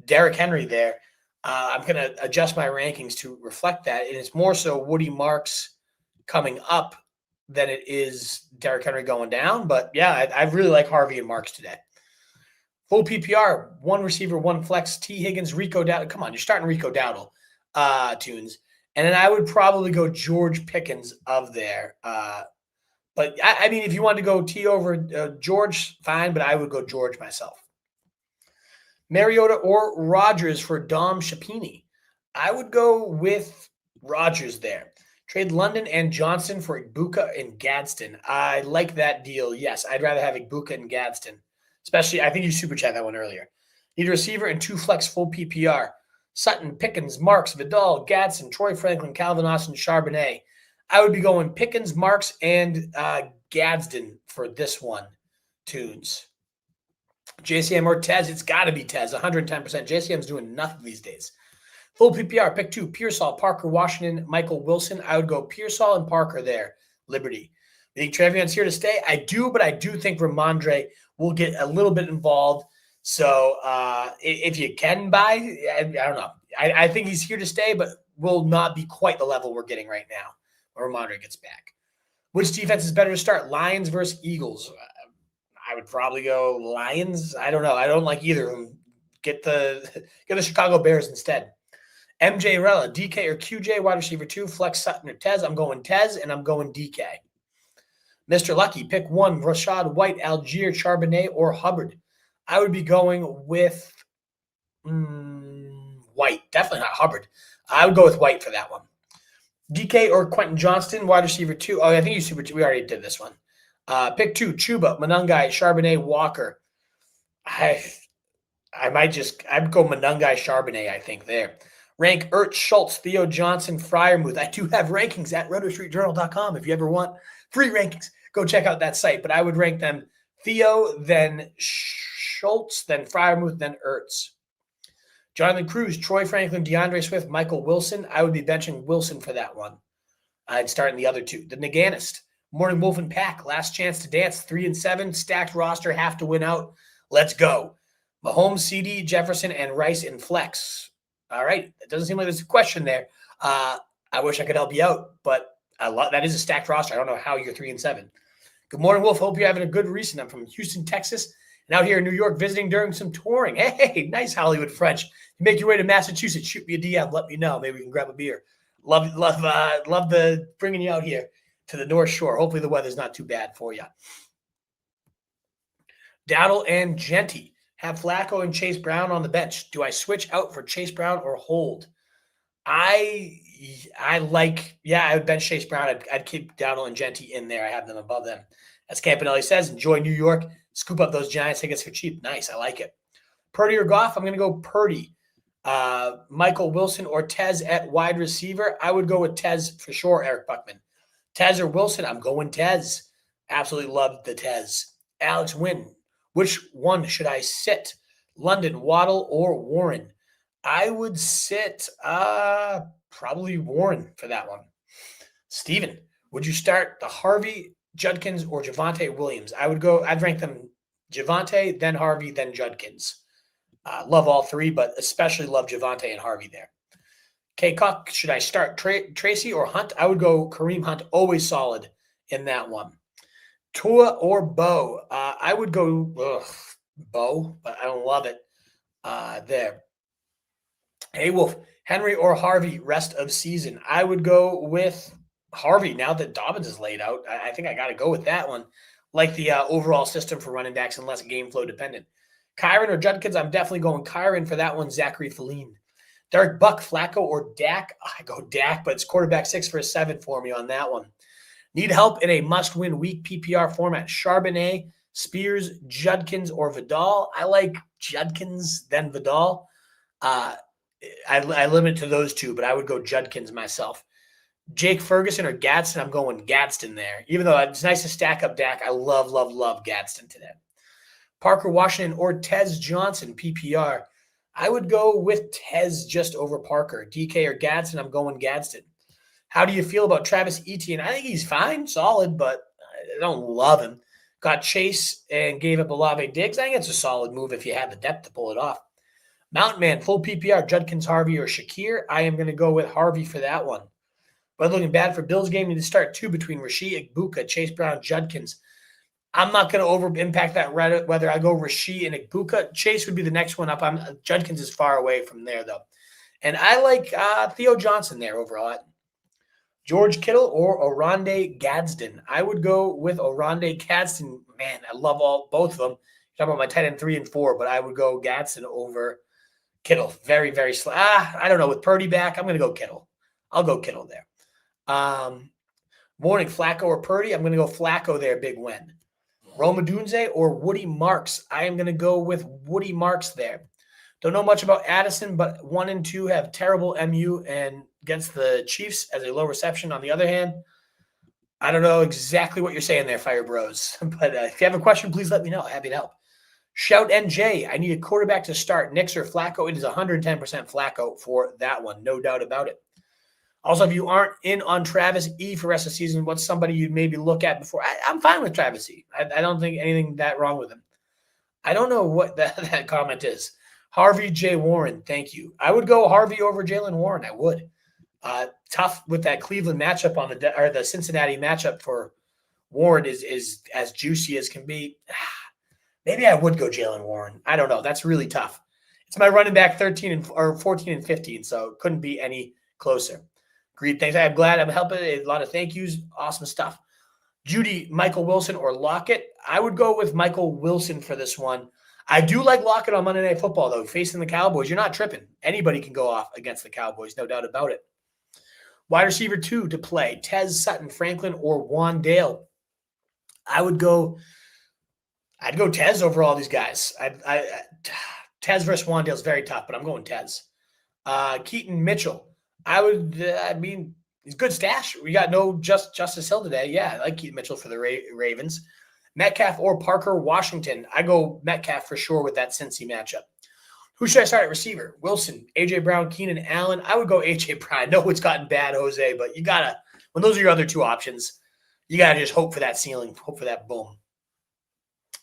Derrick Henry there. I'm going to adjust my rankings to reflect that. And it's more so Woody Marks coming up than it is Derrick Henry going down. But yeah, I really like Harvey and Marks today. Full PPR, 1 receiver, 1 flex, T. Higgins, Rico Dowdle. Come on, you're starting Rico Dowdle tunes. And then I would probably go George Pickens of there. But, I mean, if you wanted to go T over George, fine, but I would go George myself. Mariota or Rodgers for Dom Shapini. I would go with Rodgers there. Trade London and Johnson for Ibuka and Gadsden. I like that deal. Yes, I'd rather have Ibuka and Gadsden. Especially, I think you super chat that one earlier. Need a receiver and 2 flex full PPR. Sutton, Pickens, Marks, Vidal, Gadsden, Troy Franklin, Calvin Austin, Charbonnet. I would be going Pickens, Marks, and Gadsden for this one, Tunes. JCM or Tez, it's got to be Tez, 110%. JCM's doing nothing these days. Full PPR, pick 2, Pearsall, Parker, Washington, Michael Wilson. I would go Pearsall and Parker there, Liberty. You think Trevion's here to stay? I do, but I do think Ramondre will get a little bit involved. So if you can buy, I don't know. I think he's here to stay, but will not be quite the level we're getting right now when Ramondre gets back. Which defense is better to start, Lions versus Eagles? I would probably go Lions. I don't know. I don't like either of them. Get the Chicago Bears instead. MJ Rella, DK or QJ, wide receiver 2, flex Sutton or Tez. I'm going Tez, and I'm going DK. Mr. Lucky, pick 1, Rashad White, Algier, Charbonnet, or Hubbard. I would be going with White. Definitely not Hubbard. I would go with White for that one. DK or Quentin Johnston, wide receiver 2. Oh, I think we already did this one. Pick 2, Chuba, Monangai, Charbonnet, Walker. I'd go Monangai, Charbonnet, I think, there. Rank Ertz, Schultz, Theo Johnson, Fryermuth. I do have rankings at rotostreetjournal.com. If you ever want free rankings, go check out that site. But I would rank them Theo, then Schultz, then Fryermuth, then Ertz. Jonathan Cruz, Troy Franklin, DeAndre Swift, Michael Wilson. I would be benching Wilson for that one. I'd start in the other 2. The Naganist, Morning Wolf and Pack, last chance to dance, 3-7, stacked roster, have to win out. Let's go. Mahomes, CD, Jefferson, and Rice in flex. All right. It doesn't seem like there's a question there. I wish I could help you out, but that is a stacked roster. I don't know how you're 3-7. Good morning, Wolf. Hope you're having a good recent. I'm from Houston, Texas, and out here in New York visiting during some touring. Hey, nice Hollywood French. You make your way to Massachusetts, shoot me a DM. Let me know. Maybe we can grab a beer. Love the bringing you out here to the North Shore. Hopefully the weather's not too bad for you. Dowdle and Genty have Flacco and Chase Brown on the bench. Do I switch out for Chase Brown or hold? I would bench Chase Brown. I'd keep Dowdle and Genty in there. I have them above them. As Campanelli says, enjoy New York. Scoop up those Giants tickets for cheap. Nice. I like it. Purdy or Goff? I'm going to go Purdy. Michael Wilson or Tez at wide receiver? I would go with Tez for sure, Eric Buckman. Tez or Wilson? I'm going Tez. Absolutely love the Tez. Alex Wynn. Which one should I sit? London, Waddle, or Warren? I would sit probably Warren for that one. Steven, would you start the Harvey, Judkins, or Javonte Williams? I'd rank them Javonte, then Harvey, then Judkins. Love all 3, but especially love Javonte and Harvey there. K-Cock, should I start Tracy or Hunt? I would go Kareem Hunt, always solid in that one. Tua or Bo? I would go Bo, but I don't love it there. Hey, Wolf, Henry or Harvey rest of season? I would go with Harvey now that Dobbins is laid out. I think I got to go with that one. Like the overall system for running backs and less game flow dependent. Kyron or Judkins? I'm definitely going Kyron for that one. Zachary Feline. Derek Buck, Flacco, or Dak? I go Dak, but it's quarterback 6 for a 7 for me on that one. Need help in a must-win week PPR format. Charbonnet, Spears, Judkins, or Vidal. I like Judkins, then Vidal. I limit to those 2, but I would go Judkins myself. Jake Ferguson or Gadsden? I'm going Gadsden there. Even though it's nice to stack up Dak, I love Gadsden today. Parker Washington or Tez Johnson, PPR. I would go with Tez just over Parker. DK or Gadsden? I'm going Gadsden. How do you feel about Travis Etienne? I think he's fine, solid, but I don't love him. Got Chase and gave up Olave Diggs. I think it's a solid move if you have the depth to pull it off. Mountain Man, full PPR, Judkins, Harvey, or Shakir. I am going to go with Harvey for that one. But looking bad for Bills game, need to start 2 between Rasheed, Igbuka, Chase Brown, Judkins. I'm not going to over-impact that whether I go Rasheed and Igbuka. Chase would be the next one up. Judkins is far away from there, though. And I like Theo Johnson there overall. George Kittle or Oronde Gadsden? I would go with Oronde Gadsden. Man, I love both of them. You're talking about my tight end 3 and 4, but I would go Gadsden over Kittle. Very, very slow. I don't know. With Purdy back, I'm going to go Kittle. I'll go Kittle there. Morning, Flacco or Purdy? I'm going to go Flacco there, big win. Roma Dunze or Woody Marks? I am going to go with Woody Marks there. Don't know much about Addison, but 1 and 2 have terrible MU and against the Chiefs as a low reception. On the other hand, I don't know exactly what you're saying there, Fire Bros. But if you have a question, please let me know. Happy to help. Shout NJ, I need a quarterback to start. Nix or Flacco? It is 110% Flacco for that one. No doubt about it. Also, if you aren't in on Travis E for the rest of the season, what's somebody you'd maybe look at before? I'm fine with Travis E. I don't think anything that wrong with him. I don't know what that comment is. Harvey J. Warren, thank you. I would go Harvey over Jalen Warren. I would. Tough with that Cleveland matchup or the Cincinnati matchup for Warren is as juicy as can be. Maybe I would go Jalen Warren. I don't know. That's really tough. It's my running back 14 and 15, so it couldn't be any closer. Agreed. Thanks. I'm glad I'm helping. A lot of thank yous. Awesome stuff. Judy, Michael Wilson or Lockett? I would go with Michael Wilson for this one. I do like Lockett on Monday Night Football, though. Facing the Cowboys, you're not tripping. Anybody can go off against the Cowboys, no doubt about it. Wide receiver 2 to play, Tez, Sutton, Franklin, or Wandale? I'd go Tez over all these guys. Tez versus Wandale is very tough, but I'm going Tez. Keaton Mitchell. He's good stash. We got no Justice Hill today. Yeah, I like Keaton Mitchell for the Ravens. Metcalf or Parker Washington? I go Metcalf for sure with that Cincy matchup. Who should I start at receiver? Wilson, A.J. Brown, Keenan Allen. I would go A.J. Brown. I know it's gotten bad, Jose, but you got to – when those are your other two options, you got to just hope for that ceiling, hope for that boom.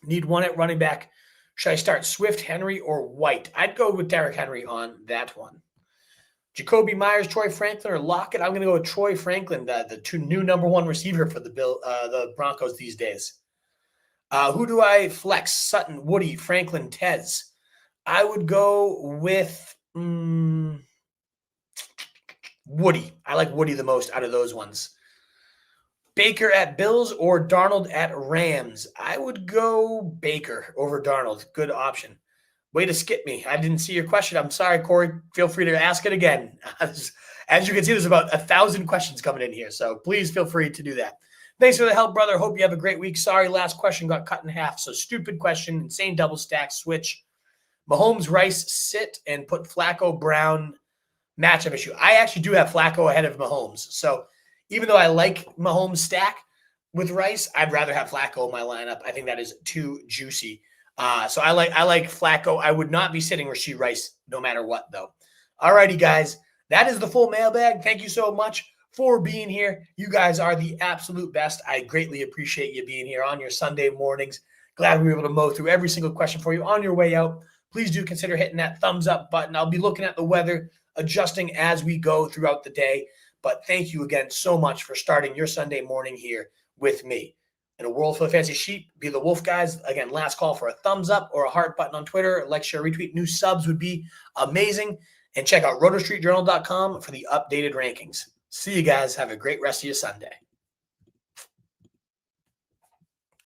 Need one at running back. Should I start Swift, Henry, or White? I'd go with Derrick Henry on that one. Jacoby Myers, Troy Franklin, or Lockett? I'm going to go with Troy Franklin, the new number one receiver for the Broncos these days. Who do I flex? Sutton, Woody, Franklin, Tez. I would go with Woody. I like Woody the most out of those ones. Baker at Bills or Darnold at Rams? I would go Baker over Darnold. Good option. Way to skip me. I didn't see your question. I'm sorry, Corey. Feel free to ask it again. As you can see, there's about 1,000 questions coming in here, so please feel free to do that. Thanks for the help, brother. Hope you have a great week. Sorry, last question got cut in half, so stupid question. Insane double stack switch. Mahomes, Rice, sit, and put Flacco, Brown matchup issue. I actually do have Flacco ahead of Mahomes, so even though I like Mahomes stack with Rice, I'd rather have Flacco in my lineup. I think that is too juicy. So I like Flacco. I would not be sitting Rashee Rice no matter what, though. All righty, guys. That is the full mailbag. Thank you so much for being here. You guys are the absolute best. I greatly appreciate you being here on your Sunday mornings. Glad we were able to mow through every single question for you on your way out. Please do consider hitting that thumbs up button. I'll be looking at the weather, adjusting as we go throughout the day. But thank you again so much for starting your Sunday morning here with me. In a world full of fancy sheep, be the wolf guys. Again, last call for a thumbs up or a heart button on Twitter. Like, share, retweet. New subs would be amazing. And check out rotostreetjournal.com for the updated rankings. See you guys. Have a great rest of your Sunday.